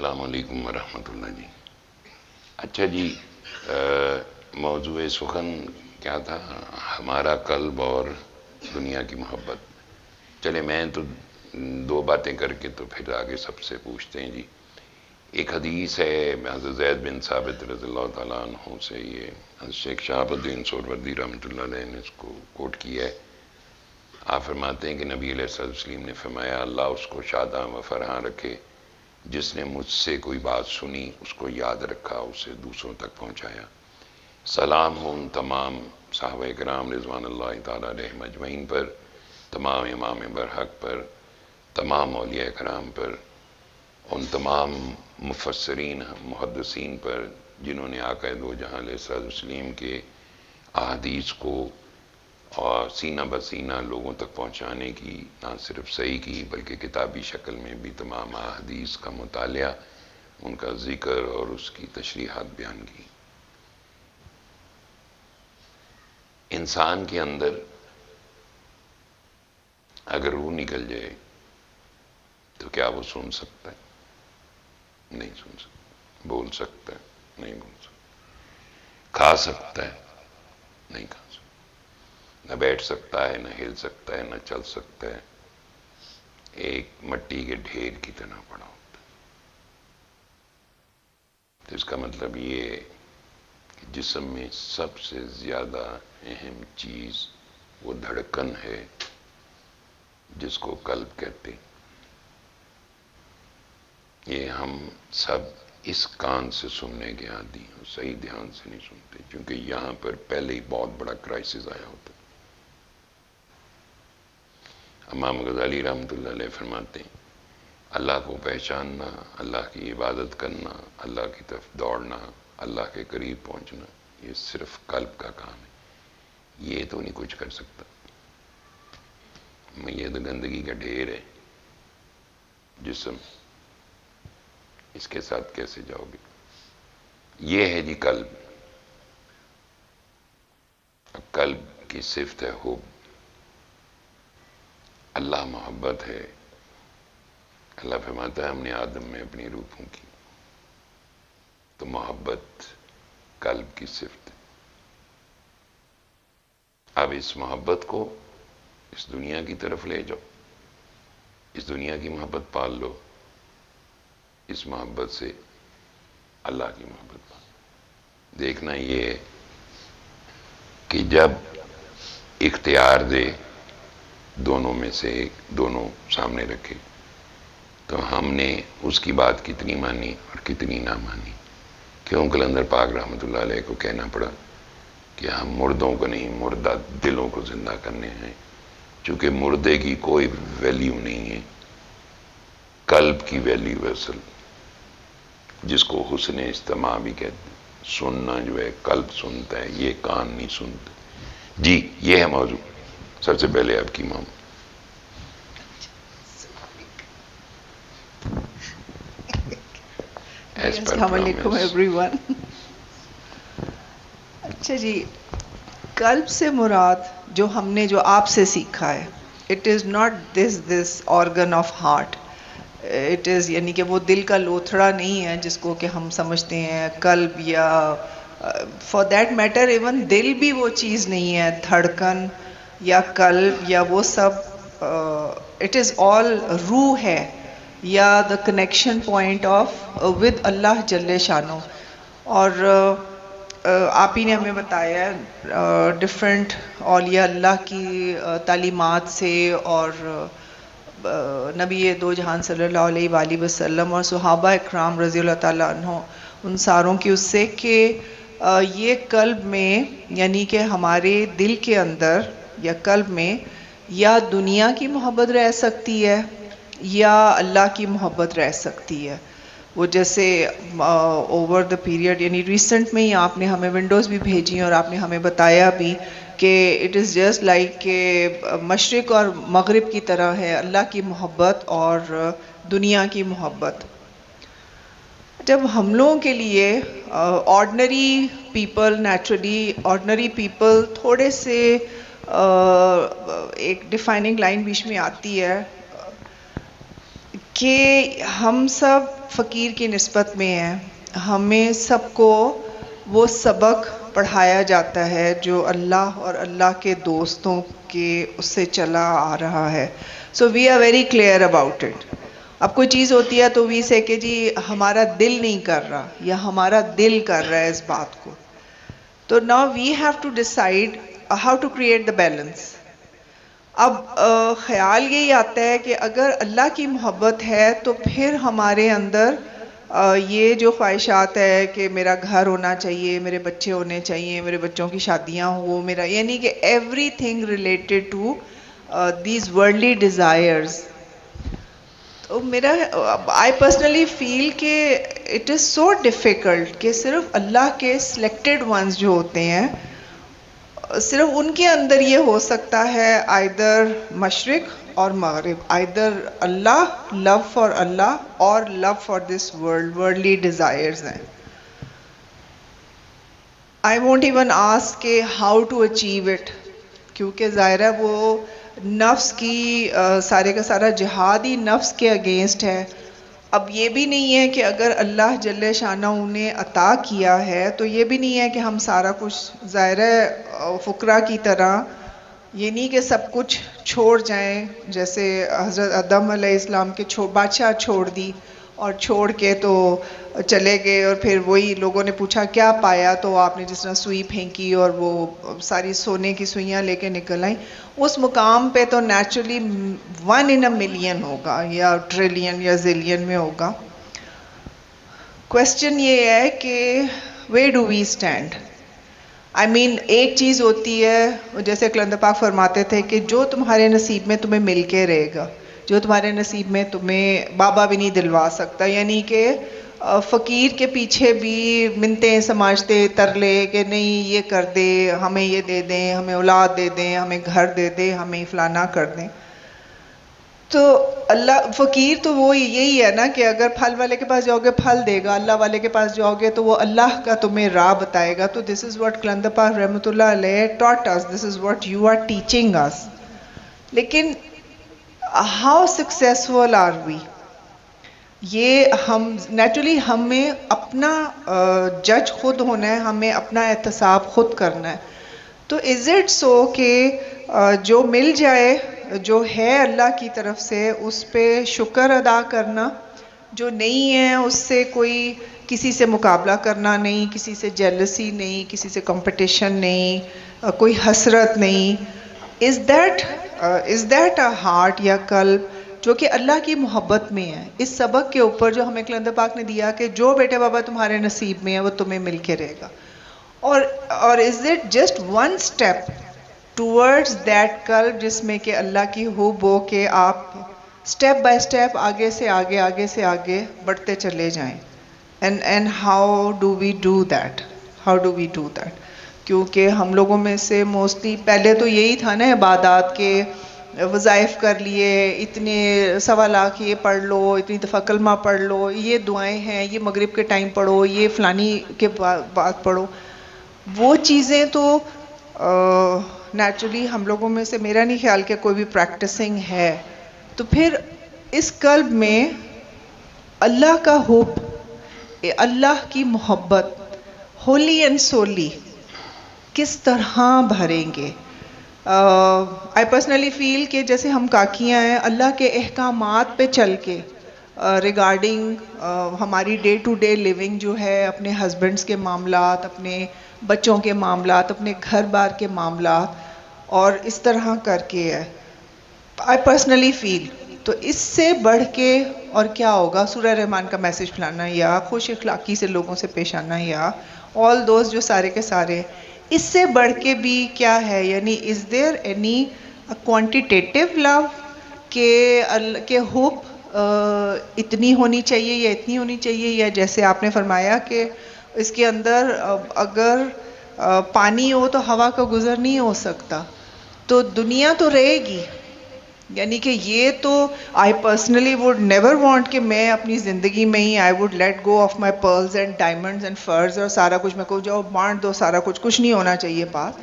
السلام علیکم ورحمۃ اللہ جی. اچھا جی، موضوع سخن کیا تھا؟ ہمارا قلب اور دنیا کی محبت. چلے میں تو دو باتیں کر کے تو پھر آگے سب سے پوچھتے ہیں جی. ایک حدیث ہے حضرت زید بن ثابت رضی اللہ تعالیٰ عنہ سے، یہ حضرت شیخ شہاب الدین سہروردی رحمۃ اللہ علیہ نے اس کو کوٹ کیا ہے. آپ فرماتے ہیں کہ نبی علیہ الصلوۃ والسلام نے فرمایا اللہ اس کو شاداں و فرحاں رکھے جس نے مجھ سے کوئی بات سنی، اس کو یاد رکھا، اسے دوسروں تک پہنچایا. سلام ہو ان تمام صحابہ کرام رضوان اللہ تعالیٰ علیہم اجمعین پر، تمام امام برحق پر، تمام اولیاء کرام پر، ان تمام مفسرین محدثین پر جنہوں نے آقا دو جہاں علیہ الصلوۃ والسلام کے احادیث کو اور سینہ بسینہ لوگوں تک پہنچانے کی نہ صرف صحیح کی بلکہ کتابی شکل میں بھی تمام احادیث کا مطالعہ، ان کا ذکر اور اس کی تشریحات بیان کی. انسان کے اندر اگر روح نکل جائے تو کیا وہ سن سکتا ہے؟ نہیں سن سکتا. بول سکتا ہے؟ نہیں بول سکتا. کھا سکتا ہے؟ نہیں کھا سکتا. نہ بیٹھ سکتا ہے، نہ ہل سکتا ہے، نہ چل سکتا ہے. ایک مٹی کے ڈھیر کی طرح پڑا ہوتا ہے. تو اس کا مطلب یہ ہے کہ جسم میں سب سے زیادہ اہم چیز وہ دھڑکن ہے جس کو قلب کہتے ہیں. یہ ہم سب اس کان سے سننے کے عادی ہیں، صحیح دھیان سے نہیں سنتے کیونکہ یہاں پر پہلے ہی بہت بڑا کرائسس آیا ہوتا ہے. امام غزالی رحمۃ اللہ علیہ فرماتے ہیں اللہ کو پہچاننا، اللہ کی عبادت کرنا، اللہ کی طرف دوڑنا، اللہ کے قریب پہنچنا، یہ صرف قلب کا کام ہے. یہ تو نہیں کچھ کر سکتا. یہ تو گندگی کا ڈھیر ہے جسم، اس کے ساتھ کیسے جاؤ گے؟ یہ ہے جی قلب. قلب کی صفت ہے حب. اللہ محبت ہے. اللہ فرماتا ہے ہم نے آدم میں اپنی روح پھونکی. تو محبت قلب کی صفت ہے. اب اس محبت کو اس دنیا کی طرف لے جاؤ، اس دنیا کی محبت پال لو، اس محبت سے اللہ کی محبت پال. دیکھنا یہ ہے کہ جب اختیار دے دونوں میں سے ایک، دونوں سامنے رکھے، تو ہم نے اس کی بات کتنی مانی اور کتنی نہ مانی. کیوں کلندر پاک رحمۃ اللہ علیہ کو کہنا پڑا کہ ہم مردوں کو نہیں، مردہ دلوں کو زندہ کرنے ہیں. چونکہ مردے کی کوئی ویلیو نہیں ہے، قلب کی ویلیو ہے اصل، جس کو حسن استماع بھی کہتے ہیں. سننا جو ہے قلب سنتا ہے، یہ کان نہیں سنتا. جی یہ ہے موضوع. سب سے پہلے آپ کی مام. السلام علیکم ایوری ون. اچھا جی، قلب سے مراد جو ہم نے جو آپ سے سیکھا ہے، it is not this organ of heart. It is یعنی کہ وہ دل کا لوتھڑا نہیں ہے جس کو کہ ہم سمجھتے ہیں قلب، یا فار دیٹ میٹر ایون دل بھی وہ چیز نہیں ہے، دھڑکن یا قلب یا وہ سب. اٹ از آل روح ہے، یا the connection point of with اللہ جل شانو. اور آپ ہی نے ہمیں بتایا ڈفرینٹ اولیاء اللہ کی تعلیمات سے، اور نبی دو جہان صلی اللہ علیہ وآلہ وسلم اور صحابہ اکرام رضی اللہ تعالیٰ عنہ، ان ساروں کی اس سے کہ یہ قلب میں، یعنی کہ ہمارے دل کے اندر یا قلب میں یا دنیا کی محبت رہ سکتی ہے یا اللہ کی محبت رہ سکتی ہے. وہ جیسے اوور دا پیریڈ، یعنی ریسنٹ میں ہی آپ نے ہمیں ونڈوز بھی بھیجی اور آپ نے ہمیں بتایا بھی کہ اٹ از جسٹ لائک کہ مشرق اور مغرب کی طرح ہے اللہ کی محبت اور دنیا کی محبت. جب ہم لوگوں کے لیے ordinary people, naturally ordinary people, تھوڑے سے ایک ڈیفائننگ لائن بیچ میں آتی ہے کہ ہم سب فقیر کی نسبت میں ہیں. ہمیں سب کو وہ سبق پڑھایا جاتا ہے جو اللہ اور اللہ کے دوستوں کے اس سے چلا آ رہا ہے. So we are very clear about it. اب کوئی چیز ہوتی ہے تو وی سے کہ جی ہمارا دل نہیں کر رہا یا ہمارا دل کر رہا ہے اس بات کو. تو now we have to decide how to create the balance. اب خیال یہی آتا ہے کہ اگر اللہ کی محبت ہے تو پھر ہمارے اندر یہ جو خواہشات ہے کہ میرا گھر ہونا چاہیے, میرے بچے ہونے چاہیے, میرے بچوں کی شادیاں ہو, میرا یعنی کہ everything related to these worldly desires. تو میرا آئی پرسنلی فیل کہ اٹ از سو ڈیفیکلٹ کہ صرف اللہ کے سلیکٹڈ ونز جو ہوتے ہیں صرف ان کے اندر یہ ہو سکتا ہے آئیدر مشرق اور مغرب, either Allah, love for Allah اور love for this world, worldly desires ہیں. آئی وونٹ ایون آسک کہ ہاؤ ٹو اچیو اٹ, کیونکہ ظاہر ہے وہ نفس کی سارے کا سارا جہاد ہی نفس کے اگینسٹ ہے. اب یہ بھی نہیں ہے کہ اگر اللہ جل شانہ انہیں عطا کیا ہے تو یہ بھی نہیں ہے کہ ہم سارا کچھ ظاہر ہے فقراء کی طرح یہ نہیں کہ سب کچھ چھوڑ جائیں, جیسے حضرت آدم علیہ السلام کے بادشاہ چھوڑ دی اور چھوڑ کے تو چلے گئے, اور پھر وہی لوگوں نے پوچھا کیا پایا, تو آپ نے جس طرح سوئی پھینکی اور وہ ساری سونے کی سوئیاں لے کے نکل آئیں. اس مقام پہ تو نیچرلی 1 in a million ہوگا یا ٹریلین یا زیلین میں ہوگا. کوشچن یہ ہے کہ ویئر ڈو وی اسٹینڈ. آئی مین ایک چیز ہوتی ہے جیسے کلندر پاک فرماتے تھے کہ جو تمہارے نصیب میں تمہیں مل کے رہے گا, جو تمہارے نصیب میں تمہیں بابا بھی نہیں دلوا سکتا. یعنی کہ فقیر کے پیچھے بھی منتیں سماجتے ترلے کہ نہیں یہ کر دے, ہمیں یہ دے دیں, ہمیں اولاد دے دیں, ہمیں گھر دے دیں, ہمیں فلانا کر دیں. تو اللہ فقیر تو وہ یہی ہے نا کہ اگر پھل والے کے پاس جاؤ گے پھل دے گا, اللہ والے کے پاس جاؤ گے تو وہ اللہ کا تمہیں راہ بتائے گا. تو دس از واٹ کلندر پاک رحمۃ اللہ علیہ taught us, this is what you are teaching us. لیکن ہاؤ سکسیسفل آر وی, یہ ہم نیچرلی ہمیں اپنا جج خود ہونا ہے, ہمیں اپنا احتساب خود کرنا ہے. تو از اٹ سو کہ جو مل جائے جو ہے اللہ کی طرف سے اس پہ شکر ادا کرنا, جو نہیں ہے اس سے کوئی کسی سے مقابلہ کرنا نہیں, کسی سے جیلسی نہیں, کسی سے کمپٹیشن نہیں, کوئی حسرت نہیں. از دیٹ اے ہارٹ یا قلب جو کہ اللہ کی محبت میں ہے. اس سبق کے اوپر جو ہمیں کلندر پاک نے دیا کہ جو بیٹے بابا تمہارے نصیب میں ہے وہ تمہیں مل کے رہے گا, اور is it just one step towards that قلب جس میں کہ اللہ کی حب ہو کہ آپ اسٹیپ بائی اسٹیپ آگے سے آگے آگے سے آگے بڑھتے چلے جائیں. And how do we do that, how do we do that. کیونکہ ہم لوگوں میں سے موسٹلی پہلے تو یہی تھا نا عبادات کے وظائف کر لیے, اتنے 1.25 لاکھ یہ پڑھ لو, اتنی دفعہ کلمہ پڑھ لو, یہ دعائیں ہیں, یہ مغرب کے ٹائم پڑھو, یہ فلانی کے بعد پڑھو. وہ چیزیں تو نیچرلی ہم لوگوں میں سے میرا نہیں خیال کہ کوئی بھی پریکٹسنگ ہے. تو پھر اس قلب میں اللہ کا حب, اللہ کی محبت ہولی اینڈ سولی کس طرح بھریں گے. آئی پرسنلی فیل کہ جیسے ہم کاکیاں ہیں, اللہ کے احکامات پہ چل کے ریگارڈنگ ہماری ڈے ٹو ڈے لیونگ جو ہے, اپنے ہسبینڈس کے معاملات, اپنے بچوں کے معاملات, اپنے گھر بار کے معاملات, اور اس طرح کر کے ہے. آئی پرسنلی فیل تو اس سے بڑھ کے اور کیا ہوگا, سورہ رحمان کا میسج پھیلانا یا خوش اخلاقی سے لوگوں سے پیش آنا یا آل دوز جو سارے کے سارے, اس سے بڑھ کے بھی کیا ہے. یعنی از دیر اینی کوانٹیٹیو لو کہ ہوپ اتنی ہونی چاہیے یا اتنی ہونی چاہیے, یا جیسے آپ نے فرمایا کہ اس کے اندر اگر پانی ہو تو ہوا کا گزر نہیں ہو سکتا, تو دنیا تو رہے گی. یعنی کہ یہ تو I personally would never want کہ میں اپنی زندگی میں ہی I would let go of my pearls and diamonds and furs, اور سارا کچھ میں کو جاؤ بانٹ دو, سارا کچھ نہیں ہونا چاہیے پاس.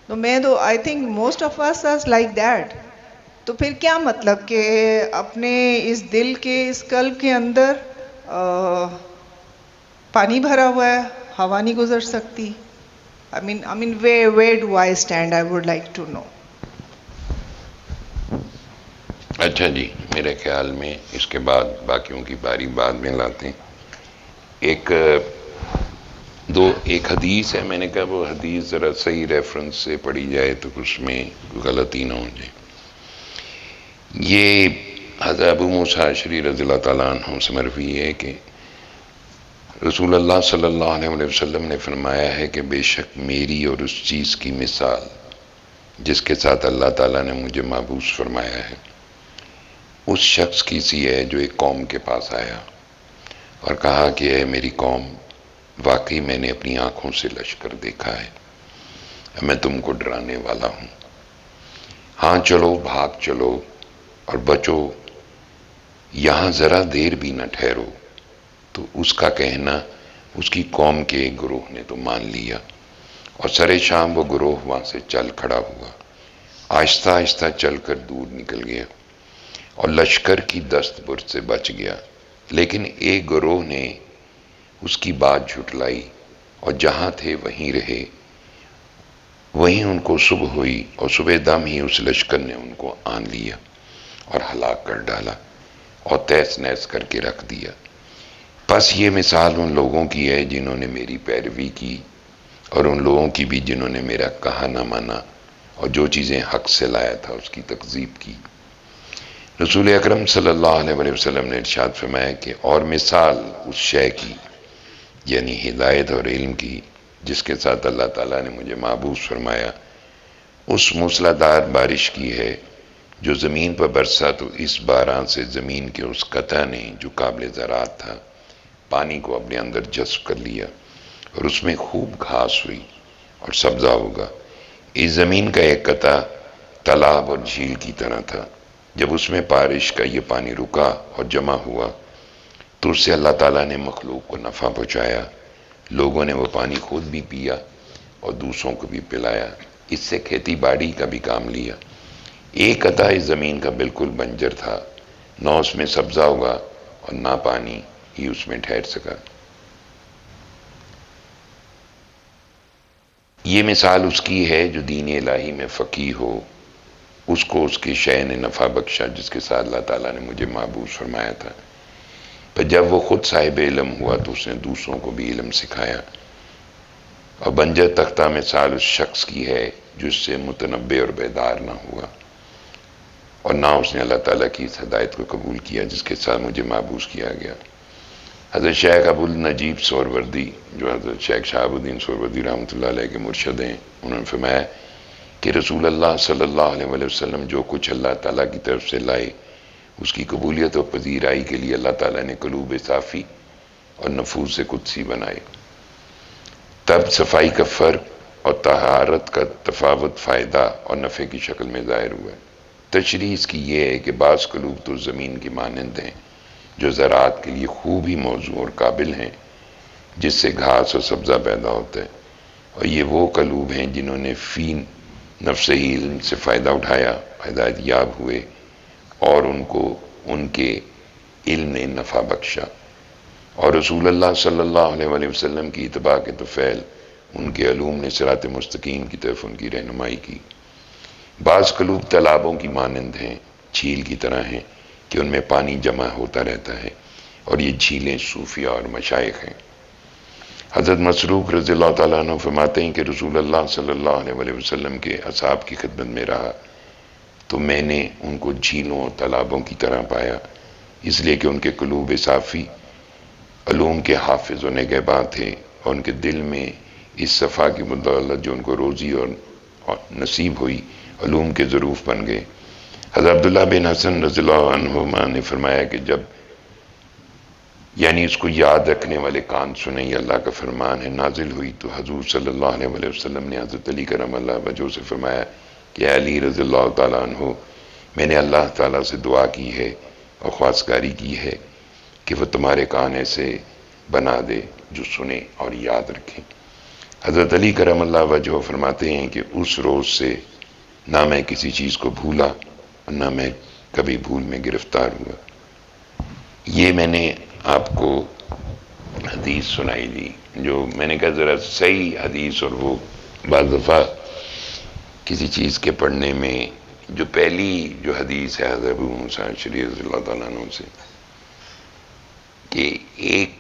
تو میں تو I think most of us are like that. تو پھر کیا مطلب کہ اپنے اس دل کے اس قلب کے اندر پانی بھرا ہوا ہے، ہوا نہیں گزر سکتی؟ I mean, where do I stand? I would like to know. اچھا جی، میرے خیال میں اس کے بعد باقیوں کی باری بعد میں لاتے ہیں. ایک حدیث ہے، میں نے کہا وہ حدیث ذرا صحیح ریفرنس سے پڑھی جائے تو اس میں غلطی نہ ہو جائے. یہ حضرت ابو موسیٰ اشعری رضی اللہ تعالیٰ عنہ سے مروی ہے کہ رسول اللہ صلی اللہ علیہ وسلم نے فرمایا ہے کہ بے شک میری اور اس چیز کی مثال جس کے ساتھ اللہ تعالیٰ نے مجھے مابوس فرمایا ہے اس شخص کی سی ہے جو ایک قوم کے پاس آیا اور کہا کہ اے میری قوم، واقعی میں نے اپنی آنکھوں سے لشکر دیکھا ہے، میں تم کو ڈرانے والا ہوں. ہاں چلو، بھاگ چلو اور بچو، یہاں ذرا دیر بھی نہ ٹھہرو. تو اس کا کہنا اس کی قوم کے ایک گروہ نے تو مان لیا اور سر شام وہ گروہ وہاں سے چل کھڑا ہوا، آہستہ آہستہ چل کر دور نکل گیا اور لشکر کی دست برد سے بچ گیا. لیکن ایک گروہ نے اس کی بات جھٹلائی اور جہاں تھے وہیں رہے. وہیں ان کو صبح ہوئی اور صبح دم ہی اس لشکر نے ان کو آن لیا اور ہلاک کر ڈالا اور تیس نیس کر کے رکھ دیا. بس یہ مثال ان لوگوں کی ہے جنہوں نے میری پیروی کی اور ان لوگوں کی بھی جنہوں نے میرا کہا نہ مانا اور جو چیزیں حق سے لایا تھا اس کی تکذیب کی. رسول اکرم صلی اللہ علیہ وسلم نے ارشاد فرمایا کہ اور مثال اس شے کی، یعنی ہدایت اور علم کی، جس کے ساتھ اللہ تعالیٰ نے مجھے مابوس فرمایا، اس موسلا دھار بارش کی ہے جو زمین پر برسا تو اس باران سے زمین کے اس قطع نے جو قابل زراعت تھا پانی کو اپنے اندر جذب کر لیا اور اس میں خوب گھاس ہوئی اور سبزہ ہوگا. اس زمین کا ایک قطع تالاب اور جھیل کی طرح تھا. جب اس میں بارش کا یہ پانی رکا اور جمع ہوا تو اس سے اللہ تعالیٰ نے مخلوق کو نفع پہنچایا. لوگوں نے وہ پانی خود بھی پیا اور دوسروں کو بھی پلایا. اس سے کھیتی باڑی کا بھی کام لیا. ایک قطع اس زمین کا بالکل بنجر تھا، نہ اس میں سبزہ ہوگا اور نہ پانی ہی اس میں ٹھہر سکا. یہ مثال اس کی ہے جو دین الہی میں فقیہ ہو، اس کو اس کی شے نے نفع بخشا جس کے ساتھ اللہ تعالیٰ نے مجھے مابوس فرمایا تھا. پر جب وہ خود صاحب علم ہوا تو اس نے دوسروں کو بھی علم سکھایا. اور بنجر تختہ مثال اس شخص کی ہے جو اس سے متنبع اور بیدار نہ ہوا اور نہ اس نے اللہ تعالیٰ کی اس ہدایت کو قبول کیا جس کے ساتھ مجھے مابوس کیا گیا. حضرت شیخ ابو النجیب سہروردی، جو حضرت شیخ شہاب الدین سہروردی رحمۃ اللہ علیہ کے مرشد ہیں، انہوں نے فرمایا کہ رسول اللہ صلی اللہ علیہ وسلم جو کچھ اللہ تعالیٰ کی طرف سے لائے اس کی قبولیت و پذیرائی کے لیے اللہ تعالیٰ نے قلوب صافی اور نفوس قدسی بنائے. تب صفائی کا فرق اور طہارت کا تفاوت فائدہ اور نفع کی شکل میں ظاہر ہوا ہے. تشریح اس کی یہ ہے کہ بعض قلوب تو زمین کی مانند ہیں جو زراعت کے لیے خوب ہی موزوں اور قابل ہیں، جس سے گھاس اور سبزہ پیدا ہوتا ہے، اور یہ وہ قلوب ہیں جنہوں نے فی نفس ہی علم سے فائدہ اٹھایا، ہدایت یاب ہوئے اور ان کو ان کے علم نے نفع بخشا اور رسول اللہ صلی اللہ علیہ وسلم کی اتباع کے طفیل ان کے علوم نے صراط مستقیم کی طرف ان کی رہنمائی کی. بعض قلوب تالابوں کی مانند ہیں، جھیل کی طرح ہیں کہ ان میں پانی جمع ہوتا رہتا ہے اور یہ جھیلیں صوفیہ اور مشائخ ہیں. حضرت مسروق رضی اللہ تعالیٰ عنہ فرماتے ہیں کہ رسول اللہ صلی اللہ علیہ وسلم کے اصحاب کی خدمت میں رہا تو میں نے ان کو جھیلوں اور تالابوں کی طرح پایا، اس لیے کہ ان کے قلوب صافی علوم کے حافظ و نگہباں تھے اور ان کے دل میں اس صفا کی بدولت جو ان کو روزی اور نصیب ہوئی علوم کے ظروف بن گئے. حضرت عبداللہ بن حسن رضی اللہ عنہما نے فرمایا کہ جب یعنی اس کو یاد رکھنے والے کان سنیں، یہ اللہ کا فرمان ہے، نازل ہوئی تو حضور صلی اللہ علیہ وسلم نے حضرت علی کرم اللہ وجہہ سے فرمایا کہ اے علی رضی اللہ تعالیٰ عنہ، میں نے اللہ تعالیٰ سے دعا کی ہے اور خواستگاری کی ہے کہ وہ تمہارے کان ایسے بنا دے جو سنیں اور یاد رکھیں. حضرت علی کرم اللہ وجہہ فرماتے ہیں کہ اس روز سے نہ میں کسی چیز کو بھولا ورنہ میں کبھی بھول میں گرفتار ہوا. یہ میں نے آپ کو حدیث سنائی دی جو میں نے کہا ذرا صحیح حدیث. اور وہ بعض دفعہ کسی چیز کے پڑھنے میں جو پہلی جو حدیث ہے حضرت ابو موسیٰ اشعری رضی اللہ تعالیٰ عنہ سے کہ ایک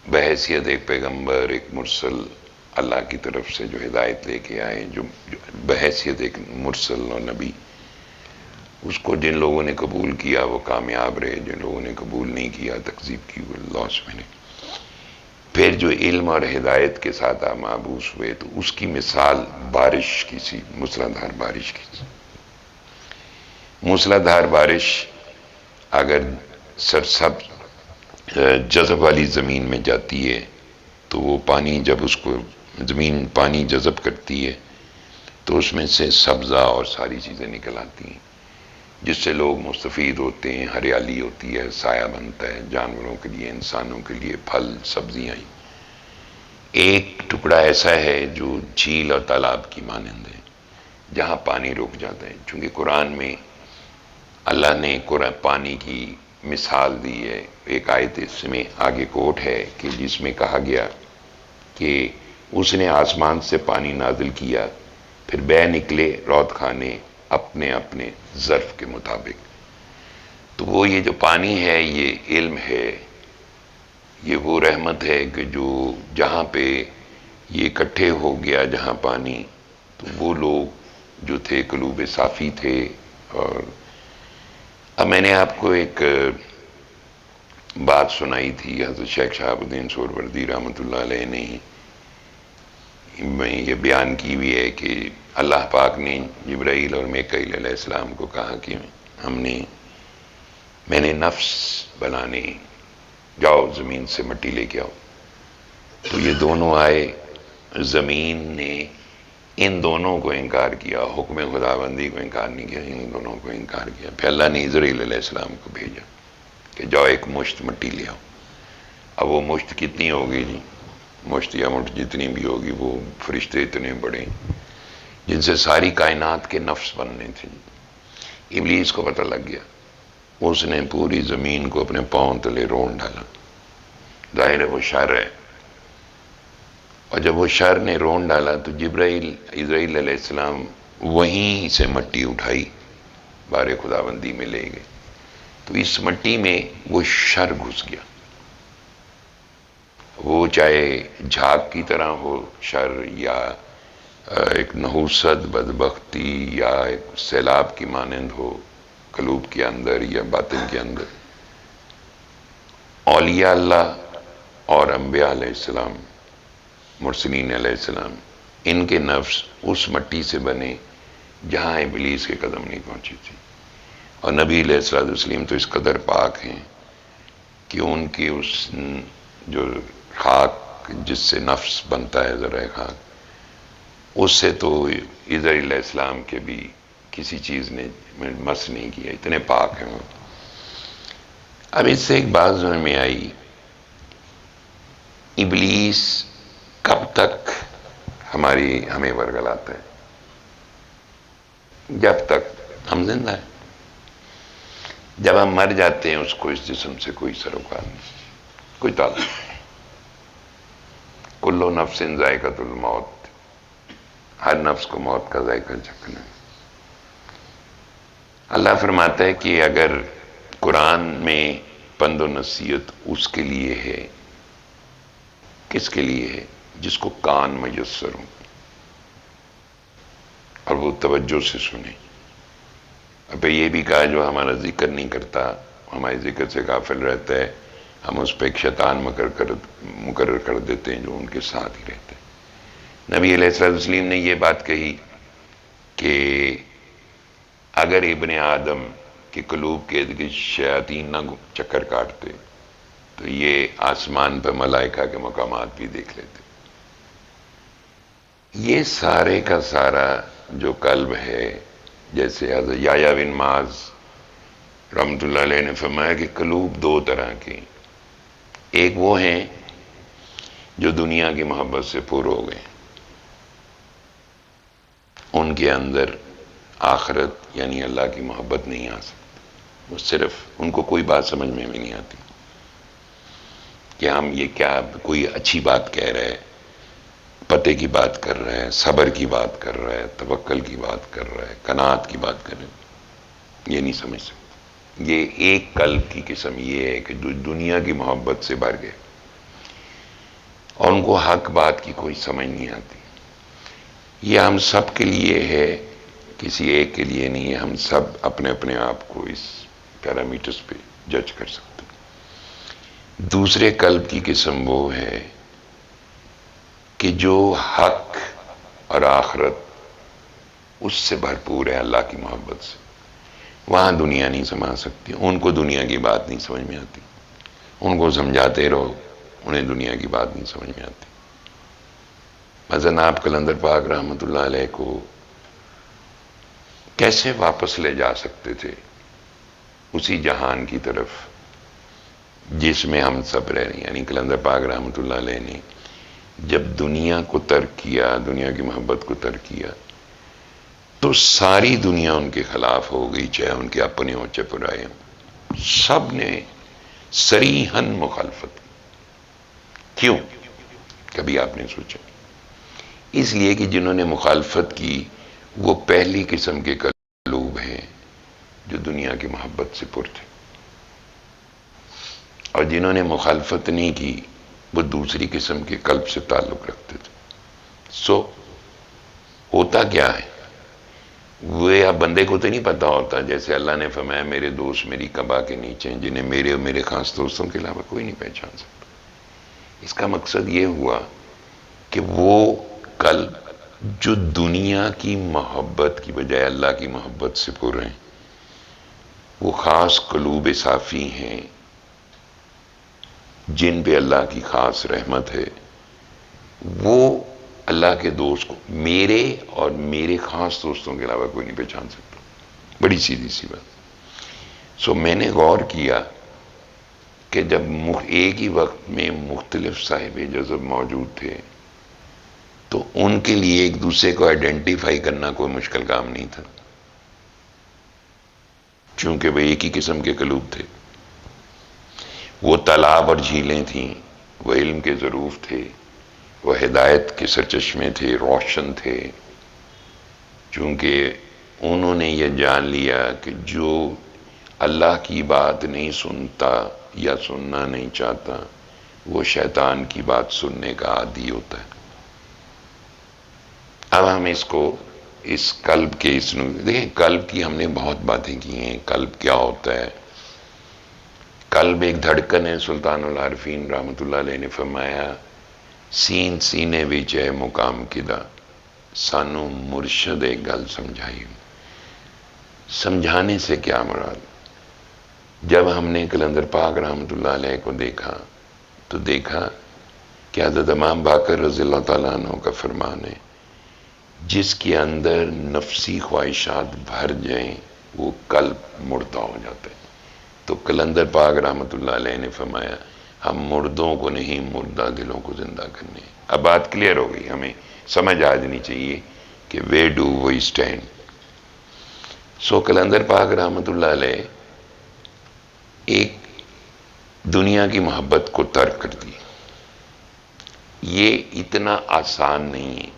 بحیثیت ایک پیغمبر ایک مرسل اللہ کی طرف سے جو ہدایت لے کے آئے جو بحیثیت ایک مرسل اور نبی، اس کو جن لوگوں نے قبول کیا وہ کامیاب رہے، جن لوگوں نے قبول نہیں کیا تکذیب کی وہ لاس میں نے. پھر جو علم اور ہدایت کے ساتھ مابوس ہوئے تو اس کی مثال بارش کی سی، موسلادھار بارش کی سی. موسلادھار بارش اگر سرسبز جذب والی زمین میں جاتی ہے تو وہ پانی جب اس کو زمین پانی جذب کرتی ہے تو اس میں سے سبزہ اور ساری چیزیں نکل آتی ہیں جس سے لوگ مستفید ہوتے ہیں، ہریالی ہوتی ہے، سایہ بنتا ہے جانوروں کے لیے، انسانوں کے لیے، پھل سبزیاں. ایک ٹکڑا ایسا ہے جو جھیل اور تالاب کی مانند ہے جہاں پانی رک جاتا ہے. چونکہ قرآن میں اللہ نے قرآن پانی کی مثال دی ہے. ایک آیت اس میں آگے کوٹ ہے کہ جس میں کہا گیا کہ اس نے آسمان سے پانی نازل کیا پھر بہہ نکلے رود خانے اپنے اپنے ظرف کے مطابق. تو وہ یہ جو پانی ہے یہ علم ہے، یہ وہ رحمت ہے کہ جو جہاں پہ یہ اکٹھے ہو گیا جہاں پانی، تو وہ لوگ جو تھے قلوب صافی تھے. اور اب میں نے آپ کو ایک بات سنائی تھی حضرت شیخ شہاب الدین سہروردی رحمۃ اللہ علیہ نے میں یہ بیان کی ہوئی ہے کہ اللہ پاک نے جبرائیل اور میکائیل علیہ السلام کو کہا کہ میں نے نفس بنانے، جاؤ زمین سے مٹی لے کے آؤ. تو یہ دونوں آئے، زمین نے ان دونوں کو انکار کیا، حکم خداوندی کو انکار نہیں کیا، ان دونوں کو انکار کیا. پھر اللہ نے اسرائیل علیہ السلام کو بھیجا کہ جاؤ ایک مشت مٹی لے آؤ. اب وہ مشت کتنی ہوگی جی؟ مشت یا مٹھ جتنی بھی ہوگی، وہ فرشتے اتنے بڑے جن سے ساری کائنات کے نفس بننے تھے. ابلیس کو پتہ لگ گیا، اس نے پوری زمین کو اپنے پاؤں تلے رون ڈالا. ظاہر ہے وہ شر ہے، اور جب وہ شر نے رون ڈالا تو اسرائیل علیہ السلام وہیں سے مٹی اٹھائی بار خداوندی میں لے گئے. تو اس مٹی میں وہ شر گھس گیا، وہ چاہے جھاگ کی طرح ہو شر، یا ایک نحوست بدبختی، یا ایک سیلاب کی مانند ہو قلوب کے اندر یا باطن کے اندر. اولیاء اللہ اور انبیاء علیہ السلام، مرسلین علیہ السلام، ان کے نفس اس مٹی سے بنے جہاں ابلیس کے قدم نہیں پہنچی تھی. اور نبی علیہ السلام تو اس قدر پاک ہیں کہ ان کی اس جو خاک جس سے نفس بنتا ہے ذرا خاک، اس سے تو عیسیٰ علیہ السلام کے بھی کسی چیز نے مس نہیں کیا، اتنے پاک ہیں وہ. اب اس سے ایک بات سمجھ میں آئی، ابلیس کب تک ہمیں ورگلاتا ہے؟ جب تک ہم زندہ ہیں. جب ہم مر جاتے ہیں اس کو اس جسم سے کوئی سروکار نہیں، کوئی تعلق نہیں. کل نفس ذائقۃ الموت، ہر نفس کو موت کا ذائقہ چکھنا ہے. اللہ فرماتا ہے کہ اگر قرآن میں پند و نصیحت اس کے لیے ہے، کس کے لیے ہے؟ جس کو کان میسر ہوں اور وہ توجہ سے سنے. اب یہ بھی کہا جو ہمارا ذکر نہیں کرتا، ہمارے ذکر سے غافل رہتا ہے، ہم اس پہ ایک شیطان مقرر کر دیتے ہیں جو ان کے ساتھ ہی رہتے ہیں. نبی علیہ السلام نے یہ بات کہی کہ اگر ابن آدم کے قلوب کے ارد گرد شیاطین نہ چکر کاٹتے تو یہ آسمان پہ ملائکہ کے مقامات بھی دیکھ لیتے. یہ سارے کا سارا جو قلب ہے، جیسے حضرت یحییٰ بن معاذ رحمۃ اللہ علیہ نے فرمایا کہ قلوب دو طرح کے، ایک وہ ہیں جو دنیا کی محبت سے پر ہو گئے، ان کے اندر آخرت یعنی اللہ کی محبت نہیں آ سکتی. وہ صرف ان کو کوئی بات سمجھ میں بھی نہیں آتی کہ ہم یہ کیا کوئی اچھی بات کہہ رہے، پتے کی بات کر رہے ہیں، صبر کی بات کر رہے ہیں، توکل کی بات کر رہے ہیں، قناعت کی بات کر رہے ہیں، یہ نہیں سمجھ سکتے. یہ ایک قلب کی قسم یہ ہے کہ جو دنیا کی محبت سے بھر گئے اور ان کو حق بات کی کوئی سمجھ نہیں آتی. یہ ہم سب کے لیے ہے، کسی ایک کے لیے نہیں ہے. ہم سب اپنے اپنے آپ کو اس پیرامیٹرز پہ جج کر سکتے. دوسرے قلب کی قسم وہ ہے کہ جو حق اور آخرت اس سے بھرپور ہے، اللہ کی محبت سے. وہاں دنیا نہیں سما سکتی. ان کو دنیا کی بات نہیں سمجھ میں آتی. ان کو سمجھاتے رہو، انہیں دنیا کی بات نہیں سمجھ میں آتی. مثلاً آپ قلندر پاک رحمۃ اللہ علیہ کو کیسے واپس لے جا سکتے تھے اسی جہان کی طرف جس میں ہم سب رہ رہے ہیں؟ یعنی قلندر پاک رحمۃ اللہ علیہ نے جب دنیا کو ترک کیا، دنیا کی محبت کو ترک کیا، تو ساری دنیا ان کے خلاف ہو گئی، چاہے ان کے اپنے ہوں چاہے پرائے ہوں. سب نے صریحاً مخالفت کی. کیوں؟ کبھی آپ نے سوچا؟ اس لیے کہ جنہوں نے مخالفت کی وہ پہلی قسم کے قلوب ہیں جو دنیا کی محبت سے پر تھے، اور جنہوں نے مخالفت نہیں کی وہ دوسری قسم کے قلب سے تعلق رکھتے تھے. سو ہوتا کیا ہے؟ وہ اب بندے کو تو نہیں پتا ہوتا. جیسے اللہ نے فرمایا میرے دوست میری قبا کے نیچے ہیں، جنہیں میرے اور میرے خاص دوستوں کے علاوہ کوئی نہیں پہچان سکتا. اس کا مقصد یہ ہوا کہ وہ قلب جو دنیا کی محبت کی بجائے اللہ کی محبت سے پر ہیں، وہ خاص قلوب صافی ہیں جن پہ اللہ کی خاص رحمت ہے. وہ اللہ کے دوست کو میرے اور میرے خاص دوستوں کے علاوہ کوئی نہیں پہچان سکتا. بڑی سیدھی سی بات. سو میں نے غور کیا کہ جب ایک ہی وقت میں مختلف صاحب جذب موجود تھے تو ان کے لیے ایک دوسرے کو آئیڈینٹیفائی کرنا کوئی مشکل کام نہیں تھا، چونکہ وہ ایک ہی قسم کے قلوب تھے. وہ تالاب اور جھیلیں تھیں، وہ علم کے ظروف تھے، وہ ہدایت کے سرچشمے تھے، روشن تھے. چونکہ انہوں نے یہ جان لیا کہ جو اللہ کی بات نہیں سنتا یا سننا نہیں چاہتا وہ شیطان کی بات سننے کا عادی ہوتا ہے. اب ہم اس کو اس قلب کے دیکھیں، قلب کی ہم نے بہت باتیں کی ہیں. قلب کیا ہوتا ہے؟ قلب ایک دھڑکن ہے. سلطان العارفین رحمۃ اللہ علیہ نے فرمایا سین سینے وچ ہے مقام کدا، سانو مرشد گل سمجھائی. سمجھانے سے کیا مراد؟ جب ہم نے قلندر پاک رحمۃ اللہ علیہ کو دیکھا تو دیکھا کہ حضرت امام باقر رضی اللہ تعالیٰ عنہ کا فرمان ہے جس کے اندر نفسی خواہشات بھر جائیں وہ قلب مردہ ہو جاتا ہے. تو قلندر پاک رحمۃ اللہ علیہ نے فرمایا ہم مردوں کو نہیں مردہ دلوں کو زندہ کرنے. اب بات کلیئر ہو گئی، ہمیں سمجھ آ جانی چاہیے کہ وے ڈو وی اسٹینڈ. سو قلندر پاک رحمۃ اللہ علیہ ایک دنیا کی محبت کو ترک کر دی. یہ اتنا آسان نہیں ہے.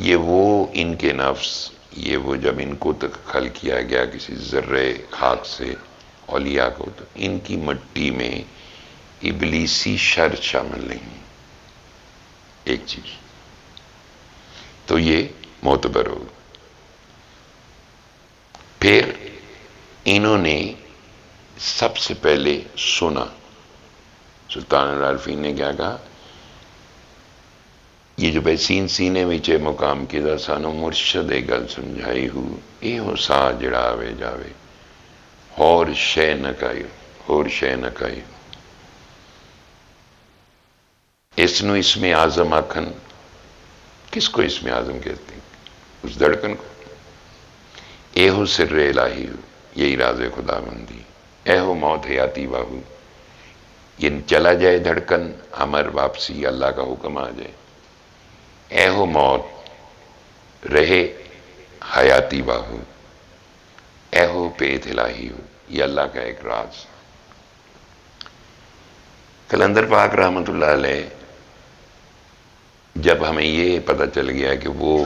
یہ وہ ان کے نفس، یہ وہ جب ان کو خلق کیا گیا کسی ذرے خاک سے اولیاء کو، تو ان کی مٹی میں ابلیسی شر شامل نہیں. ایک چیز تو یہ معتبر ہو. پھر انہوں نے سب سے پہلے سنا. سلطان العارفین نے کیا کہا؟ یہ جو سین سینے وچے مقام کدا سانو مرشد گل سمجھائی ہو، اے ہو سا جڑا آوے جاوے ہور شے نہ کائیو، ہور شے نہ کائیو. اس نو اسم اعظم آکھن. کس کو اسم اعظم کہتے ہیں؟ اس دھڑکن کو. اے ہو سر الہی، یہی راز خدا بندی. اے ہو موت حیاتی باہو، یہ چلا جائے دھڑکن امر واپسی اللہ کا حکم آ جائے. اے ہو موت رہے حیاتی باہو، ایہو پیت الہی ہو، یہ اللہ کا ایک راز۔ قلندر پاک رحمۃ اللہ علیہ جب ہمیں یہ پتہ چل گیا کہ وہ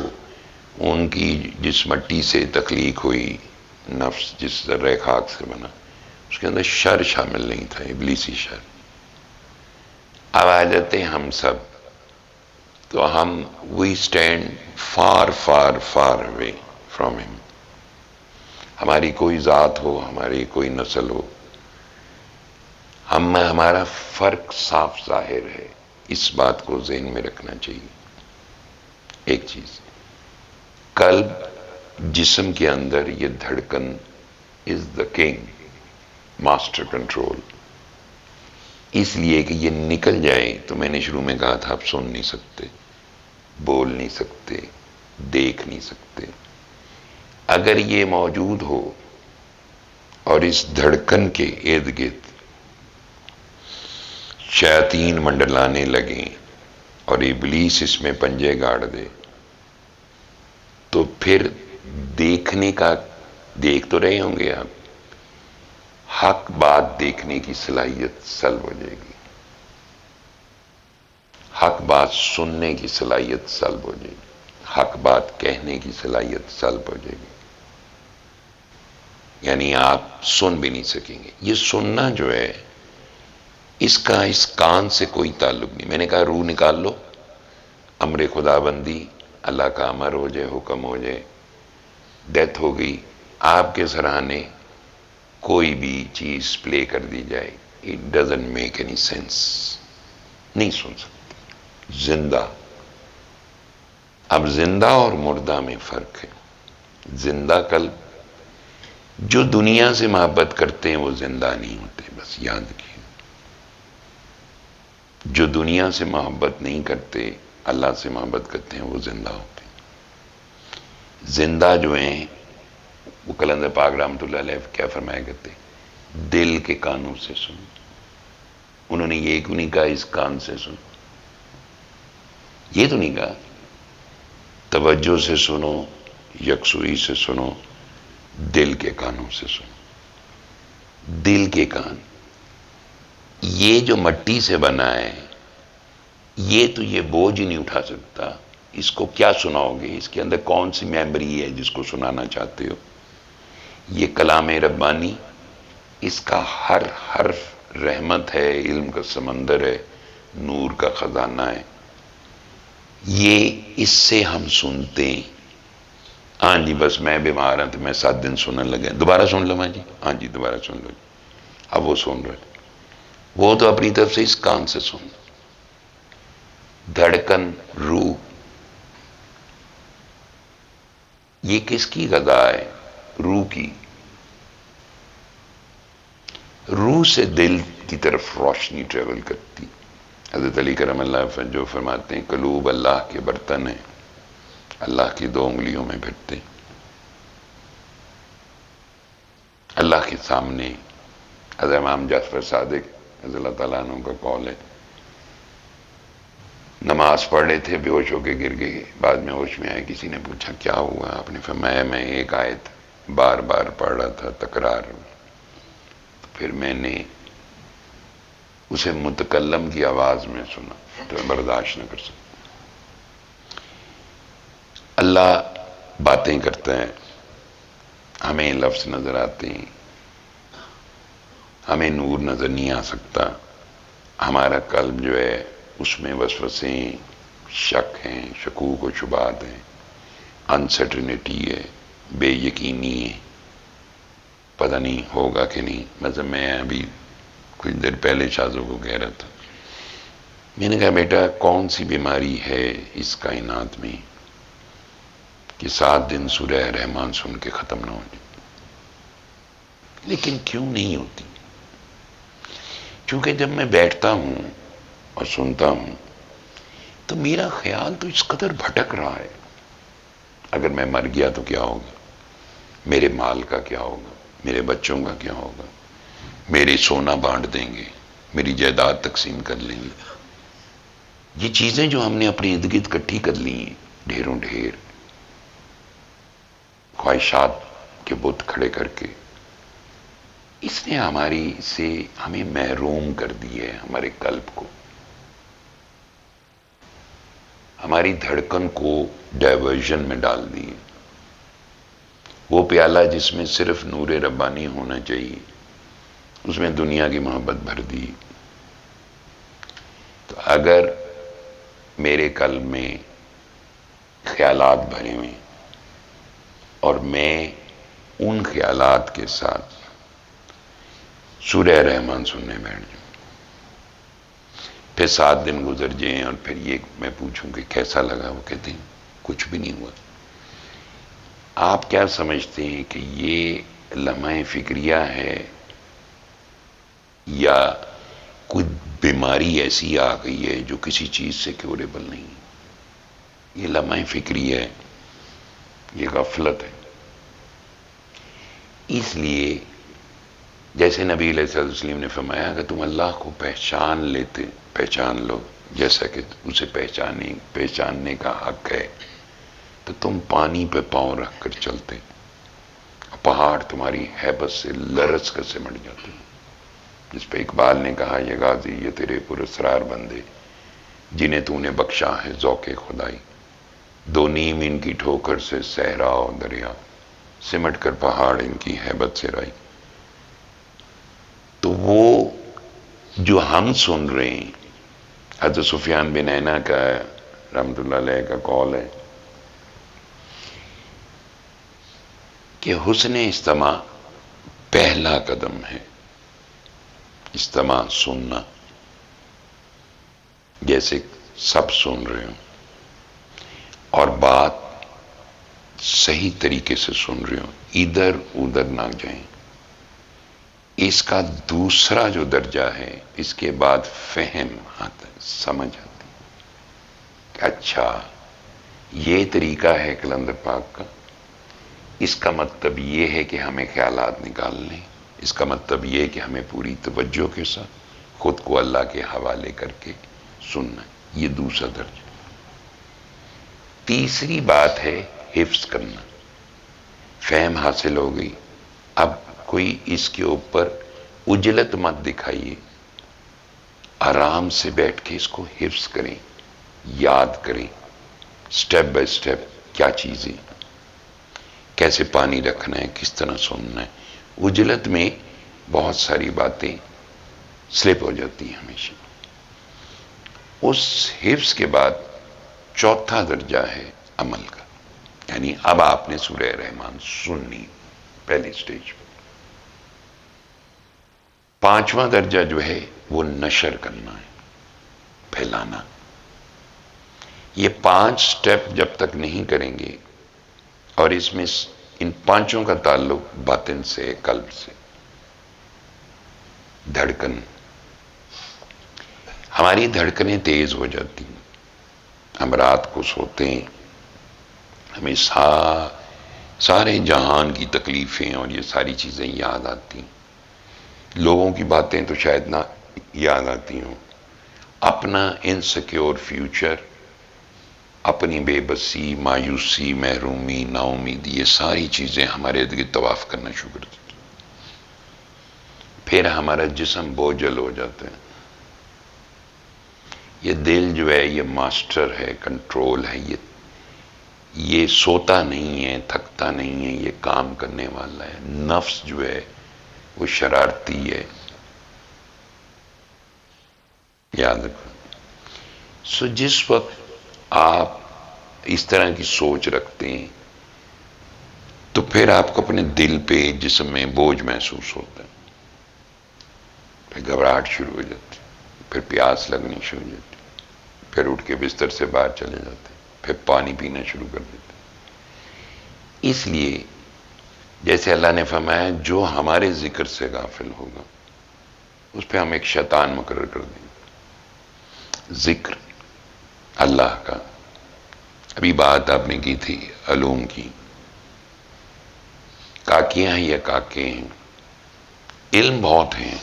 ان کی جس مٹی سے تخلیق ہوئی، نفس جس ذرہ خاک سے بنا، اس کے اندر شر شامل نہیں تھا، ابلیسی شر۔ اب آ جاتے ہیں ہم سب، تو ہم we stand far far far away from ہم۔ ہماری کوئی ذات ہو، ہماری کوئی نسل ہو، ہمارا فرق صاف ظاہر ہے، اس بات کو ذہن میں رکھنا چاہیے۔ ایک چیز، قلب جسم کے اندر یہ دھڑکن از دا کنگ، ماسٹر کنٹرول، اس لیے کہ یہ نکل جائے تو میں نے شروع میں کہا تھا آپ سن نہیں سکتے، بول نہیں سکتے، دیکھ نہیں سکتے۔ اگر یہ موجود ہو اور اس دھڑکن کے ارد گرد شیاطین منڈلانے لگیں اور ابلیس اس میں پنجے گاڑ دے، تو پھر دیکھنے کا، دیکھ تو رہے ہوں گے آپ، حق بات دیکھنے کی صلاحیت سلب ہو جائے گی، حق بات سننے کی صلاحیت سلب ہو جائے گی، حق بات کہنے کی صلاحیت سلب ہو جائے گی، یعنی آپ سن بھی نہیں سکیں گے۔ یہ سننا جو ہے، اس کا اس کان سے کوئی تعلق نہیں۔ میں نے کہا روح نکال لو، امر خدا بندی، اللہ کا امر ہو جائے، حکم ہو جائے، ڈیتھ ہو گئی، آپ کے سرانے کوئی بھی چیز پلے کر دی جائے، it doesn't make any sense, نہیں سن سکتے۔ زندہ، اب زندہ اور مردہ میں فرق ہے۔ زندہ قلب، جو دنیا سے محبت کرتے ہیں وہ زندہ نہیں ہوتے، بس یاد رکھیے۔ جو دنیا سے محبت نہیں کرتے، اللہ سے محبت کرتے ہیں، وہ زندہ ہوتے ہیں۔ زندہ جو ہیں وہ قلندر پاک رحمۃ اللہ علیہ کیا فرمایا کرتے؟ دل کے کانوں سے سنو۔ انہوں نے یہ کیوں نہیں کہا اس کان سے سنو؟ یہ تو نہیں کہا توجہ سے سنو، یکسوئی سے سنو، دل کے کانوں سے سنو۔ دل کے کان، یہ جو مٹی سے بنا ہے، یہ تو یہ بوجھ ہی نہیں اٹھا سکتا، اس کو کیا سناؤ گے؟ اس کے اندر کون سی میموری ہے جس کو سنانا چاہتے ہو؟ یہ کلام ربانی، اس کا ہر حرف رحمت ہے، علم کا سمندر ہے، نور کا خزانہ ہے۔ یہ اس سے ہم سنتے ہیں۔ ہاں جی بس میں بیمار ہوں تو میں 7 دن سننے لگا، دوبارہ سن لوں جی، ہاں جی دوبارہ سن لو جی۔ اب وہ سن رہے، وہ تو اپنی طرف سے اس کان سے سن۔ دھڑکن، روح، یہ کس کی غذا ہے؟ روح کی۔ روح سے دل کی طرف روشنی ٹریول کرتی۔ حضرت علی کرم اللہ جو فرماتے ہیں قلوب اللہ کے برتن ہیں، اللہ کی 2 انگلیوں میں پھرتے، اللہ کے سامنے۔ حضرت امام جعفر صادق رضی اللہ تعالیٰ عنہ کا قول ہے، نماز پڑھ رہے تھے، بے ہوش ہو کے گر گئے، بعد میں ہوش میں آئے، کسی نے پوچھا کیا ہوا؟ آپ نے فرمایا میں ایک آیت بار بار پڑھ رہا تھا، تکرار، تو پھر میں نے اسے متکلم کی آواز میں سنا تو میں برداشت نہ کر سکتا۔ اللہ باتیں کرتا ہے، ہمیں لفظ نظر آتے ہیں، ہمیں نور نظر نہیں آ سکتا۔ ہمارا قلب جو ہے اس میں وسوسے، شک ہیں، شکوک و شبہات ہیں، انسرٹنٹی ہے، بے یقینی ہے، پتہ نہیں ہوگا کہ نہیں۔ مثلا میں ابھی کچھ دیر پہلے شازو کو کہہ رہا تھا، میں نے کہا بیٹا کون سی بیماری ہے اس کائنات میں کہ 7 دن سورہ رحمان سن کے ختم نہ ہو جائے؟ لیکن کیوں نہیں ہوتی؟ کیونکہ جب میں بیٹھتا ہوں اور سنتا ہوں تو میرا خیال تو اس قدر بھٹک رہا ہے، اگر میں مر گیا تو کیا ہوگا، میرے مال کا کیا ہوگا، میرے بچوں کا کیا ہوگا، میری سونا بانٹ دیں گے، میری جائیداد تقسیم کر لیں گے۔ یہ چیزیں جو ہم نے اپنے ارد گرد اکٹھی کر لی ہیں ڈھیروں ڈھیر، خواہشات کے بت کھڑے کر کے اس نے ہمیں محروم کر دی ہے، ہمارے قلب کو، ہماری دھڑکن کو ڈائیورژن میں ڈال دی. وہ پیالہ جس میں صرف نور ربانی ہونا چاہیے، اس میں دنیا کی محبت بھر دی. تو اگر میرے قلب میں خیالات بھرے ہوئے اور میں ان خیالات کے ساتھ سورہ رحمان سننے بیٹھ جاؤں، پھر 7 دن گزر جائیں اور پھر یہ میں پوچھوں کہ کیسا لگا، وہ کہتے ہیں کچھ بھی نہیں ہوا. آپ کیا سمجھتے ہیں کہ یہ لمحہ فکریہ ہے یا کوئی بیماری ایسی آ گئی ہے جو کسی چیز سے کیوریبل نہیں؟ یہ لمحہ فکریہ ہے، یہ غفلت ہے. اس لیے جیسے نبی علیہ الصلوۃ والسلام نے فرمایا کہ تم اللہ کو پہچان لو جیسا کہ اسے پہچاننے کا حق ہے، تو تم پانی پہ پاؤں رکھ کر چلتے، پہاڑ تمہاری ہیبت سے لرز کر سمٹ جاتے. جس پہ اقبال نے کہا، یہ غازی یہ تیرے پراسرار بندے جنہیں تو نے بخشا ہے ذوق خدائی، دو نیم ان کی ٹھوکر سے صحرا و دریا، سمٹ کر پہاڑ ان کی ہیبت سے رائی. تو وہ جو ہم سن رہے ہیں، حضرت سفیان بن عیینہ کا رحمت اللہ علیہ کا قول ہے کہ حسن استماع پہلا قدم ہے. استماع سننا، جیسے سب سن رہے ہوں اور بات صحیح طریقے سے سن رہے ہوں، ادھر ادھر نہ جائیں. اس کا دوسرا جو درجہ ہے، اس کے بعد فہم آتا ہے، سمجھ آتی ہے کہ اچھا یہ طریقہ ہے کلندر پاک کا. اس کا مطلب یہ ہے کہ ہمیں خیالات نکال لیں، اس کا مطلب یہ ہے کہ ہمیں پوری توجہ کے ساتھ خود کو اللہ کے حوالے کر کے سننا. یہ دوسرا درجہ. تیسری بات ہے حفظ کرنا. فہم حاصل ہو گئی، اب کوئی اس کے اوپر اجلت مت دکھائیے، آرام سے بیٹھ کے اس کو حفظ کریں، یاد کریں سٹیپ بائی سٹیپ کیا چیزیں، کیسے پانی رکھنا ہے، کس طرح سننا ہے. اجلت میں بہت ساری باتیں سلپ ہو جاتی ہیں ہمیشہ. اس حفظ کے بعد چوتھا درجہ ہے عمل کا، یعنی اب آپ نے سورہ رحمان سننی پہلی سٹیج. پانچواں درجہ جو ہے وہ نشر کرنا ہے، پھیلانا. یہ 5 سٹیپ جب تک نہیں کریں گے، اور اس میں ان 5 کا تعلق باطن سے، قلب سے. دھڑکن، ہماری دھڑکنیں تیز ہو جاتی ہیں. ہم رات کو سوتے ہیں، ہمیں سارے جہان کی تکلیفیں اور یہ ساری چیزیں یاد آتی ہیں. لوگوں کی باتیں تو شاید نہ یاد آتی ہوں، اپنا انسیکیور فیوچر، اپنی بے بسی، مایوسی، محرومی، نا امیدی، یہ ساری چیزیں ہمارے ارد گرد طواف کرنا شروع کر دیتی. پھر ہمارا جسم بوجھل ہو جاتا ہے. یہ دل جو ہے یہ ماسٹر ہے، کنٹرول ہے، یہ سوتا نہیں ہے، تھکتا نہیں ہے، یہ کام کرنے والا ہے. نفس جو ہے وہ شرارتی ہے، یاد رکھو. جس وقت آپ اس طرح کی سوچ رکھتے ہیں تو پھر آپ کو اپنے دل پہ، جسم میں بوجھ محسوس ہوتا ہے، پھر گھبراہٹ شروع ہو جاتی، پھر پیاس لگنی شروع ہو جاتی، پھر اٹھ کے بستر سے باہر چلے جاتے، پھر پانی پینا شروع کر دیتے. اس لیے جیسے اللہ نے فرمایا جو ہمارے ذکر سے غافل ہوگا اس پہ ہم ایک شیطان مقرر کر دیں گے. ذکر اللہ کا. ابھی بات آپ نے کی تھی علوم کی، کاکیاں ہیں یا کاکے ہیں. علم بہت ہیں،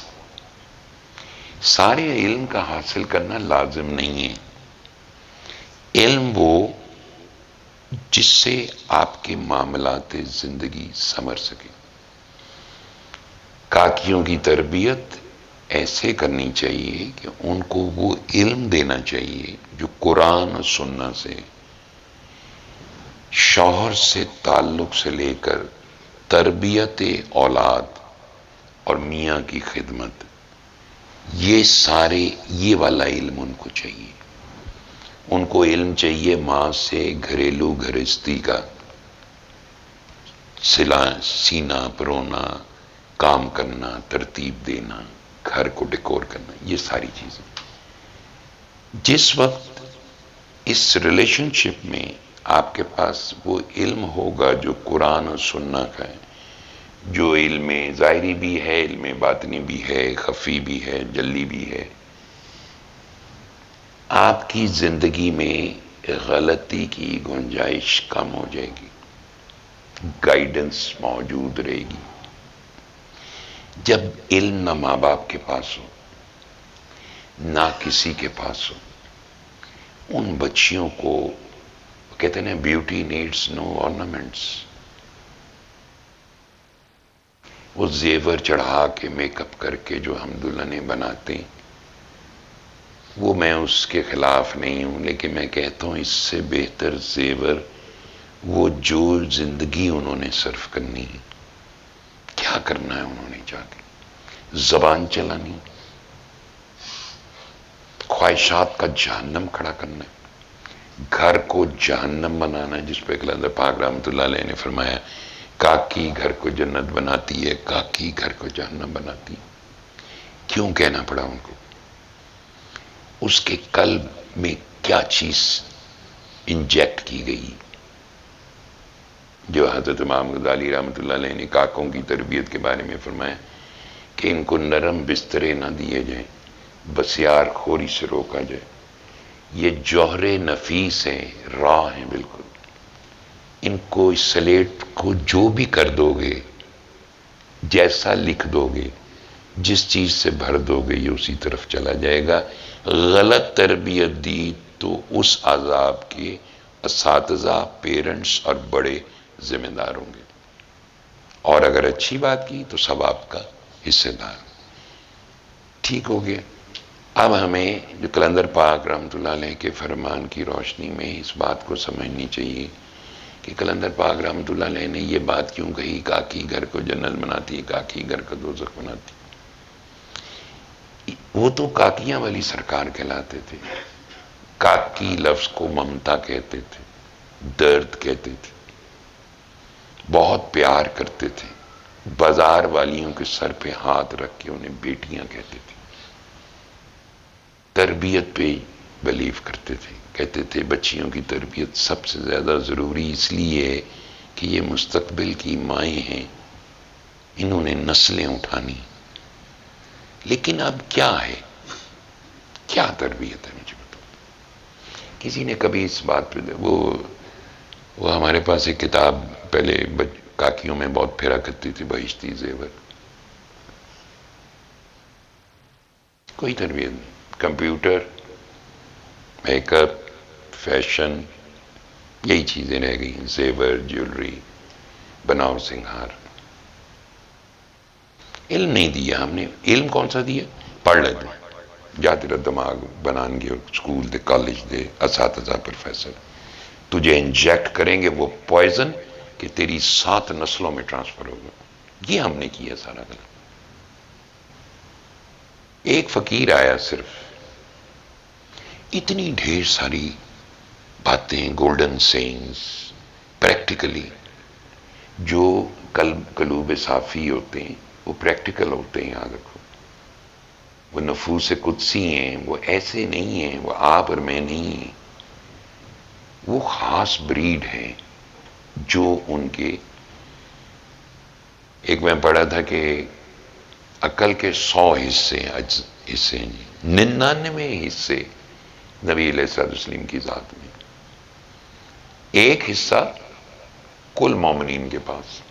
سارے علم کا حاصل کرنا لازم نہیں ہے. علم وہ جس سے آپ کے معاملات زندگی سنور سکے۔ کاکیوں کی تربیت ایسے کرنی چاہیے کہ ان کو وہ علم دینا چاہیے جو قرآن و سنت سے، شوہر سے تعلق سے لے کر تربیت اولاد اور میاں کی خدمت، یہ سارے یہ والا علم ان کو چاہیے۔ ان کو علم چاہیے ماں سے گھریلو گھرستی کا، سینا پرونا، کام کرنا، ترتیب دینا، گھر کو ڈیکور کرنا، یہ ساری چیزیں۔ جس وقت اس ریلیشن شپ میں آپ کے پاس وہ علم ہوگا جو قرآن و سنت کا ہے، جو علم ظاہری بھی ہے، علم باطنی بھی ہے، خفی بھی ہے، جلی بھی ہے، آپ کی زندگی میں غلطی کی گنجائش کم ہو جائے گی، گائیڈنس موجود رہے گی۔ جب علم نہ ماں باپ کے پاس ہو، نہ کسی کے پاس ہو، ان بچیوں کو کہتے ہیں بیوٹی نیڈس نو ornaments، وہ زیور چڑھا کے میک اپ کر کے جو ہم دلہنیں بناتے ہیں، وہ میں اس کے خلاف نہیں ہوں، لیکن میں کہتا ہوں اس سے بہتر زیور وہ جو زندگی انہوں نے صرف کرنی ہے، کیا کرنا ہے انہوں نے جا کے، زبان چلانی، خواہشات کا جہنم کھڑا کرنا ہے، گھر کو جہنم بنانا ہے، جس پہ قلندر پاک رحمۃ اللہ علیہ نے فرمایا کاکی گھر کو جنت بناتی ہے، کاکی گھر کو جہنم بناتی ہے۔ کیوں کہنا پڑا ان کو؟ اس کے قلب میں کیا چیز انجیکٹ کی گئی، جو حضرت امام غزالی رحمۃ اللہ علیہ نے کاکوں کی تربیت کے بارے میں فرمایا کہ ان کو نرم بسترے نہ دیے جائیں، بسیار خوری سے روکا جائے، یہ جوہر نفیس ہیں، راہ ہیں بالکل، ان کو اس سلیٹ کو جو بھی کر دو گے، جیسا لکھ دو گے، جس چیز سے بھر دو گے یہ اسی طرف چلا جائے گا۔ غلط تربیت دی تو اس عذاب کے اساتذہ، پیرنٹس اور بڑے ذمہ دار ہوں گے، اور اگر اچھی بات کی تو سب آپ کا حصے دار۔ ٹھیک ہو گیا۔ اب ہمیں جو قلندر پاک رحمۃ اللہ علیہ کے فرمان کی روشنی میں اس بات کو سمجھنی چاہیے کہ قلندر پاک رحمۃ اللہ علیہ نے یہ بات کیوں کہی، کاکی گھر کو جنت بناتی ہے، کاکی گھر کو دوزخ بناتی ہے۔ وہ تو کاکیاں والی سرکار کہلاتے تھے، کاکی لفظ کو ممتا کہتے تھے، درد کہتے تھے، بہت پیار کرتے تھے، بازار والیوں کے سر پہ ہاتھ رکھ کے انہیں بیٹیاں کہتے تھے، تربیت پہ بلیو کرتے تھے، کہتے تھے بچیوں کی تربیت سب سے زیادہ ضروری اس لیے ہے کہ یہ مستقبل کی مائیں ہیں، انہوں نے نسلیں اٹھانی۔ لیکن اب کیا ہے، کیا تربیت ہے مجھے بتاؤ؟ کسی نے کبھی اس بات پہ وہ ہمارے پاس ایک کتاب پہلے کاکیوں میں بہت پھیرا کرتی تھی، بہشتی زیور، کوئی تربیت نہیں، کمپیوٹر، میک اپ، فیشن، یہی چیزیں رہ گئی، زیور، جیولری، بناؤ سنگھار۔ علم نہیں دیا ہم نے۔ علم کون سا دیا؟ پڑھ لے تو جا، تیرا دماغ بنان گے، اسکول دے، کالج دے، اساتذہ، پروفیسر تجھے انجیکٹ کریں گے وہ پوائزن کہ تیری 7 نسلوں میں ٹرانسفر ہوگا۔ یہ ہم نے کیا سارا غلط۔ ایک فقیر آیا، صرف اتنی ڈھیر ساری باتیں، گولڈن سینگز، پریکٹیکلی جو قلوب صافی ہوتے ہیں وہ پریکٹیکل ہوتے ہیں، یاد رکھو۔ وہ نفوس قدسی ہیں، وہ ایسے نہیں ہیں، وہ آپ اور میں نہیں ہیں، وہ خاص بریڈ ہیں جو ان کے، ایک میں پڑھا تھا کہ عقل کے 100 حصے ہیں، 99 حصے نبی علیہ الصلوۃ والسلام کی ذات میں، ایک حصہ کل مومنین کے پاس،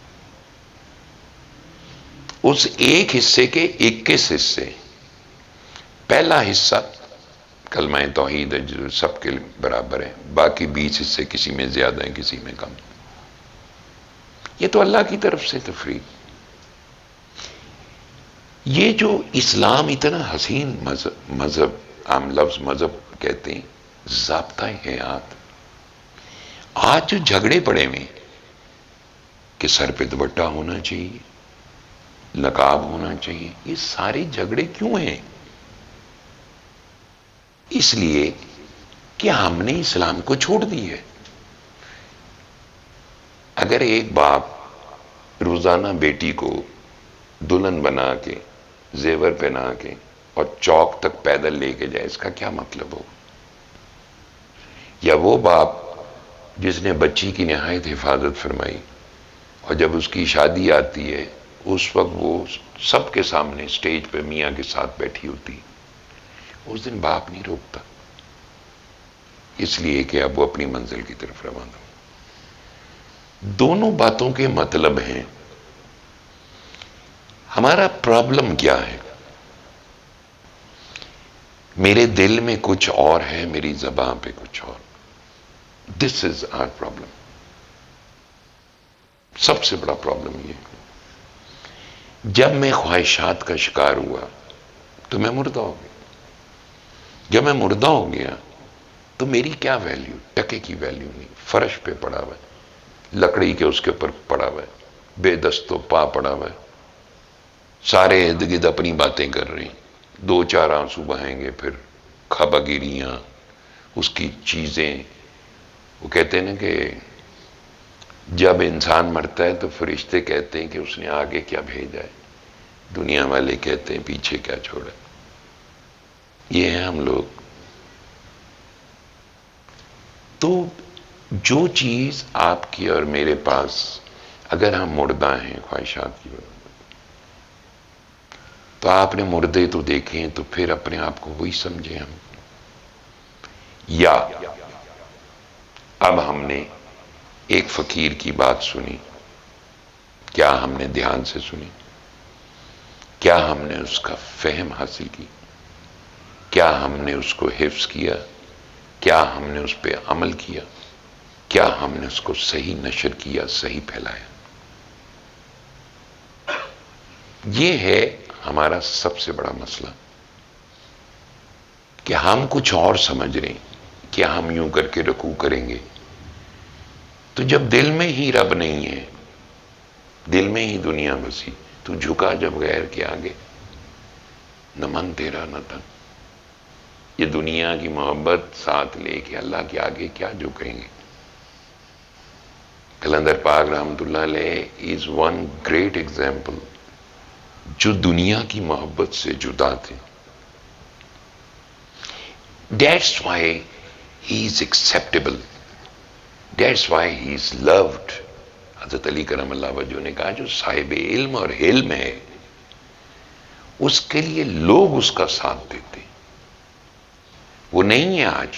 اس ایک حصے کے 21 حصے، پہلا حصہ کلمہ توحید ہے جو سب کے برابر ہے، باقی 20 حصے کسی میں زیادہ ہیں کسی میں کم. یہ تو اللہ کی طرف سے تفریق. یہ جو اسلام اتنا حسین مذہب عام لفظ مذہب کہتے ہیں، ضابطہ حیات. آج جو جھگڑے پڑے ہوئے کہ سر پہ دوپٹہ ہونا چاہیے، نقاب ہونا چاہیے، یہ سارے جھگڑے کیوں ہیں؟ اس لیے کہ ہم نے اسلام کو چھوڑ دی ہے. اگر ایک باپ روزانہ بیٹی کو دلہن بنا کے زیور پہنا کے اور چوک تک پیدل لے کے جائے، اس کا کیا مطلب ہو؟ یا وہ باپ جس نے بچی کی نہایت حفاظت فرمائی اور جب اس کی شادی آتی ہے اس وقت وہ سب کے سامنے اسٹیج پہ میاں کے ساتھ بیٹھی ہوتی، اس دن باپ نہیں روکتا، اس لیے کہ اب وہ اپنی منزل کی طرف روانہ ہو. دونوں باتوں کے مطلب ہیں. ہمارا پرابلم کیا ہے؟ میرے دل میں کچھ اور ہے، میری زبان پہ کچھ اور. دس از آر پرابلم. سب سے بڑا پرابلم یہ. جب میں خواہشات کا شکار ہوا تو میں مردہ ہو گیا. جب میں مردہ ہو گیا تو میری کیا ویلیو؟ ٹکے کی ویلیو نہیں. فرش پہ پڑا ہوا ہے، لکڑی کے اس کے اوپر پڑا ہوا ہے، بے دست و پا پڑا ہوا ہے، سارے ارد گرد اپنی باتیں کر رہے ہیں. 2-4 آنسو بہائیں گے، پھر کھبا گیریاں، اس کی چیزیں. وہ کہتے ہیں نا کہ جب انسان مرتا ہے تو فرشتے کہتے ہیں کہ اس نے آگے کیا بھیجا ہے، دنیا والے کہتے ہیں پیچھے کیا چھوڑا. یہ ہیں ہم لوگ. تو جو چیز آپ کی اور میرے پاس، اگر ہم مردہ ہیں خواہشات کی وجہ، تو آپ نے مردے تو دیکھیں تو پھر اپنے آپ کو وہی سمجھیں ہم. یا اب ہم نے ایک فقیر کی بات سنی، کیا ہم نے دھیان سے سنی؟ کیا ہم نے اس کا فہم حاصل کی؟ کیا ہم نے اس کو حفظ کیا؟ کیا ہم نے اس پہ عمل کیا؟ کیا ہم نے اس کو صحیح نشر کیا، صحیح پھیلایا؟ یہ ہے ہمارا سب سے بڑا مسئلہ کہ ہم کچھ اور سمجھ رہے ہیں کہ ہم یوں کر کے رکوع کریں گے. تو جب دل میں ہی رب نہیں ہے، دل میں ہی دنیا بسی، تو جھکا جب غیر کے آگے، نہ من تیرا نہ تن. یہ دنیا کی محبت ساتھ لے کے اللہ کے آگے کیا جھکیں گے؟ قلندر پاک رحمۃ اللہ علیہ از ون گریٹ ایگزامپل، جو دنیا کی محبت سے جدا تھے. That's why he is acceptable. That's why he is loved. حضرت علی کرم اللہ وجہ نے کہا جو صاحب علم اور حلم ہے اس کے لیے لوگ اس کا ساتھ دیتے. وہ نہیں ہے آج.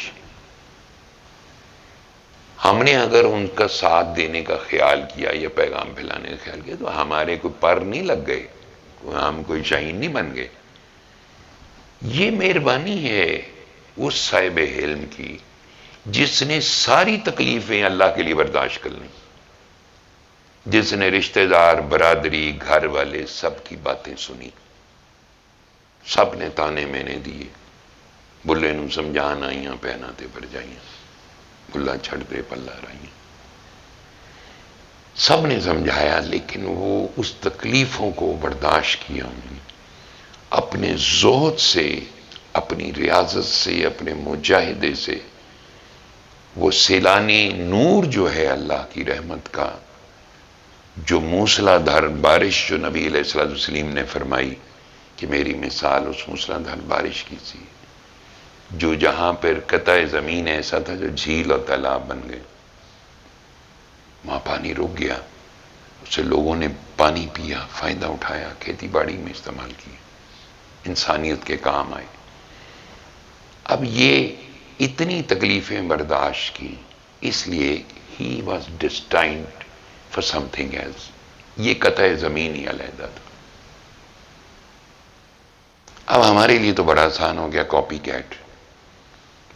ہم نے اگر ان کا ساتھ دینے کا خیال کیا یا پیغام پھیلانے کا خیال کیا تو ہمارے کوئی پر نہیں لگ گئے، ہم کوئی شاہین نہیں بن گئے. یہ مہربانی ہے اس صاحب علم کی جس نے ساری تکلیفیں اللہ کے لیے برداشت کر لیں، جس نے رشتہ دار، برادری، گھر والے سب کی باتیں سنی، سب نے تانے میں نے دیے. بلے نو سمجھان آئیاں پہنا تے بھر جائیاں، بلا چھڑ دے پلا رہیاں. سب نے سمجھایا لیکن وہ اس تکلیفوں کو برداشت کیا. اپنے زہد سے، اپنی ریاضت سے، اپنے مجاہدے سے وہ سیلانی نور جو ہے اللہ کی رحمت کا، جو موسلا دھار بارش جو نبی علیہ الصلوۃ والسلام نے فرمائی کہ میری مثال اس موسلا دھار بارش کی تھی، جو جہاں پر قطع زمین ایسا تھا جو جھیل اور تالاب بن گئے، وہاں پانی رک گیا، اس سے لوگوں نے پانی پیا، فائدہ اٹھایا، کھیتی باڑی میں استعمال کیا، انسانیت کے کام آئے. اب یہ اتنی تکلیفیں برداشت کی، اس لیے ہی was destined for something else. یہ قطع زمین ہی علیحدہ تھا. اب ہمارے لیے تو بڑا آسان ہو گیا کاپی کیٹ.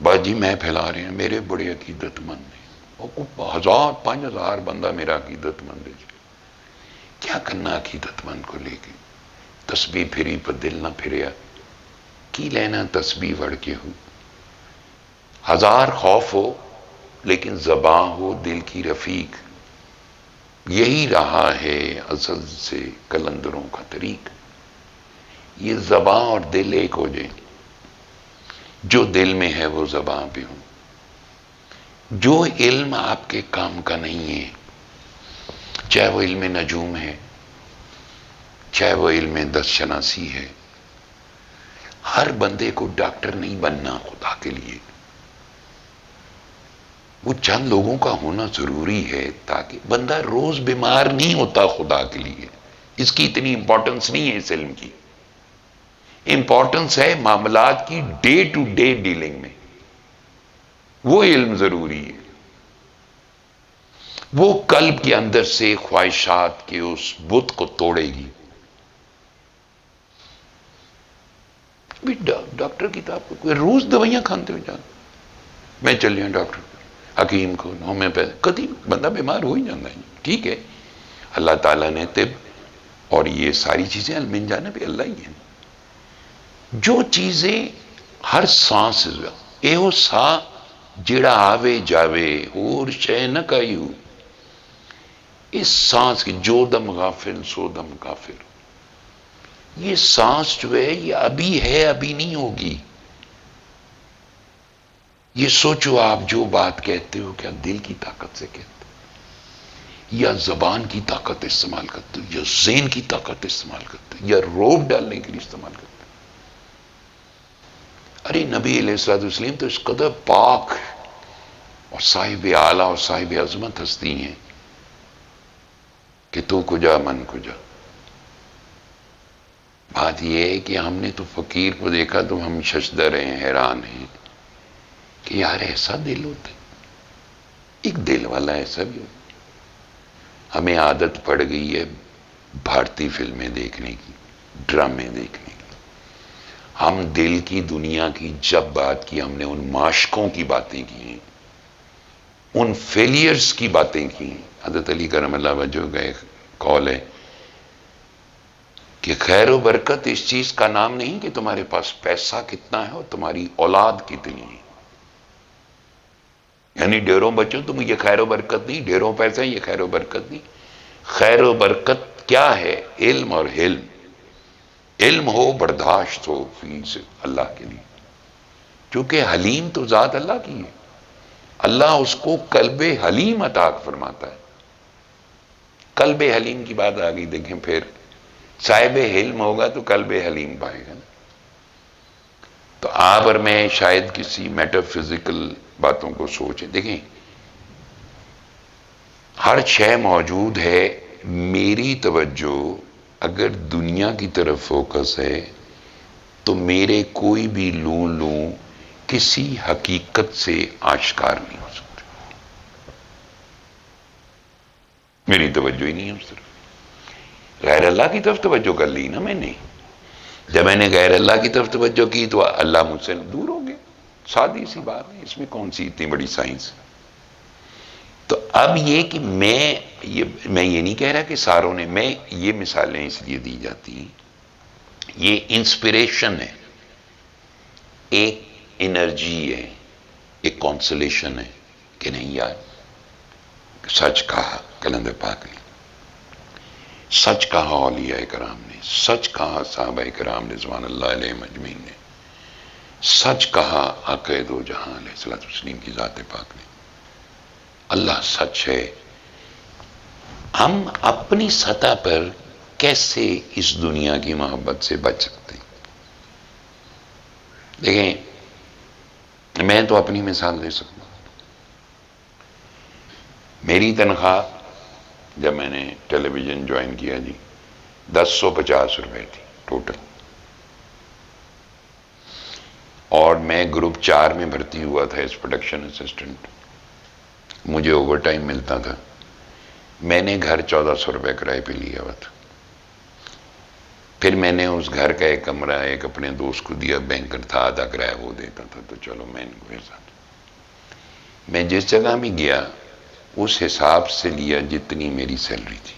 بس جی میں پھیلا رہے ہیں، میرے بڑے عقیدت مند ہیں، 1000 5000 بندہ میرا عقیدت مند ہے. کیا کرنا عقیدت مند کو لے کے؟ تسبیح پھری پر دل نہ پھریا، کی لینا تسبیح وڑ کے ہو. 1000 خوف ہو لیکن زباں ہو دل کی رفیق. یہی رہا ہے ازل سے کلندروں کا طریق. یہ زباں اور دل ایک ہو جائیں، جو دل میں ہے وہ زباں پہ ہو. جو علم آپ کے کام کا نہیں ہے، چاہے وہ علم نجوم ہے، چاہے وہ علم 10 شناسی ہے. ہر بندے کو ڈاکٹر نہیں بننا خدا کے لیے. وہ چند لوگوں کا ہونا ضروری ہے تاکہ بندہ روز بیمار نہیں ہوتا خدا کے لیے. اس کی اتنی امپورٹنس نہیں ہے اس علم کی. امپورٹنس ہے معاملات کی ڈے ٹو ڈے ڈیلنگ میں. وہ علم ضروری ہے. وہ قلب کے اندر سے خواہشات کے اس بت کو توڑے گی. ڈاکٹر کی طرف کوئی روز دوائیاں کھانتے ہو جان، میں چل رہا ڈاکٹر حکیم کو ہومیوپیتھ، کدی بندہ بیمار ہو ہی جانا ہے. ٹھیک ہے، اللہ تعالیٰ نے طب اور یہ ساری چیزیں من جانب اللہ ہی ہیں. جو چیزیں ہر سانس ایہو سا جڑا آوے جاوے اور شے نہ کایو، اس سانس کی جو دم غافل سو دم کافر. یہ سانس جو ہے یہ ابھی ہے ابھی نہیں ہوگی. یہ سوچو آپ جو بات کہتے ہو کیا دل کی طاقت سے کہتے ہو، یا زبان کی طاقت استعمال کرتے ہو، یا ذہن کی طاقت استعمال کرتے ہو، یا روب ڈالنے کے لیے استعمال کرتے ہو. ارے نبی علیہ الصلوۃ والسلام تو اس قدر پاک اور صاحب اعلیٰ اور صاحب عظمت ہستی ہیں کہ تو کجا من کجا. بات یہ ہے کہ ہم نے تو فقیر کو دیکھا تو ہم ششدر ہیں، حیران ہیں کہ یار ایسا دل ہوتا ہے. ایک دل والا ایسا بھی ہوتا. ہمیں عادت پڑ گئی ہے بھارتی فلمیں دیکھنے کی، ڈرامے دیکھنے کی. ہم دل کی دنیا کی جب بات کی ہم نے ان معاشقوں کی باتیں کی ہیں، ان فیلیئرز کی باتیں کی ہیں. حضرت علی کرم اللہ وجہ کا ایک قول ہے کہ خیر و برکت اس چیز کا نام نہیں کہ تمہارے پاس پیسہ کتنا ہے اور تمہاری اولاد کتنی ہے. یعنی ڈھیروں بچوں تم یہ خیر و برکت نہیں، ڈھیروں پیسہ یہ خیر و برکت نہیں. خیر و برکت کیا ہے؟ علم اور حلم. علم ہو، برداشت ہو فیس اللہ کے لیے، چونکہ حلیم تو ذات اللہ کی ہے. اللہ اس کو قلب حلیم عطا فرماتا ہے. قلب حلیم کی بات آ گئی. دیکھیں پھر صاحب حلم ہوگا تو قلب حلیم پائے گا. تو آپ اور میں شاید کسی میٹا فزیکل باتوں کو سوچیں. دیکھیں ہر شے موجود ہے، میری توجہ اگر دنیا کی طرف فوکس ہے تو میرے کوئی بھی لوں کسی حقیقت سے آشکار نہیں ہو سکتے. میری توجہ ہی نہیں ہے اس طرف. غیر اللہ کی طرف توجہ کر لی نا میں نے. جب میں نے غیر اللہ کی طرف توجہ کی تو اللہ مجھ سے دور ہو گیا. سادی سی بات ہے، اس میں کون سی اتنی بڑی سائنس. تو اب یہ کہ میں یہ نہیں کہہ رہا کہ ساروں نے، میں یہ مثالیں اس لیے دی جاتی ہیں، یہ انسپریشن ہے، ایک انرجی ہے، ایک کانسولیشن ہے کہ نہیں یار سچ کہا کلندر پاک نے، سچ کہا اولیاء کرام نے، سچ کہا صحابہ کرام رضوان اللہ علیہ مجمعین نے، سچ کہا آقا دو جہاں علیہ الصلوۃ والسلام کی ذات پاک نے. اللہ سچ ہے. ہم اپنی سطح پر کیسے اس دنیا کی محبت سے بچ سکتے ہیں؟ دیکھیں میں تو اپنی مثال دے سکتا ہوں. میری تنخواہ جب میں نے ٹیلی ویژن جوائن کیا جی 1050 روپے تھی ٹوٹل، اور میں گروپ 4 میں بھرتی ہوا تھا ایز پروڈکشن اسسٹنٹ. مجھے اوور ٹائم ملتا تھا. میں نے گھر 1400 روپے کرائے پہ لیا ہوا تھا. پھر میں نے اس گھر کا ایک کمرہ ایک اپنے دوست کو دیا، بینکر تھا، آدھا کرایہ وہ دیتا تھا، تو چلو میں ان کو ساتھ میں جس جگہ بھی گیا اس حساب سے لیا جتنی میری سیلری تھی،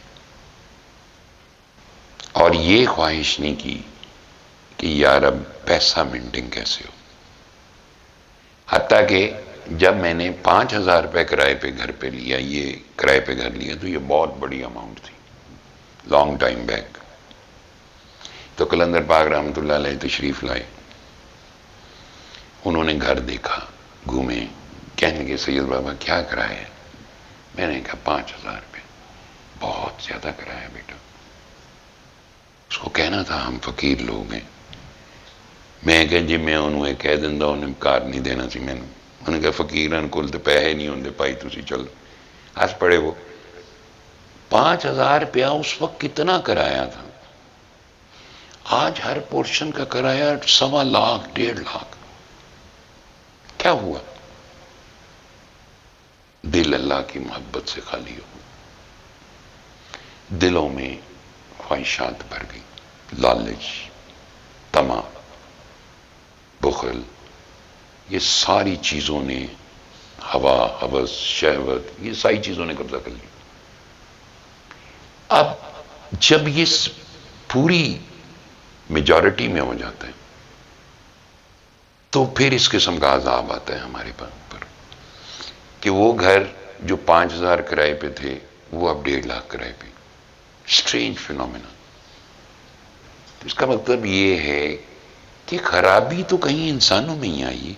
اور یہ خواہش نہیں کی کہ یار اب پیسہ مینٹین کیسے ہو۔ حتیٰ کہ جب میں نے 5,000 روپے کرائے پہ گھر پہ لیا، یہ کرائے پہ گھر لیا، تو یہ بہت بڑی اماؤنٹ تھی لانگ ٹائم بیک۔ تو قلندر پاک رحمۃ اللہ علیہ تشریف لائے، انہوں نے گھر دیکھا، گھومے، کہنے کے سید بابا کیا کرایہ ہے؟ میں نے کہا 5,000 روپے۔ بہت زیادہ کرایہ بیٹا۔ اس کو کہنا تھا ہم فقیر لوگ ہیں۔ میں کہ جی میں انہوں نے کہہ دیندا انہیں کار نہیں دینا سی میں نے۔ انہوں نے کہا فقیران کول تے پیسے نہیں ہوندے بھائی تسی چلو۔ ہنس پڑے وہ۔ 5,000 روپیہ اس وقت کتنا کرایہ تھا؟ آج ہر پورشن کا کرایہ 1.25 لاکھ 1.5 لاکھ۔ کیا ہوا؟ دل اللہ کی محبت سے خالی ہو، دلوں میں خواہشات بھر گئی، لالچ، طمع، بخل، یہ ساری چیزوں نے، ہوا، ہوس، شہوت، یہ ساری چیزوں نے قبضہ کر لیا۔ اب جب یہ پوری میجورٹی میں ہو جاتا ہے تو پھر اس قسم کا عذاب آتا ہے ہمارے پر کہ وہ گھر جو 5,000 کرائے پہ تھے وہ اب 1.5 لاکھ کرائے پہ۔ Strange phenomena. اس کا مطلب یہ ہے کہ خرابی تو کہیں انسانوں میں ہی آئی۔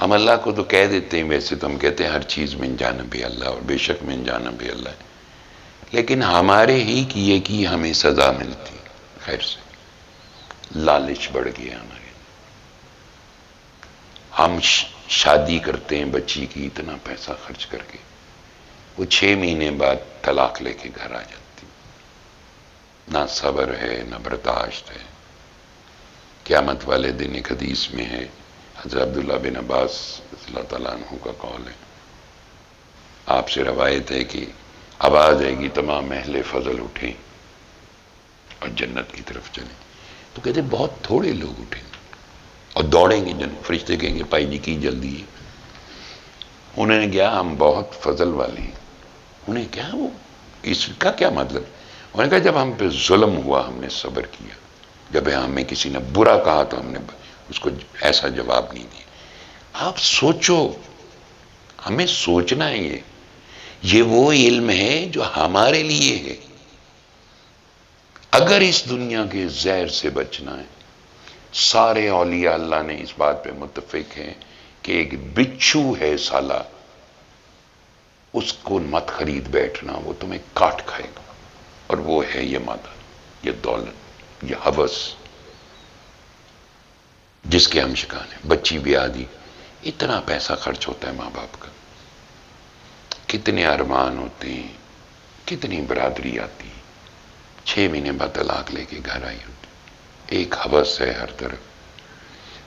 ہم اللہ کو تو کہہ دیتے ہیں، ویسے تو ہم کہتے ہیں ہر چیز من جانب اللہ، اور بے شک من جانب اللہ ہے، لیکن ہمارے ہی کیے کی ہمیں سزا ملتی خیر سے۔ لالچ بڑھ گیا ہمارے۔ ہم شادی کرتے ہیں بچی کی اتنا پیسہ خرچ کر کے، وہ 6 مہینے بعد طلاق لے کے گھر آ جاتی، نہ صبر ہے نہ برداشت ہے۔ قیامت والے دن ایک حدیث میں ہے، حضرت عبداللہ بن عباس رضی اللہ تعالیٰ عنہ کا قول ہے، آپ سے روایت ہے کہ اب آ جائے گی تمام اہل فضل اٹھیں اور جنت کی طرف چلیں، تو کہتے بہت تھوڑے لوگ اٹھیں اور دوڑیں گے جنت۔ فرشتے کہیں گے بھائی جی کی جلدی ہے؟ انہوں نے کہا ہم بہت فضل والے ہیں۔ انہیں کیا وہ اس کا کیا مطلب؟ انہوں نے کہا جب ہم پہ ظلم ہوا ہم نے صبر کیا، جب ہمیں کسی نے برا کہا تو ہم نے اس کو ایسا جواب نہیں دیا۔ آپ سوچو، ہمیں سوچنا ہے، یہ وہ علم ہے جو ہمارے لیے ہے۔ اگر اس دنیا کے زہر سے بچنا ہے، سارے اولیاء اللہ نے اس بات پہ متفق ہیں کہ ایک بچھو ہے سالہ، اس کو مت خرید بیٹھنا، وہ تمہیں کاٹ کھائے گا، اور وہ ہے یہ مادہ، یہ دولت، یہ ہوس جس کے ہم شکار ہیں۔ بچی بھی آدھی، اتنا پیسہ خرچ ہوتا ہے ماں باپ کا، کتنے ارمان ہوتے ہیں، کتنی برادری آتی، 6 مہینے بعد طلاق لے کے گھر آئی ہوتی، ایک ہوس ہے ہر طرف،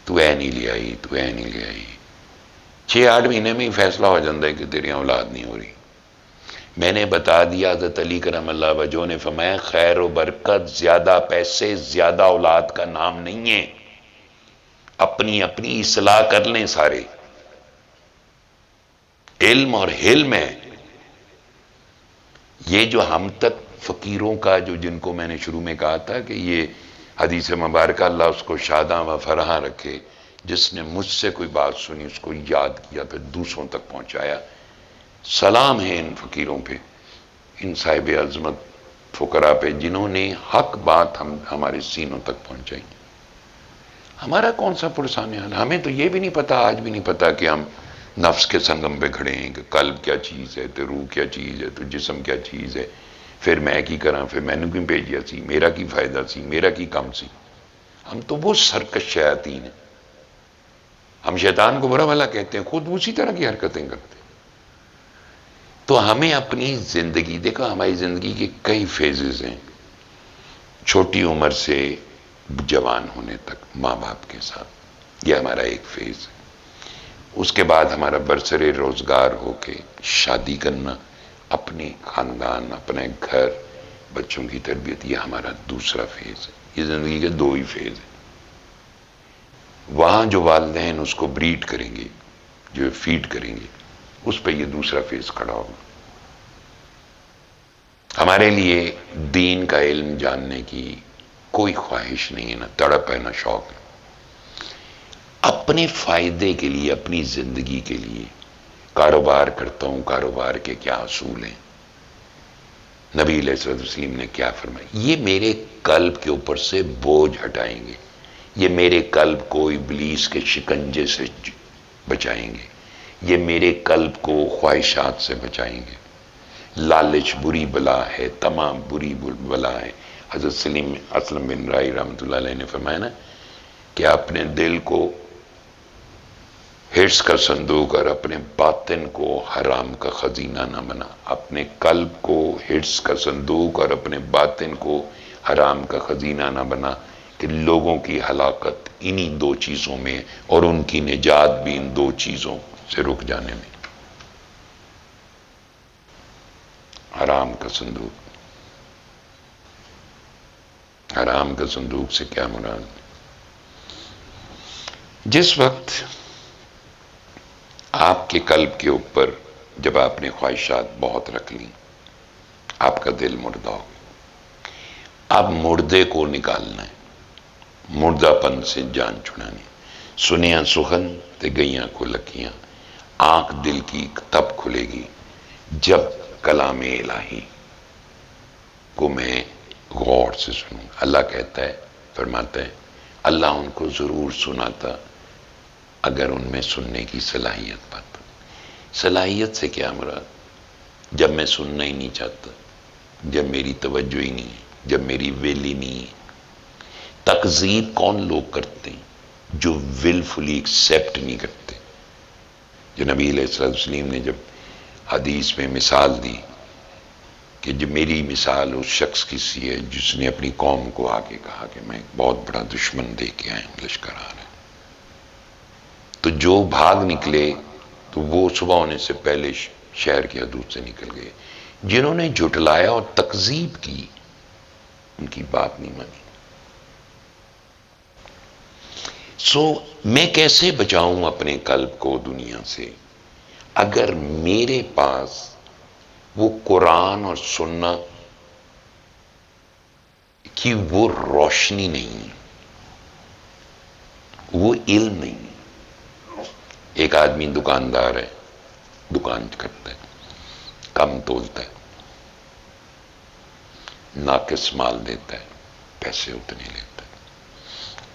تو اے نہیں لے آئی، تو اے نہیں لے آئی۔ 6-8 مہینے میں ہی فیصلہ ہو جاتا ہے کہ تیری اولاد نہیں ہو رہی۔ میں نے بتا دیا، حضرت علی کرم اللہ وجہ نے فرمایا خیر و برکت زیادہ پیسے زیادہ اولاد کا نام نہیں ہے، اپنی اپنی اصلاح کر لیں سارے، علم اور حلم ہے۔ یہ جو ہم تک فقیروں کا جو جن کو میں نے شروع میں کہا تھا کہ یہ حدیث مبارکہ اللہ اس کو شاداں و فرحاں رکھے، جس نے مجھ سے کوئی بات سنی اس کو یاد کیا پھر دوسروں تک پہنچایا، سلام ہے ان فقیروں پہ، ان صاحب عظمت فقراء پہ جنہوں نے حق بات ہمارے سینوں تک پہنچائی۔ ہمارا کون سا پرسان حال؟ ہمیں تو یہ بھی نہیں پتا، آج بھی نہیں پتا کہ ہم نفس کے سنگم پہ کھڑے ہیں کہ قلب کیا چیز ہے، تو روح کیا چیز ہے، تو جسم کیا چیز ہے، پھر میں کی کراں، پھر میں نے کیوں بھیجیا سی، میرا کی فائدہ سی، میرا کی کم سی۔ ہم تو وہ سرکش شیاطین ہیں، ہم شیطان کو برا بھلا کہتے ہیں، خود اسی طرح کی حرکتیں کرتے ہیں۔ تو ہمیں اپنی زندگی، دیکھو ہماری زندگی کے کئی فیزز ہیں، چھوٹی عمر سے جوان ہونے تک ماں باپ کے ساتھ، یہ ہمارا ایک فیز ہے۔ اس کے بعد ہمارا برسر روزگار ہو کے شادی کرنا، اپنی خاندان، اپنے گھر، بچوں کی تربیت، یہ ہمارا دوسرا فیز ہے۔ یہ زندگی کے دو ہی فیز ہیں. وہاں جو والدین اس کو بریڈ کریں گے، جو فیڈ کریں گے، اس پہ یہ دوسرا فیز کھڑا ہوگا. ہمارے لیے دین کا علم جاننے کی کوئی خواہش نہیں ہے، نہ تڑپ ہے، نہ شوق ہے. اپنے فائدے کے لیے، اپنی زندگی کے لیے کاروبار کرتا ہوں. کاروبار کے کیا اصول ہیں؟ نبی علیہ الصلوۃ والسلام نے کیا فرمایا؟ یہ میرے قلب کے اوپر سے بوجھ ہٹائیں گے، یہ میرے قلب کو ابلیس کے شکنجے سے بچائیں گے، یہ میرے قلب کو خواہشات سے بچائیں گے. لالچ بری بلا ہے، تمام بری بلا ہے. حضرت اسلم بن رائی رحمۃ اللہ علیہ نے فرمایا نا کہ اپنے دل کو حرص کا صندوق اور اپنے باطن کو حرام کا خزینہ نہ بنا. اپنے قلب کو حرص کا صندوق اور اپنے باطن کو حرام کا خزینہ نہ بنا، کہ لوگوں کی ہلاکت انہی دو چیزوں میں اور ان کی نجات بھی ان دو چیزوں سے رک جانے میں. حرام کا صندوق. حرام کا صندوق سے کیا مراد؟ جس وقت آپ کے قلب کے اوپر جب آپ نے خواہشات بہت رکھ لی، آپ کا دل مردہ ہو گیا. اب مردے کو نکالنا ہے، مردہ پن سے جان چھڑانی. سنیاں سخن تے گئیاں کو لکیاں. آنکھ دل کی تب کھلے گی جب کلام الہی کو میں غور سے سنوں. اللہ کہتا ہے، فرماتا ہے، اللہ ان کو ضرور سناتا اگر ان میں سننے کی صلاحیت پاتا. صلاحیت سے کیا مراد؟ جب میں سننا ہی نہیں چاہتا، جب میری توجہ ہی نہیں ہے، جب میری will ہی نہیں ہے. تکذیب کون لوگ کرتے ہیں؟ جو willfully ایکسیپٹ نہیں کرتے. جو نبی علیہ السلام نے جب حدیث میں مثال دی کہ جو میری مثال اس شخص کی سی ہے جس نے اپنی قوم کو آگے کہا کہ میں ایک بہت بڑا دشمن دے کے آیا ہوں، لشکر آ رہا ہے. تو جو بھاگ نکلے تو وہ صبح ہونے سے پہلے شہر کی حدود سے نکل گئے. جنہوں نے جھٹلایا اور تکذیب کی، ان کی بات نہیں مانی. میں کیسے بچاؤں اپنے قلب کو دنیا سے اگر میرے پاس وہ قرآن اور سنت کی وہ روشنی نہیں، وہ علم نہیں. ایک آدمی دکاندار ہے، دکان کرتا ہے، کم تولتا ہے، ناقص مال دیتا ہے، پیسے اتنے لیتا ہے.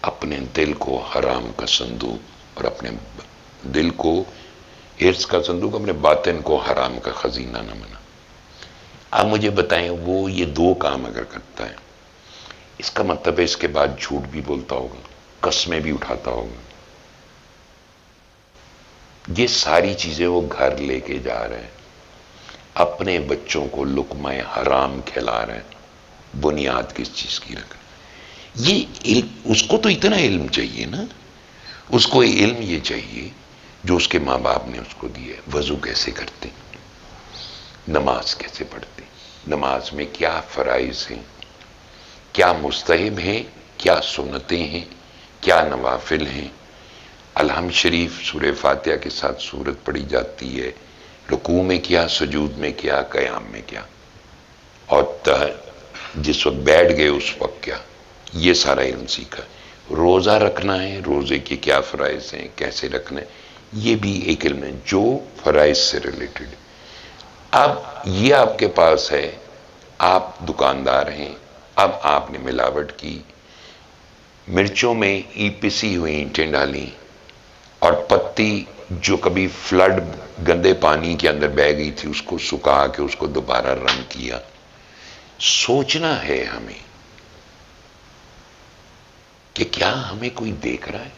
اپنے دل کو حرام کا صندوق اور اپنے دل کو حرص کا صندوق، اپنے باطن کو حرام کا خزینہ نہ بنا. آپ مجھے بتائیں، وہ یہ دو کام اگر کرتا ہے، اس کا مطلب ہے اس کے بعد جھوٹ بھی بولتا ہوگا، قسمیں بھی اٹھاتا ہوگا. یہ ساری چیزیں وہ گھر لے کے جا رہے ہیں، اپنے بچوں کو لقمہ حرام کھلا رہے ہیں. بنیاد کس چیز کی رکھ؟ یہ علم، اس کو تو اتنا علم چاہیے نا، اس کو علم یہ چاہیے جو اس کے ماں باپ نے اس کو دیا ہے. وضو کیسے کرتے، نماز کیسے پڑھتے، نماز میں کیا فرائض ہیں، کیا مستحب ہیں، کیا سنتیں ہیں، کیا نوافل ہیں. الحمد شریف سورہ فاتحہ کے ساتھ سورت پڑھی جاتی ہے. رکوع میں کیا، سجود میں کیا، قیام میں کیا، اور جس وقت بیٹھ گئے اس وقت کیا. یہ سارا علم سیکھا. روزہ رکھنا ہے، روزے کے کیا فرائض ہیں، کیسے رکھنا ہے، یہ بھی ایک علم ہے جو فرائض سے ریلیٹڈ. اب یہ آپ کے پاس ہے، آپ دکاندار ہیں، اب آپ نے ملاوٹ کی، مرچوں میں پسی ہوئی اینٹیں ڈالی، اور پتی جو کبھی فلڈ گندے پانی کے اندر بہہ گئی تھی اس کو سکھا کے اس کو دوبارہ رنگ کیا. سوچنا ہے ہمیں کہ کیا ہمیں کوئی دیکھ رہا ہے.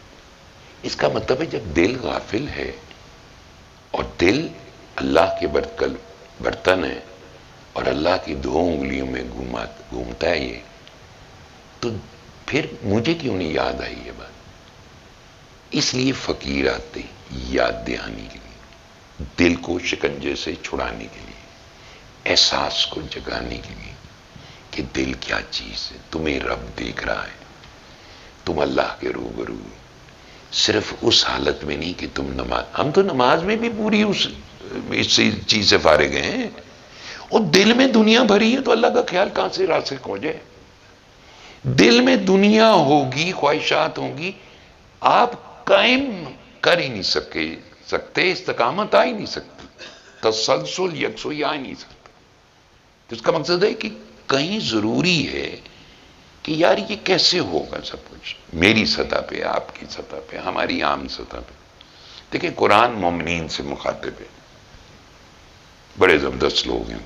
اس کا مطلب ہے جب دل غافل ہے اور دل اللہ کے برتن ہے اور اللہ کی دو انگلیوں میں گھومتا ہے یہ، تو پھر مجھے کیوں نہیں یاد آئی یہ بات؟ اس لیے فقیر آتے یاد دہانی کے لیے، دل کو شکنجے سے چھڑانے کے لیے، احساس کو جگانے کے لیے کہ کہ دل کیا چیز ہے. تمہیں رب دیکھ رہا ہے, تم اللہ کے روبرو, صرف اس حالت میں نہیں کہ تم نماز, ہم تو نماز میں بھی پوری اس چیز سے فارغ ہیں, اور دل میں دنیا بھری ہے تو اللہ کا خیال کہاں سے راسخ ہو جائے. دل میں دنیا ہوگی, خواہشات ہوں گی, آپ قائم کر ہی نہیں سکتے, استقامت آ ہی نہیں سکتی, تسلسل یکسوئی آ ہی نہیں سکتا. تو اس کا مقصد ہے کہ کہیں ضروری ہے کہ یار یہ کیسے ہوگا سب کچھ, میری سطح پہ, آپ کی سطح پہ, ہماری عام سطح پہ. دیکھیں قرآن مومنین سے مخاطب ہے, بڑے زبردست لوگ ہیں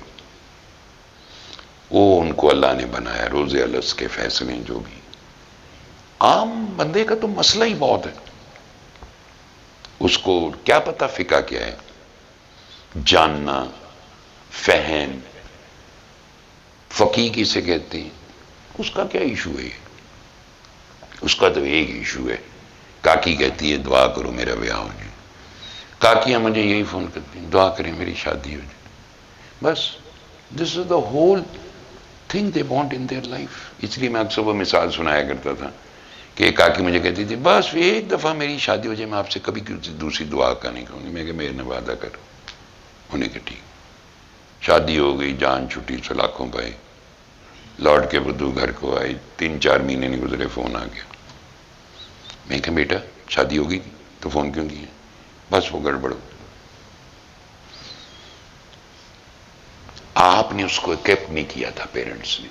وہ, ان کو اللہ نے بنایا, روز الس کے فیصلے جو بھی. عام بندے کا تو مسئلہ ہی بہت ہے, اس کو کیا پتا فقہ کیا ہے, جاننا, فہم, فقیہ کسے کہتے ہیں, اس کا کیا ایشو ہے. اس کا تو ایک ایشو ہے, کاکی کہتی ہے دعا کرو میرا بیاہ ہو جائے, کاکیاں مجھے یہی فون کرتی ہیں دعا کریں میری شادی ہو جائے, بس. This is the whole thing they want in their life. اس لیے میں اکثر وہ مثال سنایا کرتا تھا کہ ایک کاکی مجھے کہتی تھی بس ایک دفعہ میری شادی ہو جائے میں آپ سے کبھی دوسری دعا کا نہیں کہوں گی. میں کہ میرے نے وعدہ کرو. انہیں کہ ٹھیک. شادی ہو گئی, جان چھٹی, سلاخوں پائے, لوٹ کے بدو گھر کو آئے, 3-4 مہینے نہیں گزرے فون آ گیا. میں کہا بیٹا شادی ہو گئی تھی تو فون کیوں کیا؟ بس وہ گڑبڑ ہو. آپ نے اس کو ایکسپٹ نہیں کیا تھا, پیرنٹس نے.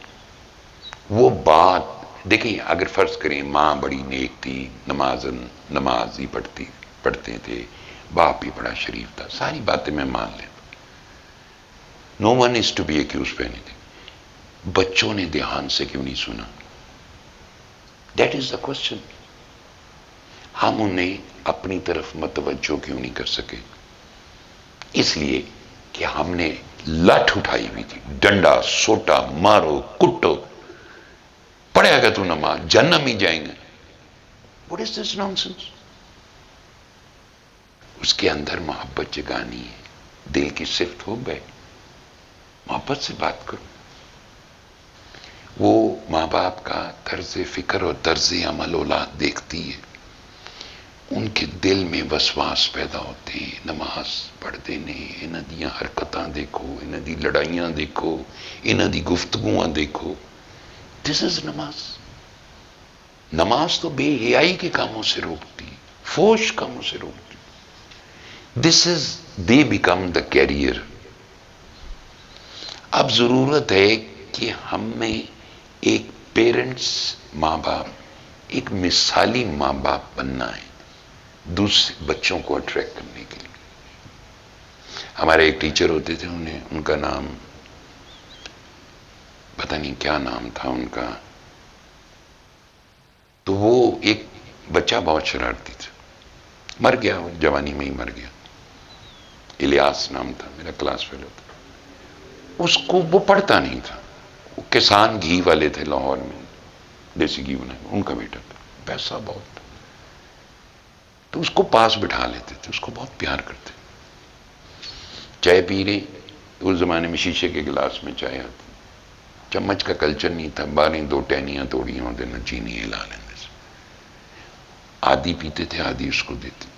وہ بات دیکھیں, اگر فرض کریں ماں بڑی نیک تھی, نماز ہی پڑھتے تھے, باپ بھی بڑا شریف تھا, ساری باتیں میں مان لیتا, no one is to be accuse پہ نہیں تھی. بچوں نے دھیان سے کیوں نہیں سنا؟ That is the question. ہم انہیں اپنی طرف متوجہ کیوں نہیں کر سکے؟ اس لیے کہ ہم نے لٹ اٹھائی ہوئی تھی, ڈنڈا, سوٹا, مارو, کٹو, پڑھے گا تو نماز, جہنم ہی جائیں گے. What is this nonsense? اس کے اندر محبت جگانی ہے, دل کی صفت ہو گئے, محبت سے بات کرو. وہ ماں باپ کا طرز فکر اور طرز عمل اولاد دیکھتی ہے, ان کے دل میں وسواس پیدا ہوتے ہیں. نماز پڑھتے نہیں, انہاں دیاں حرکتاں دیکھو, انہاں دی لڑائیاں دیکھو, انہاں دی گفتگواں دیکھو. دس از نماز. نماز تو بے حیائی کے کاموں سے روکتی, فوش کاموں سے روکتی. دس از دے بیکم دا کیریئر. اب ضرورت ہے کہ ہم میں ایک پیرنٹس, ماں باپ, ایک مثالی ماں باپ بننا ہے دوسرے بچوں کو اٹریکٹ کرنے کے لیے. ہمارے ایک ٹیچر ہوتے تھے, ان کا نام پتہ نہیں کیا نام تھا ان کا, تو وہ ایک بچہ بہت شرارتی تھا, مر گیا, وہ جوانی میں ہی مر گیا. الیاس نام تھا, میرا کلاس فیلو تھا. اس کو وہ پڑھتا نہیں تھا, وہ کسان گھی والے تھے لاہور میں, دیسی گھی بنا, ان کا بیٹا تھا, پیسہ بہت تھا. تو اس کو پاس بٹھا لیتے تھے, اس کو بہت پیار کرتے. چائے پی رہے, اس زمانے میں شیشے کے گلاس میں چائے آتی, چمچ کا کلچر نہیں تھا, 2 ٹہنیاں توڑیاں ہوتے نا, چینی ہلا لیندے. آدھی پیتے تھے, آدھی اس کو دیتے.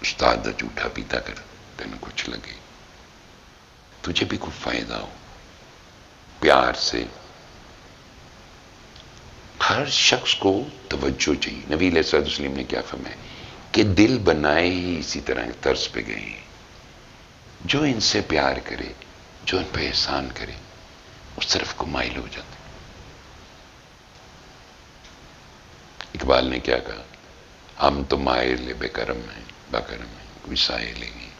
استاد جھوٹا پیتا کر, تینوں کچھ لگے, تجھے بھی کوئی فائدہ ہو. پیار سے ہر شخص کو توجہ چاہیے. نبی علیہ الصلوۃ والسلام نے کیا فرمایا کہ دل بنائے ہی اسی طرح طرز پہ گئے ہیں. جو ان سے پیار کرے, جو ان پہ احسان کرے, اس طرف کو مائل ہو جاتے. اقبال نے کیا کہا, ہم تو مائل بے کرم ہیں, باکرم ہیں, کوئی سائل ہی نہیں.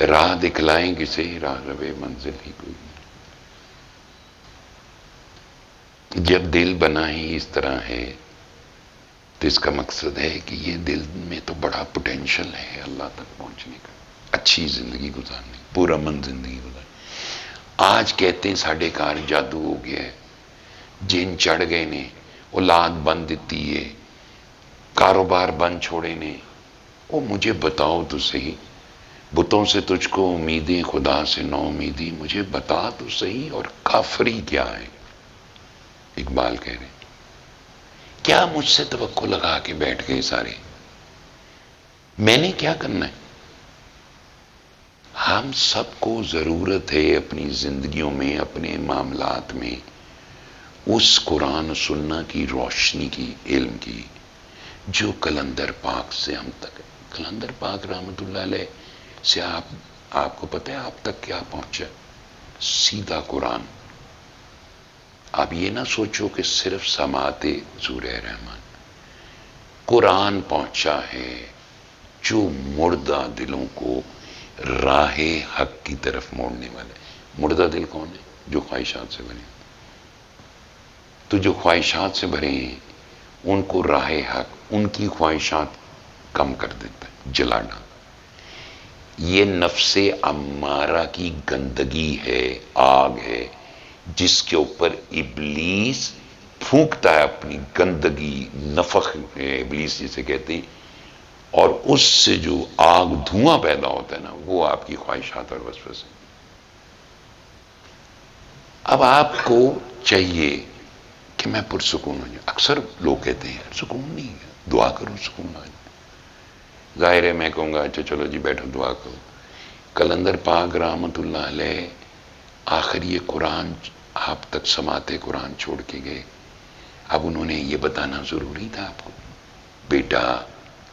راہ دکھلائیں کسے, راہ روے منزل ہی کوئی نہیں. جب دل بنا ہی اس طرح ہے تو اس کا مقصد ہے کہ یہ دل میں تو بڑا پوٹینشل ہے اللہ تک پہنچنے کا, اچھی زندگی گزارنے, پورا من زندگی گزارنے. آج کہتے ہیں ساڑھے کار جادو ہو گیا ہے, جن چڑھ گئے نے, اولاد بند دیتی ہے, کاروبار بند چھوڑے نے. وہ مجھے بتاؤ تو صحیح, بتوں سے تجھ کو امیدیں، خدا سے نو امیدی، مجھے بتا تو صحیح اور کافری کیا ہے؟ اقبال کہہ رہے کیا مجھ سے توقع لگا کے بیٹھ گئے سارے؟ میں نے کیا کرنا ہے؟ ہم سب کو ضرورت ہے اپنی زندگیوں میں، اپنے معاملات میں اس قرآن و سنہ کی روشنی کی، علم کی، جو کلندر پاک سے ہم تک ہے۔ کلندر پاک رحمت اللہ علیہ سے آپ کو پتہ ہے آپ تک کیا پہنچا؟ سیدھا قرآن۔ آپ یہ نہ سوچو کہ صرف سماعت سورہ رحمان، قرآن پہنچا ہے جو مردہ دلوں کو راہ حق کی طرف موڑنے والا ہے۔ مردہ دل کون ہے؟ جو خواہشات سے بنے۔ تو جو خواہشات سے بھرے ہیں ان کو راہ حق، ان کی خواہشات کم کر دیتا ہے، جلا ڈال۔ یہ نفس امارہ کی گندگی ہے، آگ ہے، جس کے اوپر ابلیس پھونکتا ہے اپنی گندگی، نفخ ابلیس جسے کہتے ہیں، اور اس سے جو آگ دھواں پیدا ہوتا ہے نا، وہ آپ کی خواہشات اور وسوسے۔ اب آپ کو چاہیے کہ میں پرسکون ہو جاؤں۔ اکثر لوگ کہتے ہیں سکون نہیں ہے، دعا کرو سکون آ جائے۔ ظاہر ہے میں کہوں گا اچھا چلو جی بیٹھو دعا کرو۔ کلندر پاک رحمت اللہ علیہ آخر یہ قرآن آپ تک سماعت قرآن چھوڑ کے گئے۔ اب انہوں نے یہ بتانا ضروری تھا آپ کو، بیٹا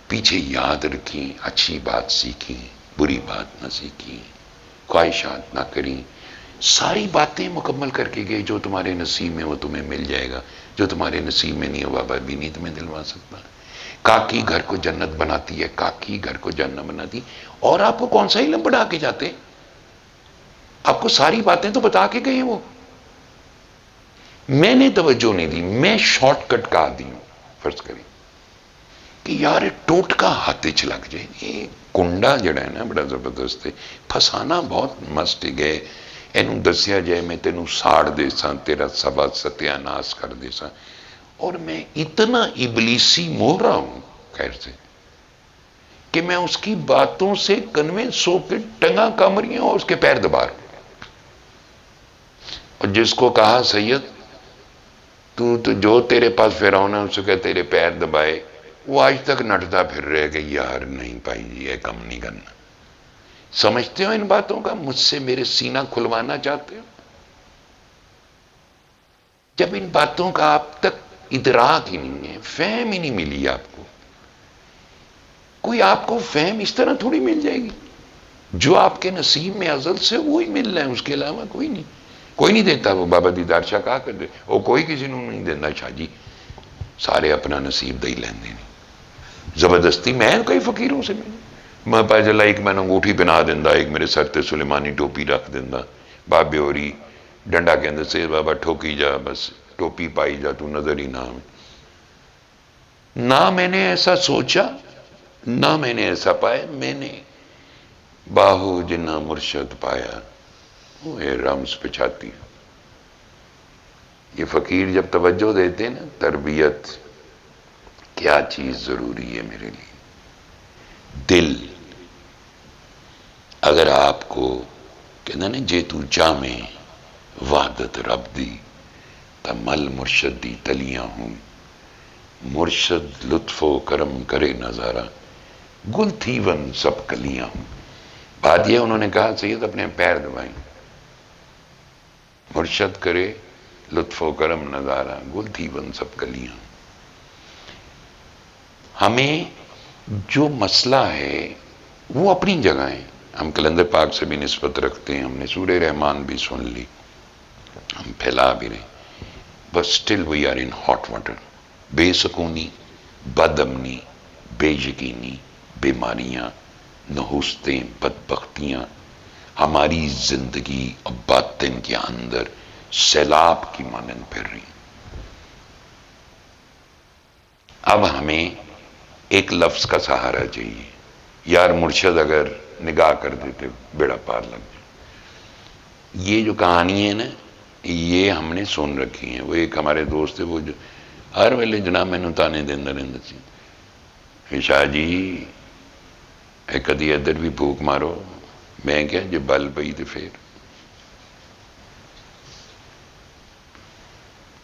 پیچھے یاد رکھیں، اچھی بات سیکھیں، بری بات نہ سیکھیں، خواہشات نہ کریں، ساری باتیں مکمل کر کے گئے۔ جو تمہارے نصیب میں وہ تمہیں مل جائے گا، جو تمہارے نصیب میں نہیں ہو بابا بھی نہیں تمہیں دلوا سکتا۔ کاکی گھر کو جنت بناتی ہے، کاکی گھر کو جنت بناتی، اور آپ کو کون سا علم بڑھا کے جاتے؟ آپ کو ساری باتیں تو بتا کے گئے وہ۔ میں نے توجہ نہیں دی، میں شارٹ کٹ کا عادی ہوں۔ فرض کریں کہ یار ٹوٹکا ہاتھ چ لگ جائے، یہ کنڈا جڑا ہے نا بڑا زبردست ہے، پھسانا بہت مست گئے، اینو دسیا جائے میں تینوں ساڑ دے ساں، تیرا سبا ستیا ناس کر دے ساں، اور میں اتنا ابلیسی مورا ہوں خیر سے کہ میں اس کی باتوں سے کنونس ہو کے ٹنگا کمری ہوں اور اس کے پیر دبا رہا ہوں۔ اور جس کو کہا سید تو جو تیرے پاس فرعون ہے اس سے کہ تیرے پیر دبائے، وہ آج تک نٹتا پھر رہے کہ یار نہیں پائی جی یہ کم نہیں کرنا۔ سمجھتے ہو ان باتوں کا؟ مجھ سے میرے سینہ کھلوانا چاہتے ہو؟ جب ان باتوں کا آپ تک ادراک ہی نہیں ہے، فہم ہی نہیں ملی آپ کو، کوئی آپ کو فہم اس طرح تھوڑی مل جائے گی، جو آپ کے نصیب میں ازل سے وہی مل رہا ہے، اس کے علاوہ کوئی نہیں۔ کوئی نہیں دیتا، وہ بابا دیدار شاہ کہا کر دے وہ کوئی کسی نے نہیں دینا شاہ جی، سارے اپنا نصیب دے لیندے نہیں، زبردستی میں کئی فقیروں سے میں پاس اللہ ایک میں انگوٹھی پہنا دینا، ایک میرے سر تے سلیمانی ٹوپی رکھ دینا، بابے ہوری ڈنڈا کے اندر سے بابا ٹھوکی جا، بس ٹوپی پائی جا، تو نظر ہی نہ میں نے ایسا سوچا نہ میں نے ایسا پایا۔ میں نے باہو جنا مرشد پایا وہ رمز پچھاتی۔ یہ فقیر جب توجہ دیتے نا، تربیت کیا چیز ضروری ہے میرے لیے؟ دل اگر آپ کو کہنا نا جے تو جامے وحدت رب دی تا مل مرشد دی تلیاں ہوں، مرشد لطف و کرم کرے نظارہ گل تھی ون سب کلیاں ہوں۔ بات یہ انہوں نے کہا سید اپنے پیر دبائیں، مرشد کرے لطف و کرم نظارہ گل تھی ون سب کلیاں۔ ہمیں جو مسئلہ ہے وہ اپنی جگہ ہے، ہم کلندر پاک سے بھی نسبت رکھتے ہیں، ہم نے سورہ رحمان بھی سن لی، ہم پھیلا بھی رہے، بس still we are in hot water. بے سکونی، بد امنی، بے یقینی، بیماریاں، نحوستیں، بدبختیاں ہماری زندگی اور باطن کے اندر سیلاب کی مانند پھر رہی۔ اب ہمیں ایک لفظ کا سہارا چاہیے، یار مرشد اگر نگاہ کر دیتے بیڑا پار لگ جائے۔ یہ جو کہانی ہے نا یہ ہم نے سن رکھی ہیں۔ وہ ایک ہمارے دوست تھے وہ جو ہر ویلے جناب میں تانے دینا رہتا سی، شاہ جی اے کدی ادھر بھی پھوک مارو، میں کیا جو بل پئی تو پھر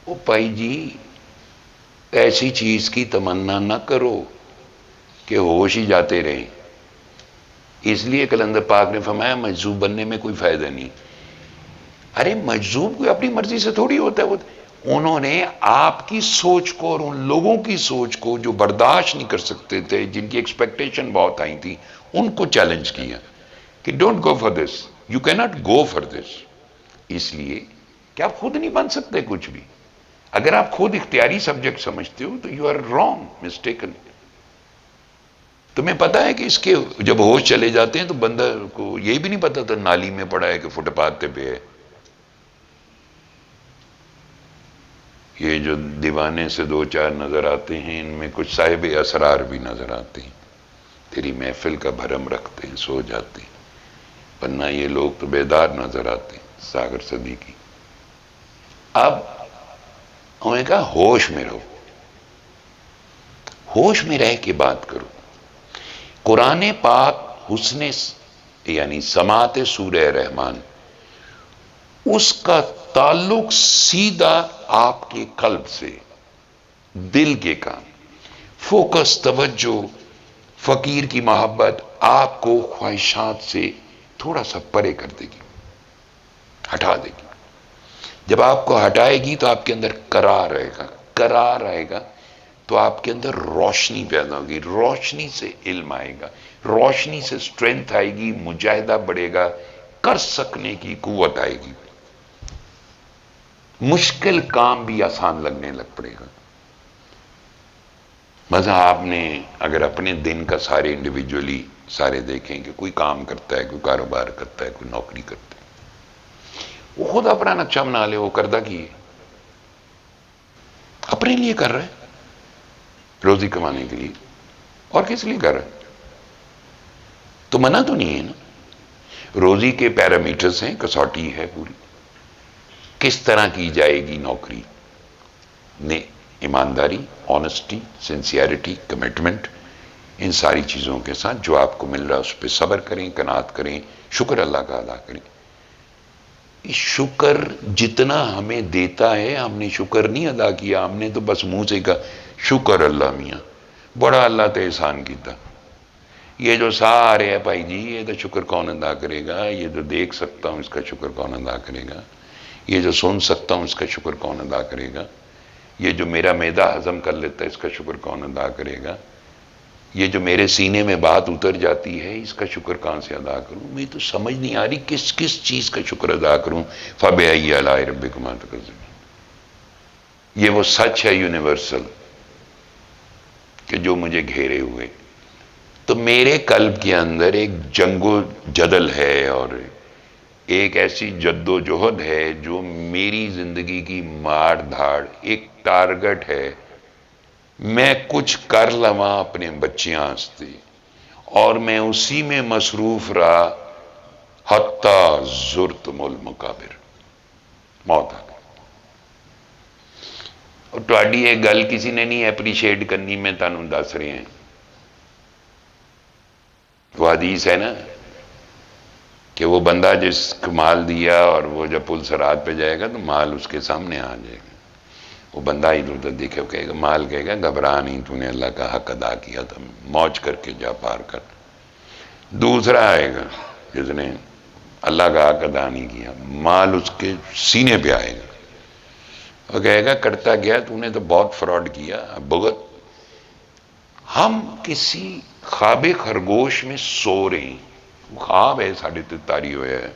او بھائی جی ایسی چیز کی تمنا نہ کرو کہ ہوش ہی جاتے رہیں. اس لیے کلندر پاک نے فرمایا مجذوب بننے میں کوئی فائدہ نہیں. ارے مجذوب کوئی اپنی مرضی سے تھوڑی ہوتا ہے. وہ انہوں نے آپ کی سوچ کو اور ان لوگوں کی سوچ کو جو برداشت نہیں کر سکتے تھے، جن کی ایکسپیکٹیشن بہت آئی تھی، ان کو چیلنج کیا کہ don't go for this, you کی ناٹ گو فار دس. اس لیے کہ آپ خود نہیں بن سکتے کچھ بھی. اگر آپ خود اختیاری سبجیکٹ سمجھتے ہو تو یو آر رانگ، مسٹیکن. تمہیں پتا ہے کہ اس کے جب ہوش چلے جاتے ہیں تو بندہ کو یہ بھی نہیں پتا تھا نالی میں پڑا ہے کہ فٹ پاتھ پہ ہے. یہ جو دیوانے سے دو چار نظر آتے ہیں، ان میں کچھ صاحب اسرار بھی نظر آتے ہیں، تیری محفل کا بھرم رکھتے ہیں، سو جاتے ہیں. ورنہ یہ لوگ تو بیدار نظر آتے ہیں. ساگر صدیقی. اب انہوں نے کہا ہوش میں رہو، ہوش میں رہ کے بات کرو. قرآن پاک حسن یعنی سماعت سورہ رحمان، اس کا تعلق سیدھا آپ کے قلب سے، دل کے کام، فوکس، توجہ، فقیر کی محبت آپ کو خواہشات سے تھوڑا سا پرے کر دے گی، ہٹا دے گی. جب آپ کو ہٹائے گی تو آپ کے اندر قرار رہے گا، قرار آئے گا تو آپ کے اندر روشنی پیدا ہوگی، روشنی سے علم آئے گا، روشنی سے سٹرینتھ آئے گی، مجاہدہ بڑھے گا، کر سکنے کی قوت آئے گی، مشکل کام بھی آسان لگنے لگ پڑے گا. مثلا آپ نے اگر اپنے دن کا سارے انڈیویجولی سارے دیکھیں کہ کوئی کام کرتا ہے، کوئی کاروبار کرتا ہے، کوئی نوکری کرتا ہے، وہ خود اپنا نقشہ بنا لے، وہ کردہ کی ہے، اپنے لیے کر رہے ہیں روزی کمانے کے لیے، اور کس لیے کر رہے ہیں؟ تو منع تو نہیں ہے نا. روزی کے پیرامیٹرز ہیں، کسوٹی ہے پوری، کس طرح کی جائے گی نوکری، نے ایمانداری، آنیسٹی، سنسیئرٹی، کمٹمنٹ، ان ساری چیزوں کے ساتھ جو آپ کو مل رہا ہے اس پہ صبر کریں، قناعت کریں، شکر اللہ کا ادا کریں. شکر جتنا ہمیں دیتا ہے ہم نے شکر نہیں ادا کیا، ہم نے تو بس منہ سے کہا شکر اللہ میاں، بڑا اللہ تے احسان کیتا. یہ جو سارے ہے بھائی جی، یہ تو شکر کون ادا کرے گا؟ یہ جو دیکھ سکتا ہوں اس کا شکر کون ادا کرے گا؟ یہ جو سن سکتا ہوں اس کا شکر کون ادا کرے گا؟ یہ جو میرا معدہ ہضم کر لیتا ہے اس کا شکر کون ادا کرے گا؟ یہ جو میرے سینے میں بات اتر جاتی ہے اس کا شکر کہاں سے ادا کروں؟ مجھے تو سمجھ نہیں آ رہی کس کس چیز کا شکر ادا کروں. فَبِأَيِّ آلَاءِ رَبِّكُمَا تُكَذِّبَانِ. یہ وہ سچ ہے یونیورسل کہ جو مجھے گھیرے ہوئے. تو میرے قلب کے اندر ایک جنگ و جدل ہے اور ایک ایسی جد و جہد ہے جو میری زندگی کی مار دھاڑ، ایک ٹارگٹ ہے. میں کچھ کر لواں اپنے بچیاں ہستے اور میں اسی میں مصروف رہا حتیٰ زرتم المقابر، موت آ گئی. اور تہاڈی یہ گل کسی نے نہیں اپریشیٹ کرنی، میں تانوں دس رہے ہیں. وہ حدیث ہے نا کہ وہ بندہ جس کو مال دیا اور وہ جب پل صراط پہ جائے گا تو مال اس کے سامنے آ جائے گا. وہ بندہ ادھر ادھر دیکھے، کہے گا، مال کہے گا گھبرا نہیں، تو نے اللہ کا حق ادا کیا تھا، موج کر کے جا پار کر. دوسرا آئے گا جس نے اللہ کا حق ادا نہیں کیا، مال اس کے سینے پہ آئے گا، وہ کہے گا کرتا گیا، تو نے تو بہت فراڈ کیا، اب بھگت. ہم کسی خواب خرگوش میں سو رہے ہیں، خواب ہے ساڑھے تاری ہویا ہے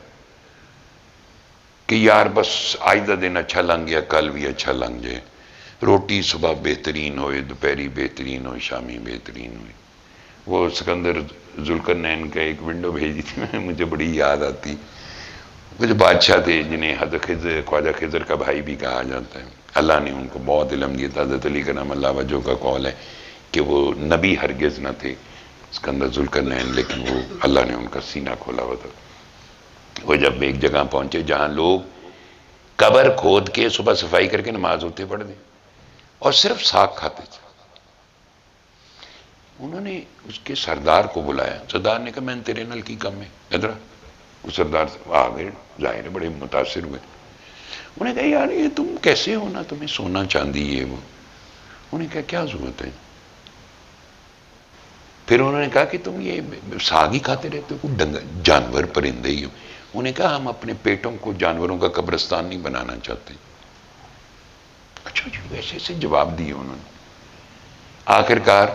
کہ یار بس آج دا دن اچھا لنگ گیا، کل بھی اچھا لنگ جائے، روٹی صبح بہترین ہوئے، دوپہری بہترین ہوئے، شامی بہترین ہوئے. وہ سکندر ذوالقرنین کا ایک ونڈو بھیجی تھی مجھے بڑی یاد آتی. وہ جو بادشاہ تھے جنہیں حضرت خضر، خواجہ خضر کا بھائی بھی کہا جاتا ہے، اللہ نے ان کو بہت علم دیا تھا. حضرت علی کرم اللہ وجہ کا قول ہے کہ وہ نبی ہرگز نہ تھے سکندر ذوالقرنین، لیکن وہ اللہ نے ان کا سینہ کھولا ہوا تھا. وہ جب ایک جگہ پہنچے جہاں لوگ قبر کھود کے صبح صفائی کر کے نماز ہوتے پڑھ دیں اور صرف ساگ کھاتے تھے، انہوں نے اس کے سردار کو بلایا. سردار نے کہا میں نے تیرے نال کی کم ہے ادھر. وہ سردار آ گئے، ظاہر ہے بڑے متاثر ہوئے. انہوں نے کہا یار یہ تم کیسے ہونا، تمہیں سونا چاندی یہ وہ. انہوں نے کہا کیا ضرورت ہے. پھر انہوں نے کہا کہ تم یہ ساگ ہی کھاتے رہتے ہو، جانور پرندے ہی ہو. انہوں نے کہا ہم اپنے پیٹوں کو جانوروں کا قبرستان نہیں بنانا چاہتے. اچھا جی، ویسے سے جواب دیے انہوں نے. آخرکار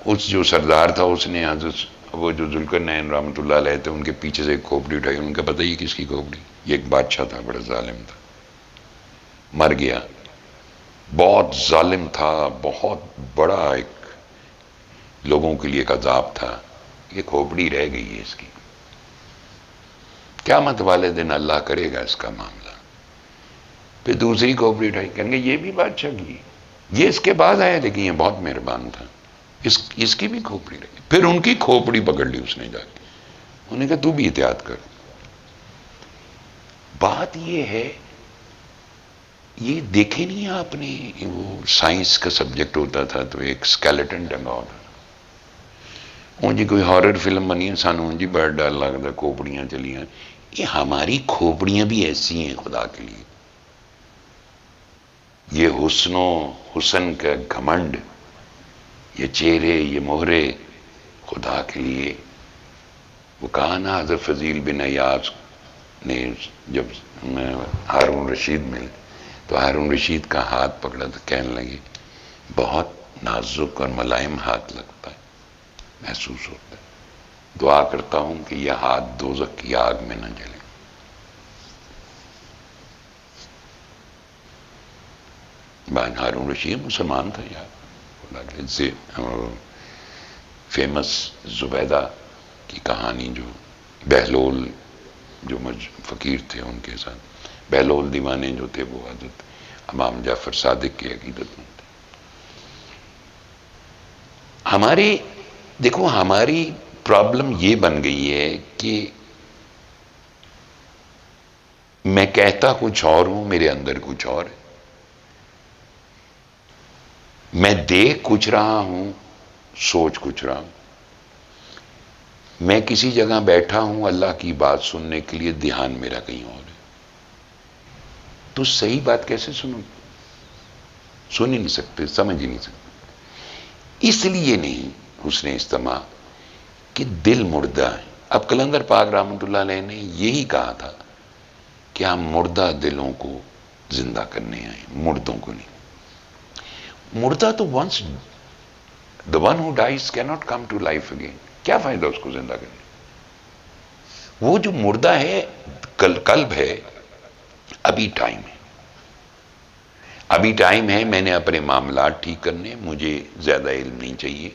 اس جو سردار تھا اس نے حضرت وہ جو ذوالقرنین رحمۃ اللہ علیہ تھے ان کے پیچھے سے ایک کھوپڑی اٹھائی. ان کا پتہ یہ کس کی کھوپڑی؟ یہ ایک بادشاہ تھا، بڑا ظالم تھا، مر گیا. بہت ظالم تھا، بہت بڑا ایک لوگوں کے لیے ایک عذاب تھا. یہ کھوپڑی رہ گئی ہے اس کی. قیامت والے دن اللہ کرے گا اس کا معاملہ. پھر دوسری کھوپڑی اٹھائی، کہیں گے یہ بھی بادشاہ کی، یہ اس کے بعد آیا لیکن یہ بہت مہربان تھا، اس کی بھی کھوپڑی رہی. پھر ان کی کھوپڑی پکڑ لی اس نے جا کے. انہوں نے کہا تو بھی احتیاط کر. بات یہ ہے، یہ دیکھے نہیں آپ نے، وہ سائنس کا سبجیکٹ ہوتا تھا تو ایک اسکیلیٹن ٹنگا ہوتا. اون جی کوئی ہارر فلم بنی ہے، سانو اون جی بڑا ڈر لگتا کھوپڑیاں چلیاں. یہ ہماری کھوپڑیاں بھی ایسی ہیں خدا کے لیے. یہ حسن کا گھمنڈ، یہ چہرے، یہ مہرے، خدا کے لیے. وہ کہا نا حضرت فضیل بن عیاض نے جب ہارون رشید ملے تو ہارون رشید کا ہاتھ پکڑا تو کہنے لگے بہت نازک اور ملائم ہاتھ لگتا ہے، محسوس ہوتا ہے. دعا کرتا ہوں کہ یہ ہاتھ دوزخ کی آگ میں نہ جلے. ہارون رشید مسلمان تھا یار. فیمس زبیدہ کی کہانی جو بہلول جو فقیر تھے ان کے ساتھ، بہلول دیوانے جو تھے وہ حضرت امام جعفر صادق کی عقیدت مند تھے. دیکھو ہماری پرابلم یہ بن گئی ہے کہ میں کہتا کچھ اور ہوں، میرے اندر کچھ اور ہے. میں دیکھ کچھ رہا ہوں، سوچ کچھ رہا ہوں. میں کسی جگہ بیٹھا ہوں اللہ کی بات سننے کے لیے، دھیان میرا کہیں اور ہے. تو صحیح بات کیسے سنوں؟ سن ہی نہیں سکتے، سمجھ ہی نہیں سکتے. اس لیے نہیں حسن استماع کہ دل مردہ ہے. اب قلندر پاک رحمۃ اللہ علیہ نے یہی کہا تھا کہ ہم مردہ دلوں کو زندہ کرنے آئے، مردوں کو نہیں. مردہ تو once the one who dies cannot come to life again. کیا فائدہ اس کو زندہ کرنے؟ وہ جو مردہ ہے قلب ہے، ابھی ٹائم ہے، ابھی ٹائم ہے. میں نے اپنے معاملات ٹھیک کرنے، مجھے زیادہ علم نہیں چاہیے،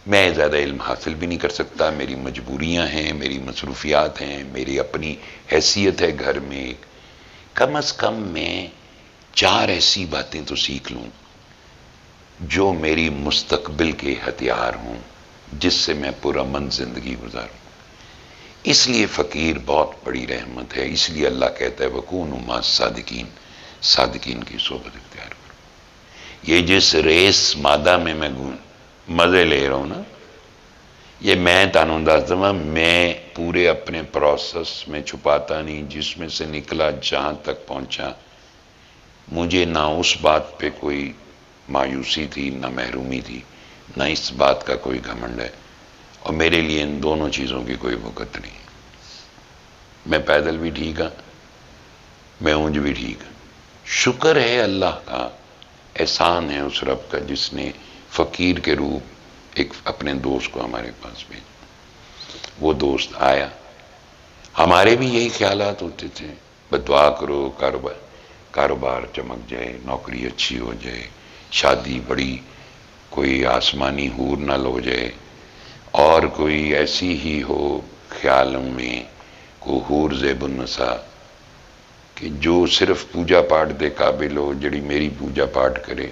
میں زیادہ علم حاصل بھی نہیں کر سکتا. میری مجبوریاں ہیں، میری مصروفیات ہیں، میری اپنی حیثیت ہے گھر میں. کم از کم میں 4 ایسی باتیں تو سیکھ لوں جو میری مستقبل کے ہتھیار ہوں، جس سے میں پرامن زندگی گزاروں. اس لیے فقیر بہت بڑی رحمت ہے. اس لیے اللہ کہتا ہے وَكُونُوا مَعَ الصَّادِقِينَ، صادقین کی صحبت اختیار کرو. یہ جس ریس مادہ میں مزے لے رہا ہوں نا، یہ میں تانوں دس دوں، میں پورے اپنے پروسیس میں چھپاتا نہیں. جس میں سے نکلا جہاں تک پہنچا، مجھے نہ اس بات پہ کوئی مایوسی تھی، نہ محرومی تھی، نہ اس بات کا کوئی گھمنڈ ہے. اور میرے لیے ان دونوں چیزوں کی کوئی وقت نہیں. میں پیدل بھی ٹھیک ہوں، میں اونج بھی ٹھیک ہوں. شکر ہے اللہ کا، احسان ہے اس رب کا جس نے فقیر کے روپ ایک اپنے دوست کو ہمارے پاس بھیجا. وہ دوست آیا. ہمارے بھی یہی خیالات ہوتے تھے، بس دعا کرو کاروبار چمک جائے، نوکری اچھی ہو جائے، شادی بڑی کوئی آسمانی حور نال ہو جائے، اور کوئی ایسی ہی ہو خیالوں میں کو حور زیب النساء کہ جو صرف پوجا پاٹ دے قابل ہو، جڑی میری پوجا پاٹ کرے.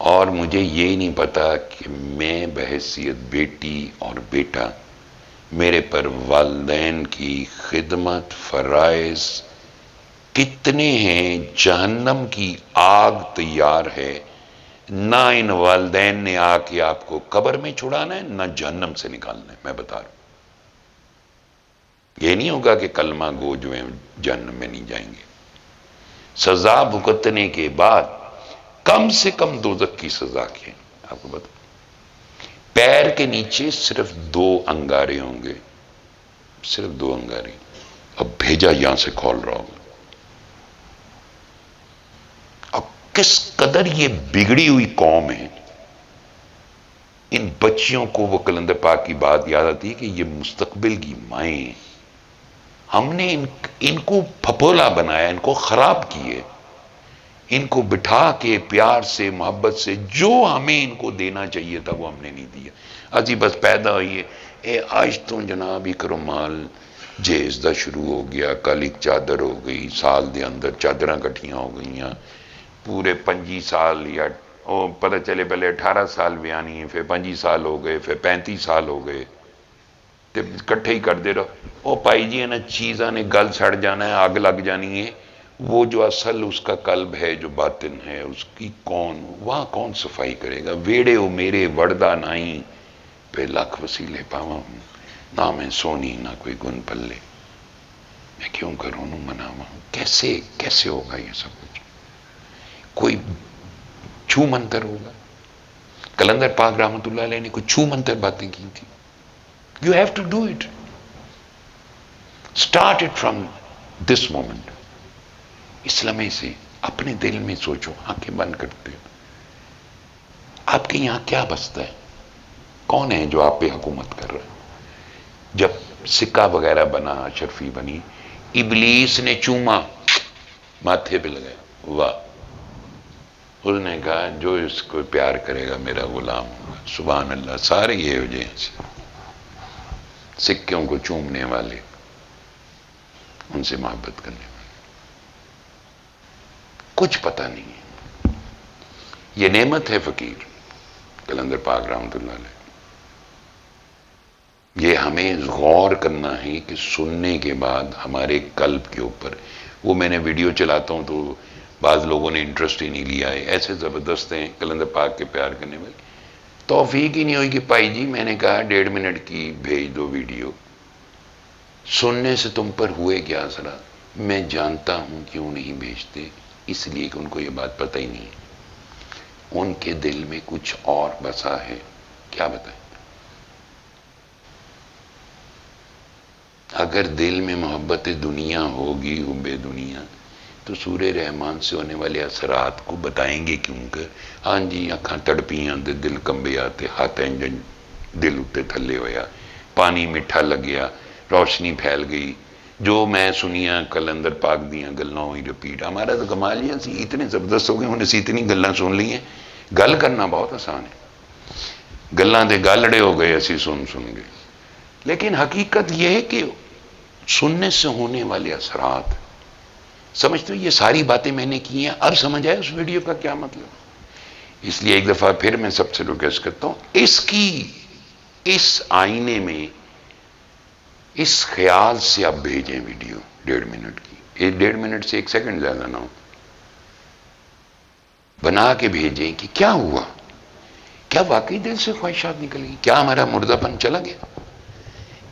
اور مجھے یہ نہیں پتا کہ میں بحیثیت بیٹی اور بیٹا میرے پر والدین کی خدمت فرائض کتنے ہیں. جہنم کی آگ تیار ہے نہ ان والدین نے آ کے آپ کو قبر میں چھڑانا ہے، نہ جہنم سے نکالنا ہے. میں بتا رہا ہوں، یہ نہیں ہوگا کہ کلمہ گو جو ہیں جہنم میں نہیں جائیں گے. سزا بھگتنے کے بعد کم سے کم دوزخ کی سزا کی ہے. آپ کو بتا، پیر کے نیچے صرف 2 انگارے ہوں گے، صرف 2 انگارے. اب بھیجا یہاں سے کھول رہا ہوگا. اب کس قدر یہ بگڑی ہوئی قوم ہے، ان بچیوں کو وہ کلندر پاک کی بات یاد آتی ہے کہ یہ مستقبل کی مائیں ہیں. ہم نے ان کو پھپولا بنایا، ان کو خراب کیے، ان کو بٹھا کے پیار سے محبت سے جو ہمیں ان کو دینا چاہیے تھا وہ ہم نے نہیں دیا. اجی بس پیدا ہوئی ہے، اے آج تو جناب ہی کرو مال جیز دا شروع ہو گیا، کل ایک چادر ہو گئی، سال دے اندر چادراں کٹھیاں ہو گئیاں، پورے 25 سال یا پتہ چلے پہلے 18 سال بیانی ہے، پھر 25 سال ہو گئے، پھر 35 سال ہو گئے، تے کٹھے ہی کر دے رہو. او پائی جی نا چیزاں نے گل سڑ جانا ہے، آگ لگ جانی ہے. وہ جو اصل اس کا قلب ہے، جو باطن ہے اس کی، وہاں کون صفائی کرے گا؟ ویڑے ہو میرے وردہ نائی پہ لاکھ وسیلے پاواں، نہ میں سونی نہ کوئی گن پلے، میں کیوں کروں نو مناواں. کیسے ہوگا یہ سب کچھ؟ کوئی چھو منتر ہوگا؟ کلندر پاک رحمت اللہ علیہ نے کوئی چھو منتر باتیں کی تھی؟ You have to do it. Start it from this moment. اس لمحے سے اپنے دل میں سوچو، آنکھیں بند کرتے ہو، آپ کے یہاں کیا بستا ہے؟ کون ہے جو آپ پہ حکومت کر رہا ہے؟ جب سکہ وغیرہ بنا، اشرفی بنی، ابلیس نے چوما، ماتھے پہ لگایا، واہ. اس نے کہا جو اس کو پیار کرے گا میرا غلام ہوگا. سبحان اللہ. سارے یہ ہو جائیں سکوں کو چومنے والے، ان سے محبت کرنے والے. کچھ پتہ نہیں ہے. یہ نعمت ہے فقیر کلندر پاک رحمت اللہ علیہ. یہ ہمیں غور کرنا ہے کہ سننے کے بعد ہمارے قلب کے اوپر، وہ میں نے ویڈیو چلاتا ہوں تو بعض لوگوں نے انٹرسٹ ہی نہیں لیا ہے، ایسے زبردست ہیں کلندر پاک کے پیار کرنے والے. توفیق ہی نہیں ہوئی کہ پائی جی میں نے کہا 1.5 منٹ کی بھیج دو ویڈیو، سننے سے تم پر ہوئے کیا اثرات؟ میں جانتا ہوں کیوں نہیں بھیجتے، اس لیے کہ ان کو یہ بات پتہ ہی نہیں ہے. ان کے دل میں کچھ اور بسا ہے. کیا بتائیں؟ اگر دل میں محبت دنیا ہوگی، حب دنیا، تو سورہ رحمان سے ہونے والے اثرات کو بتائیں گے کیوں کہ ہاں جی اکھاں تڑپیاں تے دل کمبے آتے، ہاتھ انجن دل اتے تھلے ہویا، پانی میٹھا لگیا، روشنی پھیل گئی. جو میں سنیا کلندر پاک دیاں گلاں ہوئی رپیٹ. ہمارا تو کمال یہ سی اتنے زبردست ہو گئے، انہیں سی اتنی گلاں سن لی ہیں. گل کرنا بہت آسان ہے، گلاں دے گالڑے ہو گئے اسی سن گئے. لیکن حقیقت یہ ہے کہ سننے سے ہونے والے اثرات، سمجھتے ہو یہ ساری باتیں میں نے کی ہیں. اب سمجھ آئے اس ویڈیو کا کیا مطلب؟ اس لیے ایک دفعہ پھر میں سب سے ریکویسٹ کرتا ہوں، اس آئینے میں اس خیال سے آپ بھیجیں ویڈیو 1.5 منٹ کی، 1.5 منٹ سے 1 سیکنڈ زیادہ نہ ہو، بنا کے بھیجیں کہ کیا ہوا، کیا واقعی دل سے خواہشات نکل گئی، کیا ہمارا مردہ پن چلا گیا،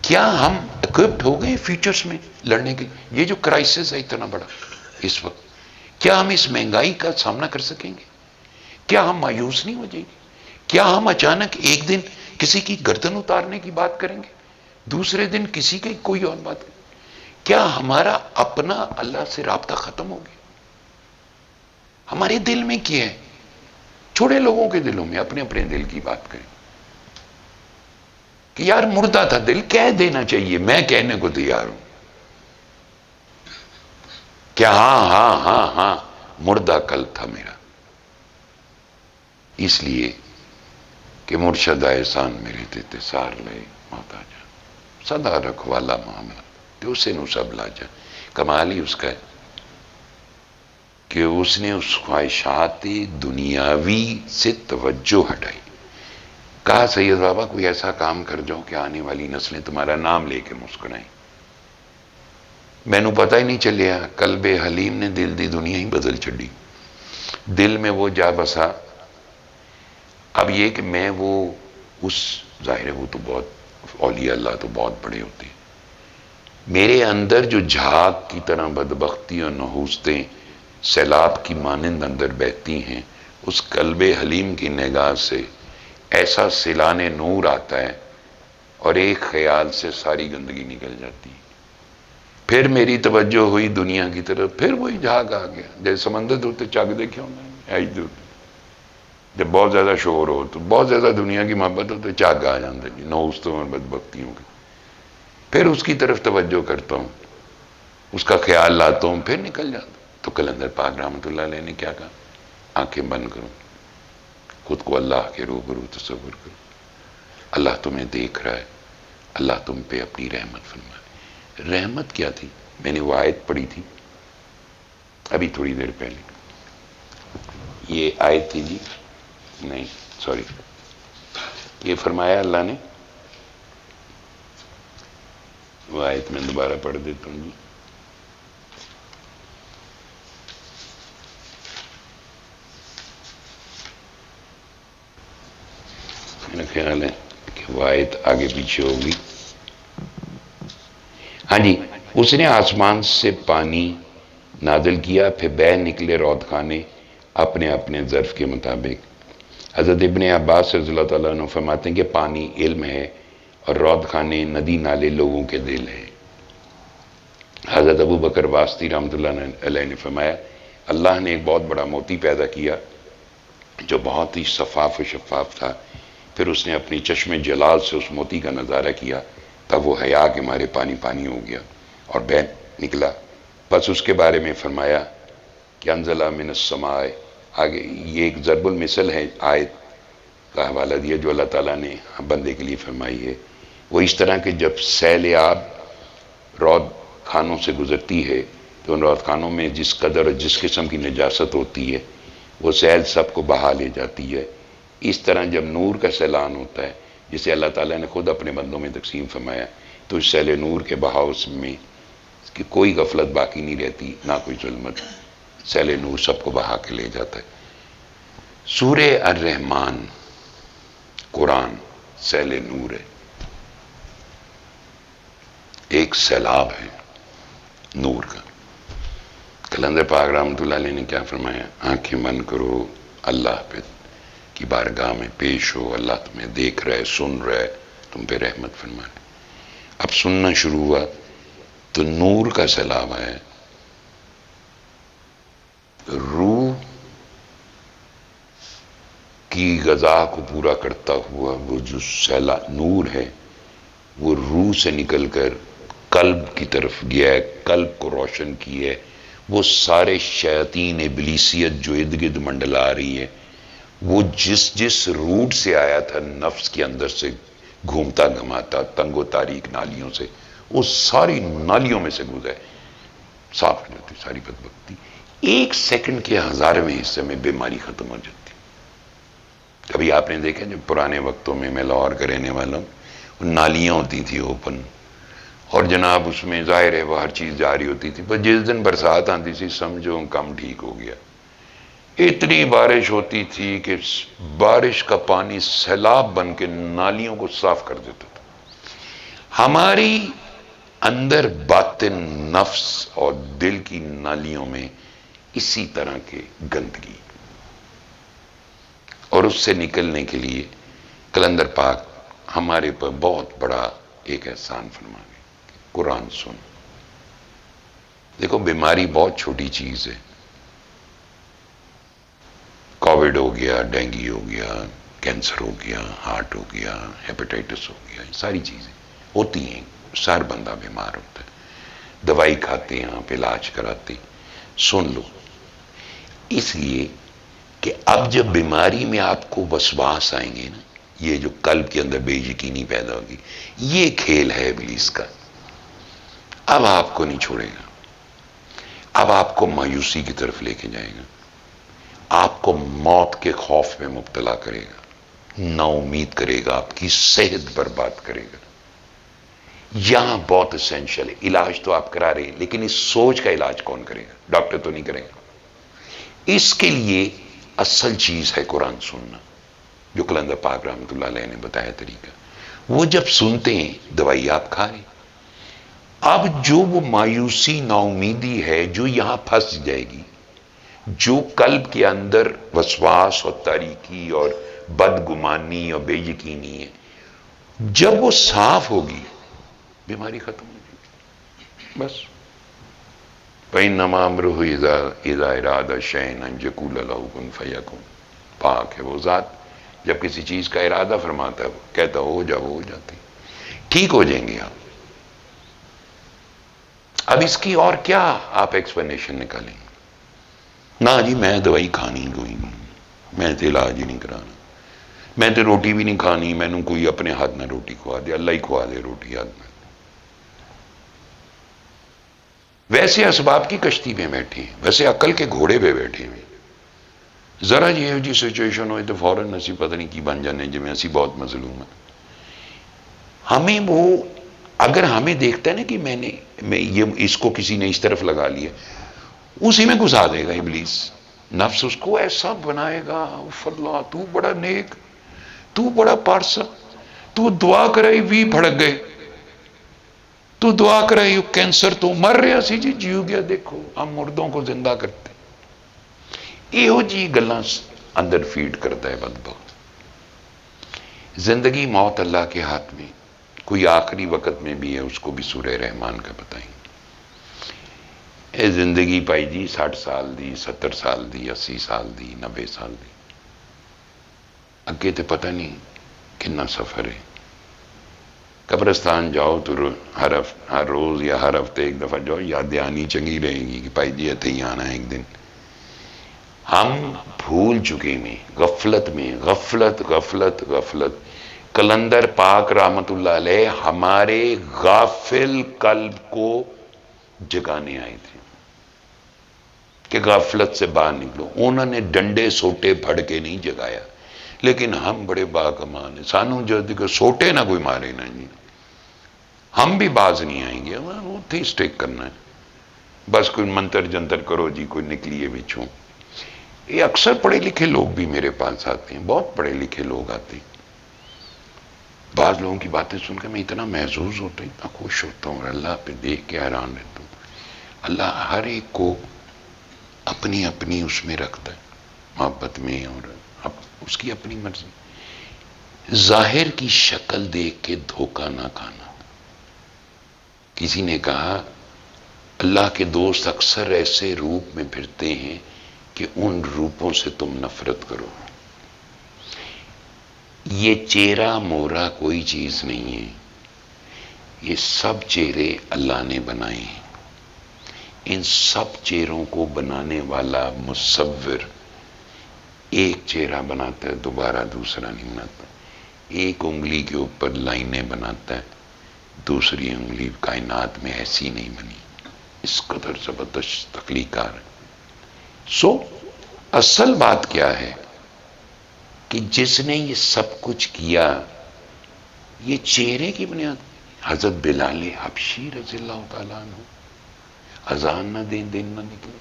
کیا ہم اکوپڈ ہو گئے فیوچرز میں لڑنے کے. یہ جو کرائسس ہے اتنا بڑا اس وقت، کیا ہم اس مہنگائی کا سامنا کر سکیں گے؟ کیا ہم مایوس نہیں ہو جائیں گے؟ کیا ہم اچانک ایک دن کسی کی گردن اتارنے کی بات کریں گے، دوسرے دن کسی کی کوئی اور بات کریں گے؟ کیا ہمارا اپنا اللہ سے رابطہ ختم ہو گیا؟ ہمارے دل میں کیا ہے؟ چھوڑے لوگوں کے دلوں میں، اپنے اپنے دل کی بات کریں کہ یار مردہ تھا دل، کہہ دینا چاہیے، میں کہنے کو تیار ہوں کہ ہاں ہاں ہاں ہاں مردہ قلب تھا میرا، اس لیے کہ مرشد احسان میرے تے سار لے محتاجا، سدا رکھوالا معاملہ تو اسے نو سب لاجا. کمال ہی اس کا ہے کہ اس نے اس خواہشات دنیاوی سے توجہ ہٹائی. کہا سید بابا کوئی ایسا کام کر جاؤ کہ آنے والی نسلیں تمہارا نام لے کے مسکرائیں. میں نو پتہ ہی نہیں چلیا، قلب حلیم نے دل دی دنیا ہی بدل چڑی. دل میں وہ جا بسا اب یہ کہ میں وہ اس ظاہر ہے وہ تو بہت اولیاء اللہ تو بہت بڑے ہوتے ہیں، میرے اندر جو جھاگ کی طرح بدبختی اور نحوستیں سیلاب کی مانند اندر بہتی ہیں، اس قلب حلیم کی نگاہ سے ایسا سیلان نور آتا ہے اور ایک خیال سے ساری گندگی نکل جاتی ہے۔ پھر میری توجہ ہوئی دنیا کی طرف، پھر وہی جھاگ آ گیا، جیسے سمندر ہوتے چاک دیکھے ہونا، جب بہت زیادہ شور ہو تو بہت زیادہ دنیا کی محبت ہو تو چاک آ جاتا ہے نحوستوں اور بدبختیوں کی، پھر اس کی طرف توجہ کرتا ہوں، اس کا خیال لاتا ہوں، پھر نکل جاتا ہوں۔ تو قلندر پاک رحمۃ اللہ علیہ نے کیا کہا؟ آنکھیں بند کرو، خود کو اللہ کے روبرو تصور کرو، اللہ تمہیں دیکھ رہا ہے، اللہ تم پہ اپنی رحمت فرمائے۔ رحمت کیا تھی؟ میں نے وہ آیت پڑھی تھی ابھی تھوڑی دیر پہلے، یہ آیت تھی جی، نہیں سوری، یہ فرمایا اللہ نے، وہ آیت میں دوبارہ پڑھ دیتا ہوں جی، میرا خیال ہے کہ وہ آیت آگے پیچھے ہوگی۔ ہاں جی، اس نے آسمان سے پانی نازل کیا، پھر بہہ نکلے رود خانے اپنے اپنے ظرف کے مطابق۔ حضرت ابن عباس رضی اللہ تعالیٰ عنہ فرماتے ہیں کہ پانی علم ہے اور رود خانے ندی نالے لوگوں کے دل ہیں۔ حضرت ابو بکر واسطی رحمۃ اللہ علیہ نے فرمایا اللہ نے ایک بہت بڑا موتی پیدا کیا جو بہت ہی شفاف و شفاف تھا، پھر اس نے اپنی چشم جلال سے اس موتی کا نظارہ کیا، تب وہ حیا کے مارے پانی پانی ہو گیا اور بہہ نکلا۔ بس اس کے بارے میں فرمایا کہ انزل من السماء، آگے یہ ایک ضرب المثل ہے، آیت کا حوالہ دیا جو اللہ تعالیٰ نے بندے کے لیے فرمائی ہے۔ وہ اس طرح کہ جب سیل آب رود خانوں سے گزرتی ہے تو ان رود خانوں میں جس قدر اور جس قسم کی نجاست ہوتی ہے وہ سیل سب کو بہا لے جاتی ہے، اس طرح جب نور کا سیلان ہوتا ہے جسے اللہ تعالیٰ نے خود اپنے بندوں میں تقسیم فرمایا، تو اس سیل نور کے بہاؤ میں کہ کوئی غفلت باقی نہیں رہتی، نہ کوئی ظلمت، سیل نور سب کو بہا کے لے جاتا ہے۔ سورہ الرحمن قرآن سیل نور ہے، ایک سیلاب ہے نور کا۔ قلندر پاک رحمۃ اللہ علیہ نے کیا فرمایا؟ آنکھیں بند کرو، اللہ پہ کی بارگاہ میں پیش ہو، اللہ تمہیں دیکھ رہا ہے، سن رہا ہے، تم پہ رحمت فرمائے۔ اب سننا شروع ہوا تو نور کا سیلاب ہے، روح کی غذا کو پورا کرتا ہوا وہ جو سیلاب نور ہے وہ روح سے نکل کر قلب کی طرف گیا ہے، قلب کو روشن کی ہے، وہ سارے شیاطین ابلیسیت جو ارد گرد منڈلا رہی ہے، وہ جس روٹ سے آیا تھا نفس کے اندر سے گھومتا گھماتا تنگ و تاریک نالیوں سے، وہ ساری نالیوں میں سے گزرے، صاف ہو جاتی ساری بدبختی، ایک سیکنڈ کے 1000ویں حصے میں بیماری ختم ہو جاتی۔ کبھی آپ نے دیکھا جب پرانے وقتوں میں لاہور کا رہنے والا ہوں، نالیاں ہوتی تھی اوپن، اور جناب اس میں ظاہر ہے وہ ہر چیز جاری ہوتی تھی، پر جس دن برسات آتی تھی سمجھو کم ٹھیک ہو گیا، اتنی بارش ہوتی تھی کہ بارش کا پانی سیلاب بن کے نالیوں کو صاف کر دیتا تھا۔ ہماری اندر باطن نفس اور دل کی نالیوں میں اسی طرح کے گندگی، اور اس سے نکلنے کے لیے قلندر پاک ہمارے پر بہت بڑا ایک احسان فرما گئے، قرآن سن۔ دیکھو بیماری بہت چھوٹی چیز ہے، کووڈ ہو گیا، ڈینگی ہو گیا، کینسر ہو گیا، ہارٹ ہو گیا، ہیپیٹائٹس ہو گیا، یہ ساری چیزیں ہوتی ہیں، سر بندہ بیمار ہوتا ہے، دوائی کھاتے ہیں آپ، علاج کراتے ہیں۔ سن لو، اس لیے کہ اب جب بیماری میں آپ کو وسواس آئیں گے نا، یہ جو قلب کے اندر بے یقینی پیدا ہوگی، یہ کھیل ہے ابلیس کا، اب آپ کو نہیں چھوڑے گا، اب آپ کو مایوسی کی طرف لے کے جائے گا، آپ کو موت کے خوف میں مبتلا کرے گا، نا امید کرے گا، آپ کی صحت برباد کرے گا۔ یہاں بہت اسینشل ہے، علاج تو آپ کرا رہے ہیں لیکن اس سوچ کا علاج کون کرے گا؟ ڈاکٹر تو نہیں کرے گا۔ اس کے لیے اصل چیز ہے قرآن سننا۔ جو قلندر پاک رحمۃ اللہ علیہ نے بتایا طریقہ. وہ جب سنتے ہیں دوائی آپ کھا رہے. اب جو وہ مایوسی نا امیدی ہے جو یہاں پھنس جائے گی، جو قلب کے اندر وسواس اور تاریکی اور بدگمانی اور بے یقینی ہے، جب وہ صاف ہوگی بیماری ختم ہو جائے گی. بس فَإِنَّمَا أَمْرُهُ إِذَا أَرَادَ شَيْئًا أَن يَقُولَ لَهُ كُن فَيَكُونُ. پاک ہے وہ ذات، جب کسی چیز کا ارادہ فرماتا ہے وہ کہتا ہو جا، وہ ہو جاتی. ٹھیک ہو جائیں گے آپ. اب اس کی اور کیا آپ ایکسپلینیشن نکالیں گے؟ نہ جی میں دوائی کھانی کوئی نہیں، میں تو علاج ہی نہیں کرانا، میں تو روٹی بھی نہیں کھانی، میں نے کوئی اپنے ہاتھ میں روٹی کھوا دے، اللہ ہی کھوا دے روٹی ہاتھ میں. ویسے اسباب کی کشتی میں بیٹھے ہیں، ویسے عقل کے گھوڑے پہ بیٹھے ہوئے. ذرا یہ جی سچویشن ہوئے تو فوراً اسی پتہ نہیں کی بن جانے جی میں اسی بہت مظلوم ہیں. ہمیں وہ اگر ہمیں دیکھتا ہے نا کہ میں یہ اس کو کسی نے اس طرف لگا لیا، اسی میں گھسا دے گا ابلیس. نفس اس کو ایسا بنائے گا، اف اللہ تو بڑا نیک، تو بڑا پارسا، تو دعا کرائی بھی پھڑک گئے، تو دعا کرائی کینسر تو مر رہا سی جی جیو گیا، دیکھو ہم مردوں کو زندہ کرتے. یہو جی گلاں اندر فیڈ کرتا ہے بدبخت. زندگی موت اللہ کے ہاتھ میں. کوئی آخری وقت میں بھی ہے اس کو بھی سورہ رحمان کا بتائیں. اے زندگی پائی جی 60 سال دی، 70 سال دی، 80 سال دی، 90 سال دی. اگے تو پتہ نہیں کتنا سفر ہے. قبرستان جاؤ تو ہر روز یا ہر ہفتے ایک دفعہ جاؤ، یاد آنی چنگی رہے گی کہ پائی جی اتنے ہی آنا ہے ایک دن. ہم بھول چکے میں غفلت میں، غفلت غفلت غفلت. قلندر پاک رحمت اللہ علیہ ہمارے غافل قلب کو جگانے آئے تھے کہ غفلت سے باہر نکلو. انہوں نے ڈنڈے سوٹے پھڑ کے نہیں جگایا، لیکن ہم بڑے باکمان ہیں. سانو جو سوٹے نہ کوئی مارے نا جی، ہم بھی باز نہیں آئیں گے. اتنے ہی اسٹیک کرنا ہے بس. کوئی منتر جنتر کرو جی، کوئی نکلیے بچھوں. یہ اکثر پڑھے لکھے لوگ بھی میرے پاس آتے ہیں، بہت پڑھے لکھے لوگ آتے ہیں. بعض لوگوں کی باتیں سن کے میں اتنا محظوظ ہوتا ہوں، اتنا خوش ہوتا ہوں اور اللہ پہ دیکھ کے حیران رہتا ہوں. اللہ ہر ایک کو اپنی اپنی اس میں رکھتا ہے، محبت میں، اور اس کی اپنی مرضی. ظاہر کی شکل دیکھ کے دھوکہ نہ کھانا. کسی نے کہا اللہ کے دوست اکثر ایسے روپ میں پھرتے ہیں کہ ان روپوں سے تم نفرت کرو. یہ چہرہ مورا کوئی چیز نہیں ہے، یہ سب چہرے اللہ نے بنائے ہیں. ان سب چہروں کو بنانے والا مصور ایک چہرہ بناتا ہے، دوبارہ دوسرا نہیں بناتا. ایک انگلی کے اوپر لائنیں بناتا ہے، دوسری انگلی کائنات میں ایسی نہیں بنی. اس قدر زبردست تخلیقار ہے. اصل بات کیا ہے کہ جس نے یہ سب کچھ کیا، یہ چہرے کی بنیاد. حضرت بلال حبشی رضی اللہ تعالیٰ عنہ اذان نہ دیں دن نہ نکلے.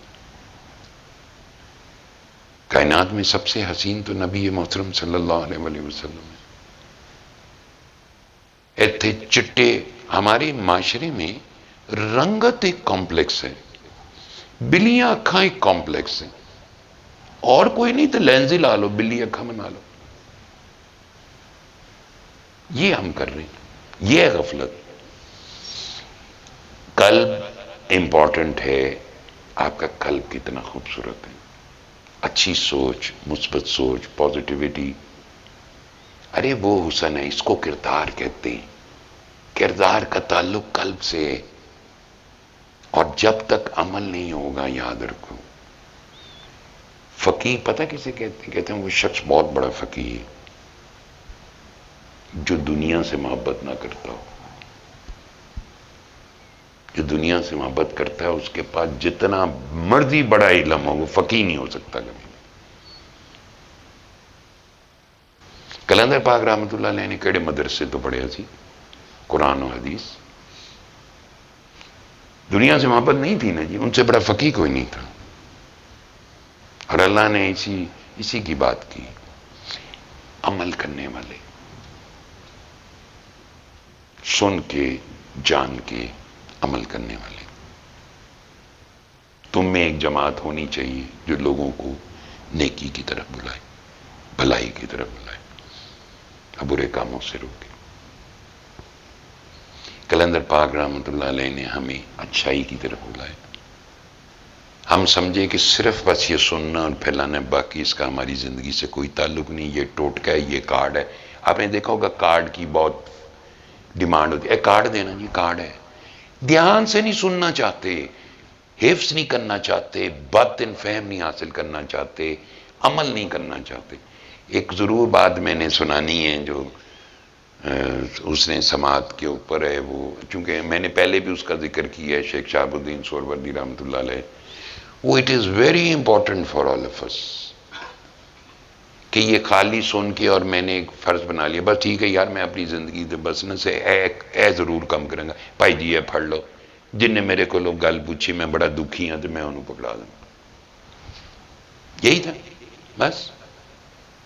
کائنات میں سب سے حسین تو نبی محترم صلی اللہ علیہ وآلہ وسلم ہے. ایتھے چٹے. ہمارے معاشرے میں رنگت ایک کمپلیکس ہے، بلیاں اکھاں ایک کمپلیکس ہے. اور کوئی نہیں تو لینز ہی لا لو، بلی اکھاں بنا لو. یہ ہم کر رہے ہیں، یہ ہے غفلت. قلب امپورٹنٹ ہے. آپ کا قلب کتنا خوبصورت ہے. اچھی سوچ، مثبت سوچ، پازیٹیوٹی. ارے وہ حسن ہے، اس کو کردار کہتے ہیں. کردار کا تعلق قلب سے ہے، اور جب تک عمل نہیں ہوگا یاد رکھو. فقیہ پتہ کسے کہتے ہیں؟ کہتے ہیں وہ شخص بہت بڑا فقیہ ہے جو دنیا سے محبت نہ کرتا ہو. جو دنیا سے محبت کرتا ہے اس کے پاس جتنا مرضی بڑا علم ہو وہ فقیہ نہیں ہو سکتا کبھی. قلندر پاک رحمت اللہ علیہ نے کیڑے مدرسے تو پڑھے سی، قرآن و حدیث. دنیا سے محبت نہیں تھی نا جی، ان سے بڑا فقیہ کوئی نہیں تھا. اور اللہ نے اسی کی بات کی. عمل کرنے والے، سن کے جان کے عمل کرنے والے. تم میں ایک جماعت ہونی چاہیے جو لوگوں کو نیکی کی طرف بلائے، بھلائی کی طرف بلائے، برے کاموں سے روکے. کلندر پاک رحمۃ اللہ علیہ نے ہمیں اچھائی کی طرف بلایا. ہم سمجھے کہ صرف بس یہ سننا اور پھیلانا، باقی اس کا ہماری زندگی سے کوئی تعلق نہیں، یہ ٹوٹکا ہے، یہ کارڈ ہے. آپ نے دیکھا ہوگا کارڈ کی بہت ڈیمانڈ ہوتی ہے، کارڈ دینا جی، کارڈ ہے. دھیان سے نہیں سننا چاہتے، حفظ نہیں کرنا چاہتے، باطن فہم نہیں حاصل کرنا چاہتے، عمل نہیں کرنا چاہتے. ایک ضرور بات میں نے سنانی ہے جو اس نے سماعت کے اوپر ہے، وہ چونکہ میں نے پہلے بھی اس کا ذکر کیا ہے، شیخ شہاب الدین سہروردی رحمۃ اللہ علیہ. وہ it is very important for all of us کہ یہ خالی سن کے اور میں نے ایک فرض بنا لیا بس ٹھیک ہے یار میں اپنی زندگی دے بس نہ سے اے ضرور کم کروں گا بھائی جی یہ پڑھ لو، جن نے میرے کو لوگ گل پوچھی میں بڑا دکھی ہوں تو میں انہوں پکڑا دوں. یہی تھا بس.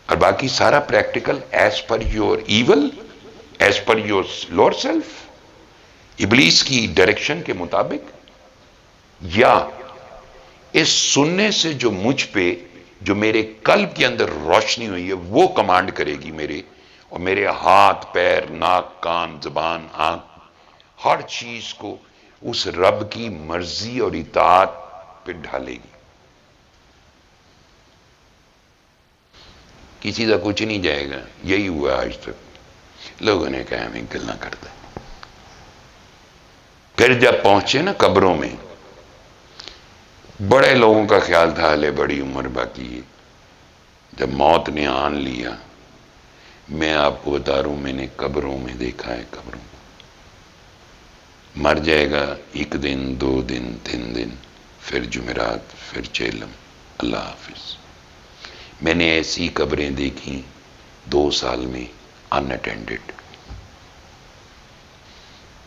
اور باقی سارا practical as per your evil, as per your lower self, ابلیس کی ڈائریکشن کے مطابق، یا اس سننے سے جو مجھ پہ جو میرے قلب کے اندر روشنی ہوئی ہے وہ کمانڈ کرے گی میرے، اور میرے ہاتھ پیر ناک کان زبان آنکھ ہر چیز کو اس رب کی مرضی اور اطاعت پہ ڈھالے گی. کسی کا کچھ نہیں جائے گا. یہی ہوا آج تک، لوگوں نے کہا ہمیں گلا کرتا. پھر جب پہنچے نا قبروں میں، بڑے لوگوں کا خیال تھا لے بڑی عمر باقی ہے. جب موت نے آن لیا، میں آپ کو بتا رہا ہوں میں نے قبروں میں دیکھا ہے، قبروں مر جائے گا 1 دن 2 دن 3 دن، پھر جمعرات، پھر چیلم، اللہ حافظ. میں نے ایسی قبریں دیکھی 2 سال میں ان اٹینڈڈ.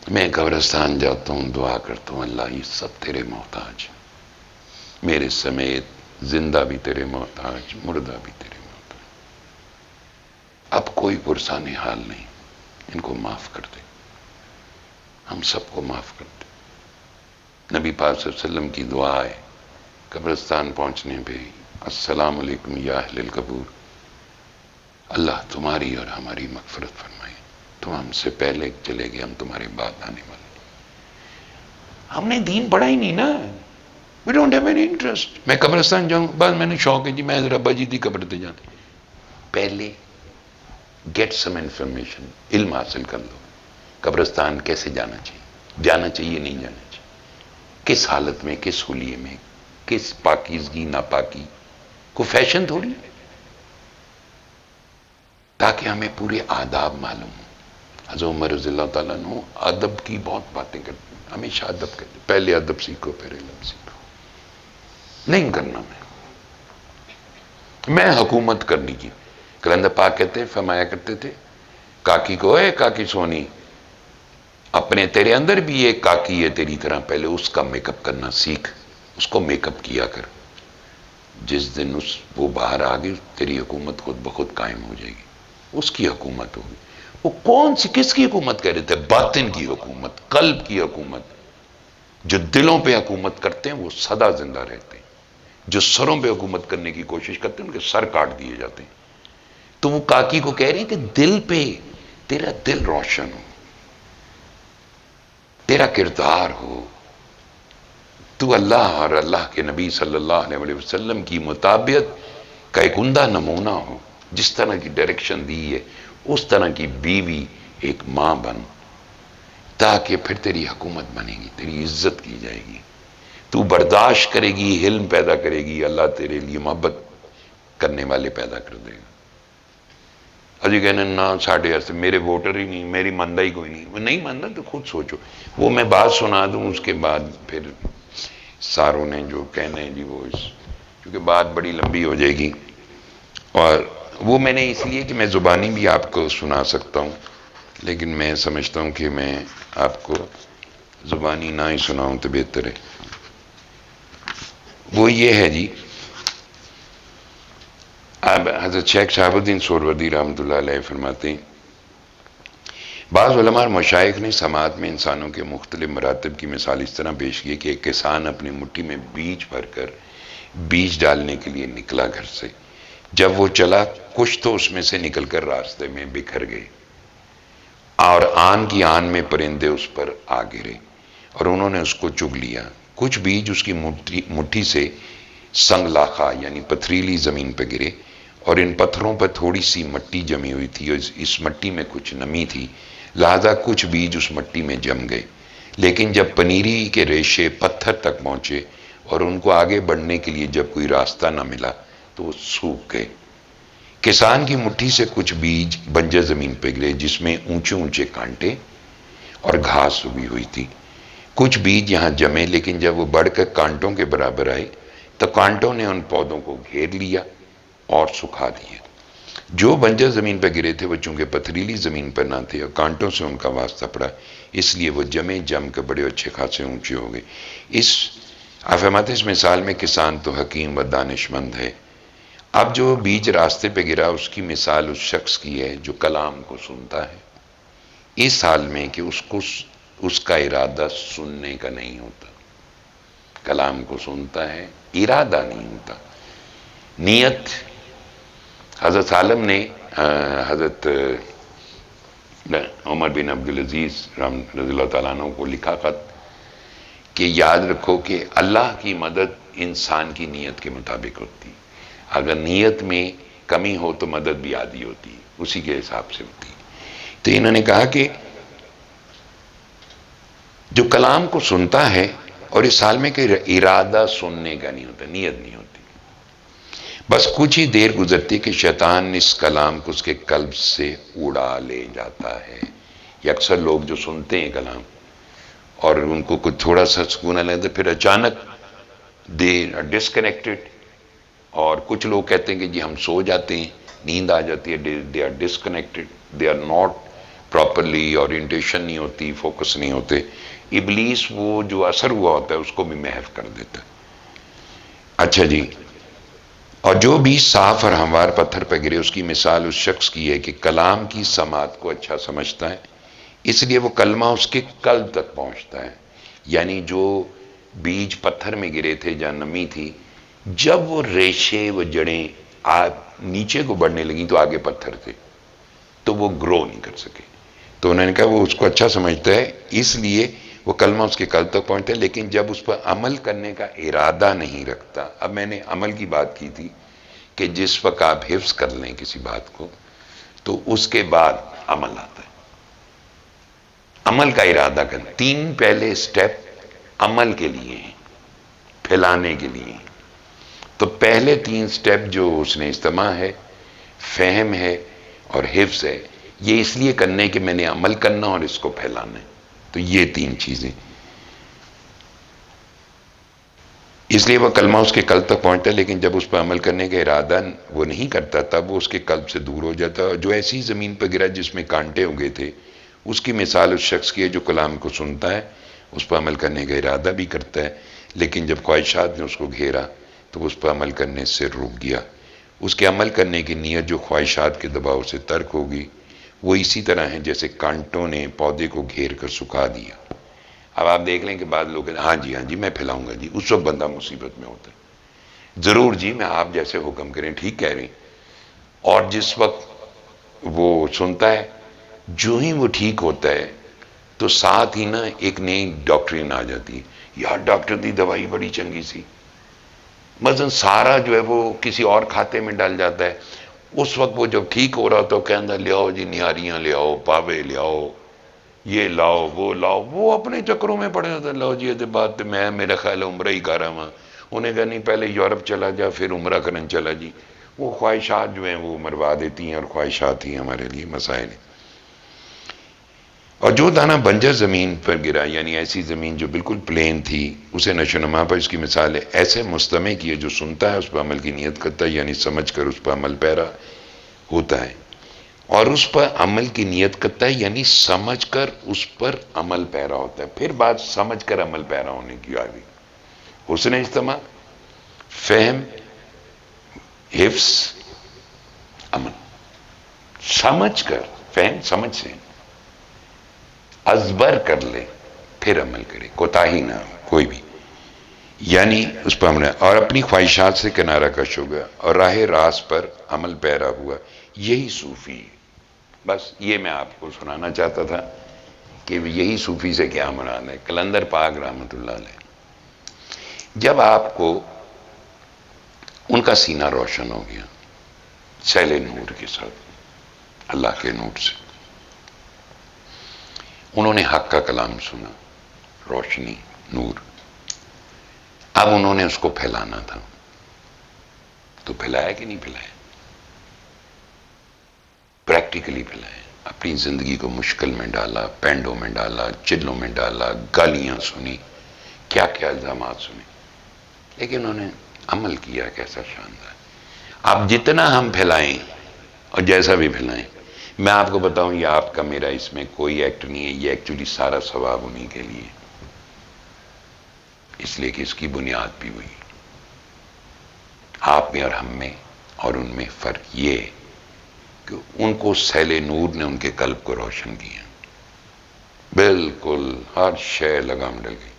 میں قبرستان جاتا ہوں دعا کرتا ہوں اللہ یہ سب تیرے محتاج، میرے سمیت زندہ بھی تیرے محتاج، مردہ بھی تیرے محتاج. اب کوئی پرسان حال نہیں، ان کو معاف کر دے، ہم سب کو معاف کر دے. نبی پاک صلی اللہ علیہ وسلم کی دعا ہے قبرستان پہنچنے پہ، السلام علیکم یا اہل القبور، اللہ تمہاری اور ہماری مغفرت فرمائے، تم ہم سے پہلے چلے گئے، ہم تمہارے بعد آنے والے. ہم نے دین پڑھا ہی نہیں نا، we don't have any interest. میں قبرستان جاؤں بس میں نے شوق ہے جی میں ذرا ابا جی دی قبر تے جاتے. پہلے گیٹ سم انفارمیشن، علم حاصل کر لو قبرستان کیسے جانا چاہیے نہیں جانا چاہیے، کس حالت میں، کس حلیے میں، کس پاکیزگی ناپاکی کو فیشن تھوڑی، تاکہ ہمیں پورے آداب معلوم ہوں. حضرت عمر رضی اللہ تعالیٰ عنہ ادب کی بہت باتیں کرتے ہیں، ہمیشہ ادب کرتے، پہلے ادب سیکھو پھر علم سیکھو. نہیں کرنا میں حکومت کرنی کی. کلندر پاک کہتے ہیں فرمایا کرتے تھے کاکی کو، اے کاکی سونی، اپنے تیرے اندر بھی ایک کاکی ہے تیری طرح، پہلے اس کا میک اپ کرنا سیکھ، اس کو میک اپ کیا کر. جس دن وہ باہر آ گئی تیری حکومت خود بخود قائم ہو جائے گی. اس کی حکومت ہوگی. وہ کون سی کس کی حکومت کہہ رہے تھے؟ باطن کی حکومت، قلب کی حکومت. جو دلوں پہ حکومت کرتے ہیں وہ سدا زندہ رہتے ہیں، جو سروں پہ حکومت کرنے کی کوشش کرتے ہیں ان کے سر کاٹ دیے جاتے ہیں. تو وہ کاکی کو کہہ رہے ہیں کہ دل پہ تیرا دل روشن ہو، تیرا کردار ہو، تو اللہ اور اللہ کے نبی صلی اللہ علیہ وسلم کی مطابقت کا ایک عمدہ نمونہ ہو. جس طرح کی ڈائریکشن دی ہے اس طرح کی بیوی ایک ماں بن، تاکہ پھر تیری حکومت بنے گی، تیری عزت کی جائے گی، تو برداشت کرے گی، حلم پیدا کرے گی، اللہ تیرے لیے محبت کرنے والے پیدا کر دے گا. اجی کہنے نہ ساڑھے ایسے میرے ووٹر ہی نہیں، میری مندہ ہی کوئی نہیں. وہ نہیں ماننا تو خود سوچو. وہ میں بات سنا دوں اس کے بعد پھر ساروں نے جو کہنے ہیں جی وہ کیونکہ بات بڑی لمبی ہو جائے گی، اور وہ میں نے اس لیے کہ میں زبانی بھی آپ کو سنا سکتا ہوں، لیکن میں سمجھتا ہوں کہ میں آپ کو زبانی نہ ہی سناؤں تو بہتر ہے. وہ یہ ہے جی اب حضرت شیخ شہاب الدین سہروردی رحمۃ اللہ علیہ فرماتے ہیں بعض علماء اور مشائخ نے سماعت میں انسانوں کے مختلف مراتب کی مثال اس طرح پیش کی کہ ایک کسان اپنی مٹھی میں بیج بھر کر بیج ڈالنے کے لیے نکلا گھر سے، جب وہ چلا کچھ تو اس میں سے نکل کر راستے میں بکھر گئے اور آن کی آن میں پرندے اس پر آ گرے اور انہوں نے اس کو چگ لیا، کچھ بیج اس کی مٹھی سے سنگ لاخا یعنی پتھریلی زمین پہ گرے اور ان پتھروں پر تھوڑی سی مٹی جمی ہوئی تھی اور اس مٹی میں کچھ نمی تھی، لہذا کچھ بیج اس مٹی میں جم گئے، لیکن جب پنیری کے ریشے پتھر تک پہنچے اور ان کو آگے بڑھنے کے لیے جب کوئی راستہ نہ ملا تو وہ سوکھ گئے۔ کسان کی مٹھی سے کچھ بیج بنجر زمین پہ گرے جس میں اونچے اونچے کانٹے اور گھاس اگی ہوئی تھی، کچھ بیج یہاں جمے لیکن جب وہ بڑھ کر کانٹوں کے برابر آئے تو کانٹوں نے ان پودوں کو گھیر لیا اور سکھا دیے۔ جو بنجر زمین پہ گرے تھے وہ چونکہ پتھریلی زمین پر نہ تھے اور کانٹوں سے ان کا واسطہ پڑا، اس لیے وہ جم کر بڑے اچھے خاصے اونچے ہو گئے۔ آپ فرماتے اس مثال میں کسان تو حکیم و دانش مند ہے۔ اب جو بیج راستے پہ گرا اس کی مثال اس شخص کی ہے جو کلام کو سنتا ہے، اس حال میں کہ اس کا ارادہ سننے کا نہیں ہوتا، کلام کو سنتا ہے ارادہ نہیں ہوتا، نیت۔ حضرت عالم نے حضرت عمر بن عبدالعزیز رضی اللہ تعالیٰ عنہ کو لکھا خط کہ یاد رکھو کہ اللہ کی مدد انسان کی نیت کے مطابق ہوتی، اگر نیت میں کمی ہو تو مدد بھی آدھی ہوتی، اسی کے حساب سے ہوتی۔ تو انہوں نے کہا کہ جو کلام کو سنتا ہے اور اس حال میں کہ ارادہ سننے کا نہیں ہوتا، نیت نہیں ہوتی، بس کچھ ہی دیر گزرتی کہ شیطان اس کلام کو اس کے قلب سے اڑا لے جاتا ہے۔ یہ اکثر لوگ جو سنتے ہیں کلام اور ان کو کچھ تھوڑا سا سکون لگتا ہے پھر اچانک دے ڈسکنیکٹڈ، اور کچھ لوگ کہتے ہیں کہ جی ہم سو جاتے ہیں، نیند آ جاتی ہے، they are disconnected, they are not properly, orientation نہیں ہوتی، فوکس نہیں ہوتے۔ ابلیس وہ جو اثر ہوا ہوتا ہے اس کو بھی محو کر دیتا ہے۔ اچھا جی، اور جو بھی صاف اور ہموار پتھر پہ گرے اس کی مثال اس شخص کی ہے کہ کلام کی سماعت کو اچھا سمجھتا ہے، اس لیے وہ کلمہ اس کے قلب تک پہنچتا ہے۔ یعنی جو بیج پتھر میں گرے تھے جہاں نمی تھی، جب وہ ریشے وہ جڑیں نیچے کو بڑھنے لگیں تو آگے پتھر تھے تو وہ گرو نہیں کر سکے، تو انہوں نے کہا وہ اس کو اچھا سمجھتا ہے اس لیے وہ کلمہ اس کے قلب تک پہنچتا ہے، لیکن جب اس پر عمل کرنے کا ارادہ نہیں رکھتا۔ اب میں نے عمل کی بات کی تھی کہ جس وقت آپ حفظ کر لیں کسی بات کو تو اس کے بعد عمل آتا ہے، عمل کا ارادہ کریں۔ تین پہلے سٹیپ عمل کے لیے ہیں، پھیلانے کے لیے ہیں۔ تو پہلے تین سٹیپ جو اس نے استماع ہے، فہم ہے اور حفظ ہے، یہ اس لیے کرنے کہ میں نے عمل کرنا اور اس کو پھیلانا ہے، تو یہ تین چیزیں، اس لیے وہ کلمہ اس کے قلب تک پہنچتا ہے، لیکن جب اس پر عمل کرنے کا ارادہ وہ نہیں کرتا تب وہ اس کے قلب سے دور ہو جاتا ہے۔ اور جو ایسی زمین پر گرا جس میں کانٹے اگے تھے، اس کی مثال اس شخص کی ہے جو کلام کو سنتا ہے، اس پر عمل کرنے کا ارادہ بھی کرتا ہے، لیکن جب خواہشات نے اس کو گھیرا تو اس پر عمل کرنے سے رک گیا۔ اس کے عمل کرنے کی نیت جو خواہشات کے دباؤ سے ترک ہوگی، وہ اسی طرح ہے جیسے کانٹوں نے پودے کو گھیر کر سکھا دیا۔ اب آپ دیکھ لیں کہ بعض لوگ کہتے ہیں ہاں جی میں پھیلاؤں گا جی، اس وقت بندہ مصیبت میں ہوتا ہے۔ ضرور جی، میں آپ جیسے حکم کریں، ٹھیک کہہ رہے ہیں، اور جس وقت وہ سنتا ہے جو ہی وہ ٹھیک ہوتا ہے تو ساتھ ہی نا ایک نئی ڈاکٹرین آ جاتی ہے، یار ڈاکٹر دی دوائی بڑی چنگی سی، مثلا سارا جو ہے وہ کسی اور کھاتے میں ڈال جاتا ہے۔ اس وقت وہ جب ٹھیک ہو رہا تو کہنا لے آؤ جی نہاریاں لے آؤ، پاوے لے آؤ، یہ لاؤ وہ لاؤ، وہ اپنے چکروں میں پڑے ہوتے ہیں، لاؤ جی یہ بات میں میرا خیال ہے عمرہ ہی کر رہا ہوں، انہیں کہا نہیں پہلے یورپ چلا جا پھر عمرہ کرن چلا جی۔ وہ خواہشات جو ہیں وہ مروا دیتی ہیں، اور خواہشات ہی ہمارے لیے مسائل ہیں۔ اور جو دانہ بنجر زمین پر گرا یعنی ایسی زمین جو بالکل پلین تھی، اسے نشو نما پر اس کی مثال ہے ایسے مستمع کی ہے جو سنتا ہے، اس پر عمل کی نیت کرتا ہے یعنی سمجھ کر اس پر عمل پیرا ہوتا ہے، اور اس پر عمل کی نیت کرتا ہے یعنی سمجھ کر اس پر عمل پیرا ہوتا ہے۔ پھر بات سمجھ کر عمل پیرا ہونے کی آ گئی، حسن اجتماع، فہم، حفظ عمل سمجھ کر، فہم سمجھ سے ازبر کر لے پھر عمل کرے، کوتاہی نہ ہو کوئی بھی، یعنی اس پر عمل، اور اپنی خواہشات سے کنارہ کش ہو گیا اور راہ راست پر عمل پیرا ہوا، یہی صوفی ہے۔ بس یہ میں آپ کو سنانا چاہتا تھا کہ یہی صوفی سے کیا مراد ہے۔ قلندر پاک رحمۃ اللہ علیہ، جب آپ کو ان کا سینہ روشن ہو گیا سیل نور کے ساتھ، اللہ کے نور سے، انہوں نے حق کا کلام سنا، روشنی، نور، اب انہوں نے اس کو پھیلانا تھا، تو پھیلایا کہ نہیں پھیلایا؟ پریکٹیکلی پھیلایا، اپنی زندگی کو مشکل میں ڈالا، پینڈوں میں ڈالا، چلوں میں ڈالا، گالیاں سنی، کیا کیا الزامات سنے، لیکن انہوں نے عمل کیا، کیسا شاندار۔ آپ جتنا ہم پھیلائیں اور جیسا بھی پھیلائیں، میں آپ کو بتاؤں یہ آپ کا میرا اس میں کوئی ایکٹ نہیں ہے، یہ ایکچولی سارا ثواب انہی کے لیے، اس لیے کہ اس کی بنیاد بھی ہوئی، آپ میں اور ہم میں اور ان میں فرق یہ ہے کہ ان کو سیل نور نے ان کے قلب کو روشن کیا، بالکل ہر شے لگام ڈل گئی،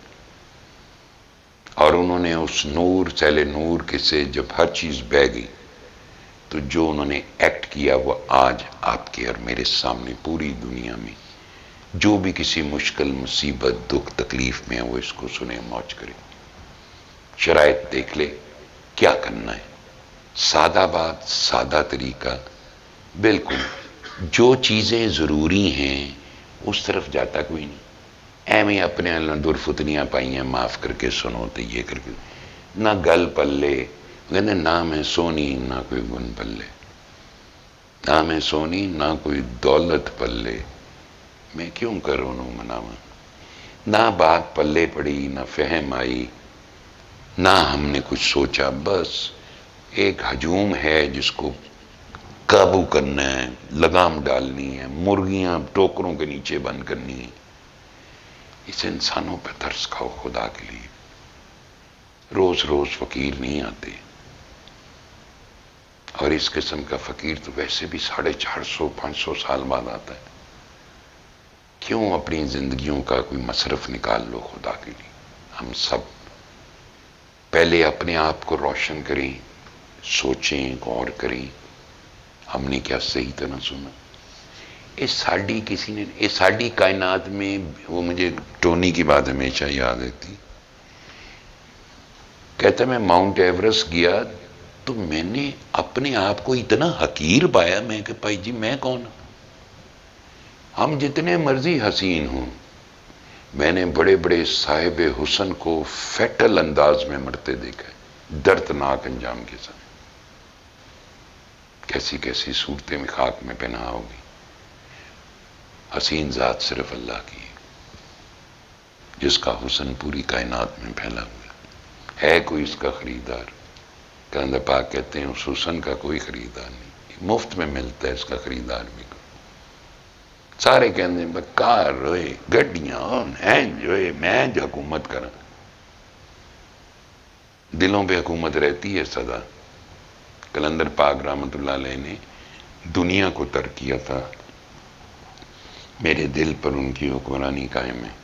اور انہوں نے اس نور، سیل نور کے سے جب ہر چیز بہہ گئی تو جو انہوں نے ایکٹ کیا وہ آج آپ کے اور میرے سامنے پوری دنیا میں جو بھی کسی مشکل، مصیبت، دکھ، تکلیف میں ہے وہ اس کو سنے، موج کرے، شرائط دیکھ لے، کیا کرنا ہے، سادہ بات، سادہ طریقہ، بالکل جو چیزیں ضروری ہیں اس طرف جاتا کوئی نہیں، ایویں اپنے درفتنیاں پائی ہیں، معاف کر کے سنو تو یہ کر کے، نہ گل پلے، کہنے نہ میں سونی نہ کوئی گن پلے، نہ میں سونی نہ کوئی دولت پلے، میں کیوں کروں نو مناواں، نہ بات پلے پڑی، نہ فہم آئی، نہ ہم نے کچھ سوچا، بس ایک ہجوم ہے جس کو قابو کرنا ہے، لگام ڈالنی ہے، مرغیاں ٹوکروں کے نیچے بند کرنی ہے۔ اس انسانوں پہ ترس کھاؤ خدا کے لیے، روز روز فقیر نہیں آتے، اور اس قسم کا فقیر تو ویسے بھی 450 500 سال بعد آتا ہے، کیوں اپنی زندگیوں کا کوئی مصرف نکال لو خدا کے لیے۔ ہم سب پہلے اپنے آپ کو روشن کریں، سوچیں، غور کریں، ہم نے کیا صحیح طرح سنا، اس ساڈی کسی نے، اس ساڈی کائنات میں، وہ مجھے ٹونی کی بات ہمیشہ یاد رہتی، کہتا میں ماؤنٹ ایورسٹ گیا تو میں نے اپنے آپ کو اتنا حقیر پایا، میں کہ بھائی جی میں کون ہوں، ہم جتنے مرضی حسین ہوں، میں نے بڑے بڑے صاحب حسن کو فیٹل انداز میں مرتے دیکھا ہے، دردناک انجام کے ساتھ، کیسی کیسی صورتیں میں خاک میں پنہا ہوگی، حسین ذات صرف اللہ کی ہے، جس کا حسن پوری کائنات میں پھیلا ہوا ہے کوئی اس کا خریدار؟ کلندر پاک کہتے ہیں اس حسن کا کوئی خریدار نہیں، مفت میں ملتا ہے، اس کا خریدار بھی کوئی، سارے کہتے ہیں کار روئے، گڈیاں ہیں جو میں جو حکومت کرا، دلوں پہ حکومت رہتی ہے سدا۔ کلندر پاک رحمۃ اللہ علیہ نے دنیا کو ترک کیا تھا، میرے دل پر ان کی حکمرانی قائم ہے،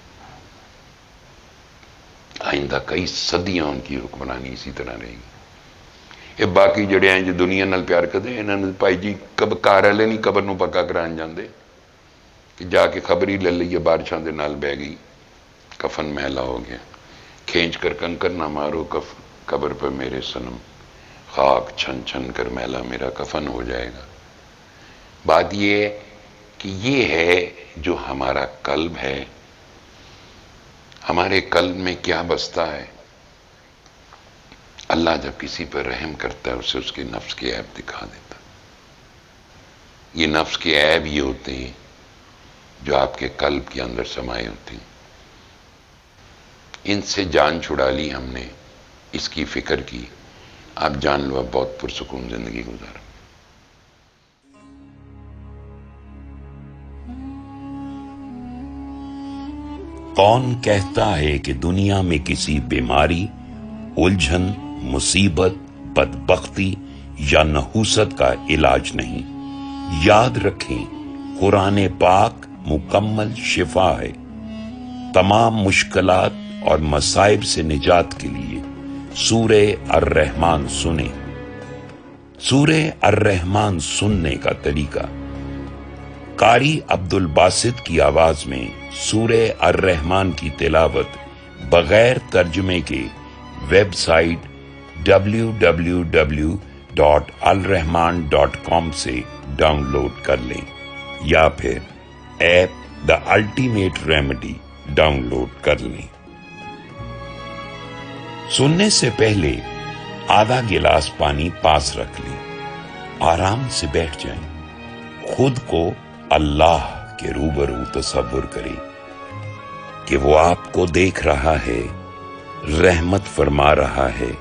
آئندہ کئی صدیاں ان کی حکمرانی اسی طرح رہے گی۔ یہ باقی جڑے ہیں جو دنیا نال پیار کرتے ہیں، انہوں نے بھائی جی کب کار والے نہیں قبر نو پکا کران جاندے کہ جا کے خبر ہی لے لئیے بارشاں دے نال بہ گئی، کفن میلا ہو گیا، کھینچ کر کنکر نہ مارو قبر پر میرے صنم، خاک چھن چھن کر میلا میرا کفن ہو جائے گا۔ بات یہ ہے کہ یہ ہے جو ہمارا قلب ہے، ہمارے قلب میں کیا بستا ہے۔ اللہ جب کسی پر رحم کرتا ہے اسے اس کے نفس کے عیب دکھا دیتا، یہ نفس کے عیب یہ ہوتے ہیں جو آپ کے قلب کے اندر سمائے ہوتے ہیں، ان سے جان چھڑا لی ہم نے، اس کی فکر کی، آپ جان لو اب بہت پرسکون زندگی گزارا۔ کون کہتا ہے کہ دنیا میں کسی بیماری، الجھن، مصیبت، بدبختی یا نحوست کا علاج نہیں۔ یاد رکھیں، قرآن پاک مکمل شفا ہے۔ تمام مشکلات اور مصائب سے نجات کے لیے سورہ الرحمن سنیں۔ سورہ الرحمن سننے کا طریقہ: قاری عبد الباسط کی آواز میں سورہ الرحمن کی تلاوت بغیر ترجمے کے ویب سائٹ www.alrahman.com سے ڈاؤن لوڈ کر لیں یا پھر app the ultimate remedy download کر لیں۔ سننے سے پہلے آدھا گلاس پانی پاس رکھ لیں، آرام سے بیٹھ جائیں، خود کو اللہ کے روبرو تصور کریں کہ وہ آپ کو دیکھ رہا ہے، رحمت فرما رہا ہے،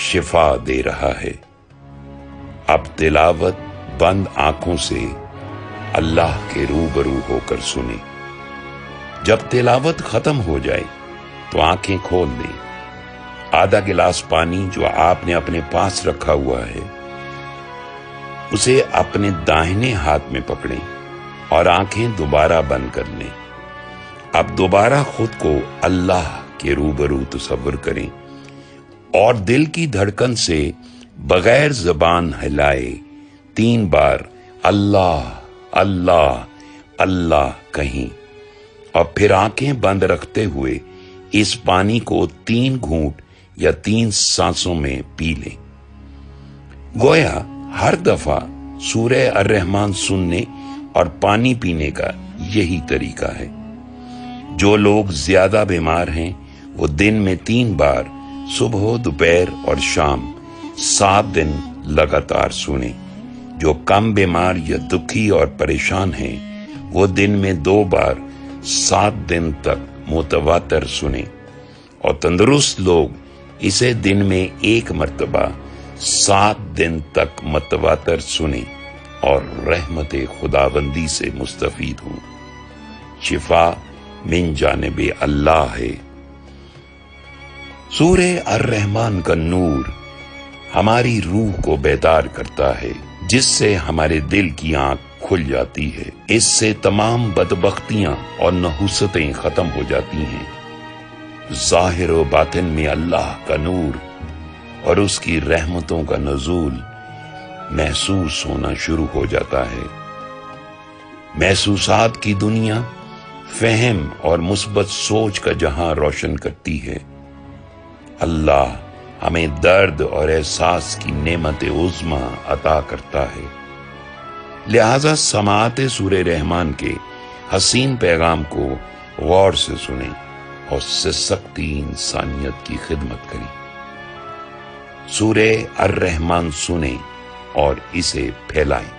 شفا دے رہا ہے۔ اب تلاوت بند آنکھوں سے اللہ کے روبرو ہو کر سنیں۔ جب تلاوت ختم ہو جائے تو آنکھیں کھول دیں۔ آدھا گلاس پانی جو آپ نے اپنے پاس رکھا ہوا ہے اسے اپنے داہنے ہاتھ میں پکڑیں اور آنکھیں دوبارہ بند کر لیں۔ اب دوبارہ خود کو اللہ کے روبرو تصور کریں اور دل کی دھڑکن سے بغیر زبان ہلائے 3 بار اللہ اللہ اللہ کہیں، اور پھر آنکھیں بند رکھتے ہوئے اس پانی کو 3 گھونٹ یا 3 سانسوں میں پی لیں۔ گویا ہر دفعہ سورہ الرحمن سننے اور پانی پینے کا یہی طریقہ ہے۔ جو لوگ زیادہ بیمار ہیں وہ دن میں 3 بار صبح، دوپہر اور شام 7 دن لگاتار سنیں۔ جو کم بیمار یا دکھی اور پریشان ہیں وہ دن میں 2 بار 7 دن تک متواتر سنیں، اور تندرست لوگ اسے دن میں 1 مرتبہ 7 دن تک متواتر سنیں اور رحمت خداوندی سے مستفید ہوں۔ شفا من جانب اللہ ہے۔ سورہ الرحمن کا نور ہماری روح کو بیدار کرتا ہے، جس سے ہمارے دل کی آنکھ کھل جاتی ہے۔ اس سے تمام بدبختیاں اور نحوستیں ختم ہو جاتی ہیں۔ ظاہر و باطن میں اللہ کا نور اور اس کی رحمتوں کا نزول محسوس ہونا شروع ہو جاتا ہے۔ محسوسات کی دنیا فہم اور مثبت سوچ کا جہاں روشن کرتی ہے۔ اللہ ہمیں درد اور احساس کی نعمت عظمی عطا کرتا ہے۔ لہذا سماعت سورہ رحمان کے حسین پیغام کو غور سے سنیں اور سے سختی انسانیت کی خدمت کریں۔ سورہ الرحمن سنیں اور اسے پھیلائیں۔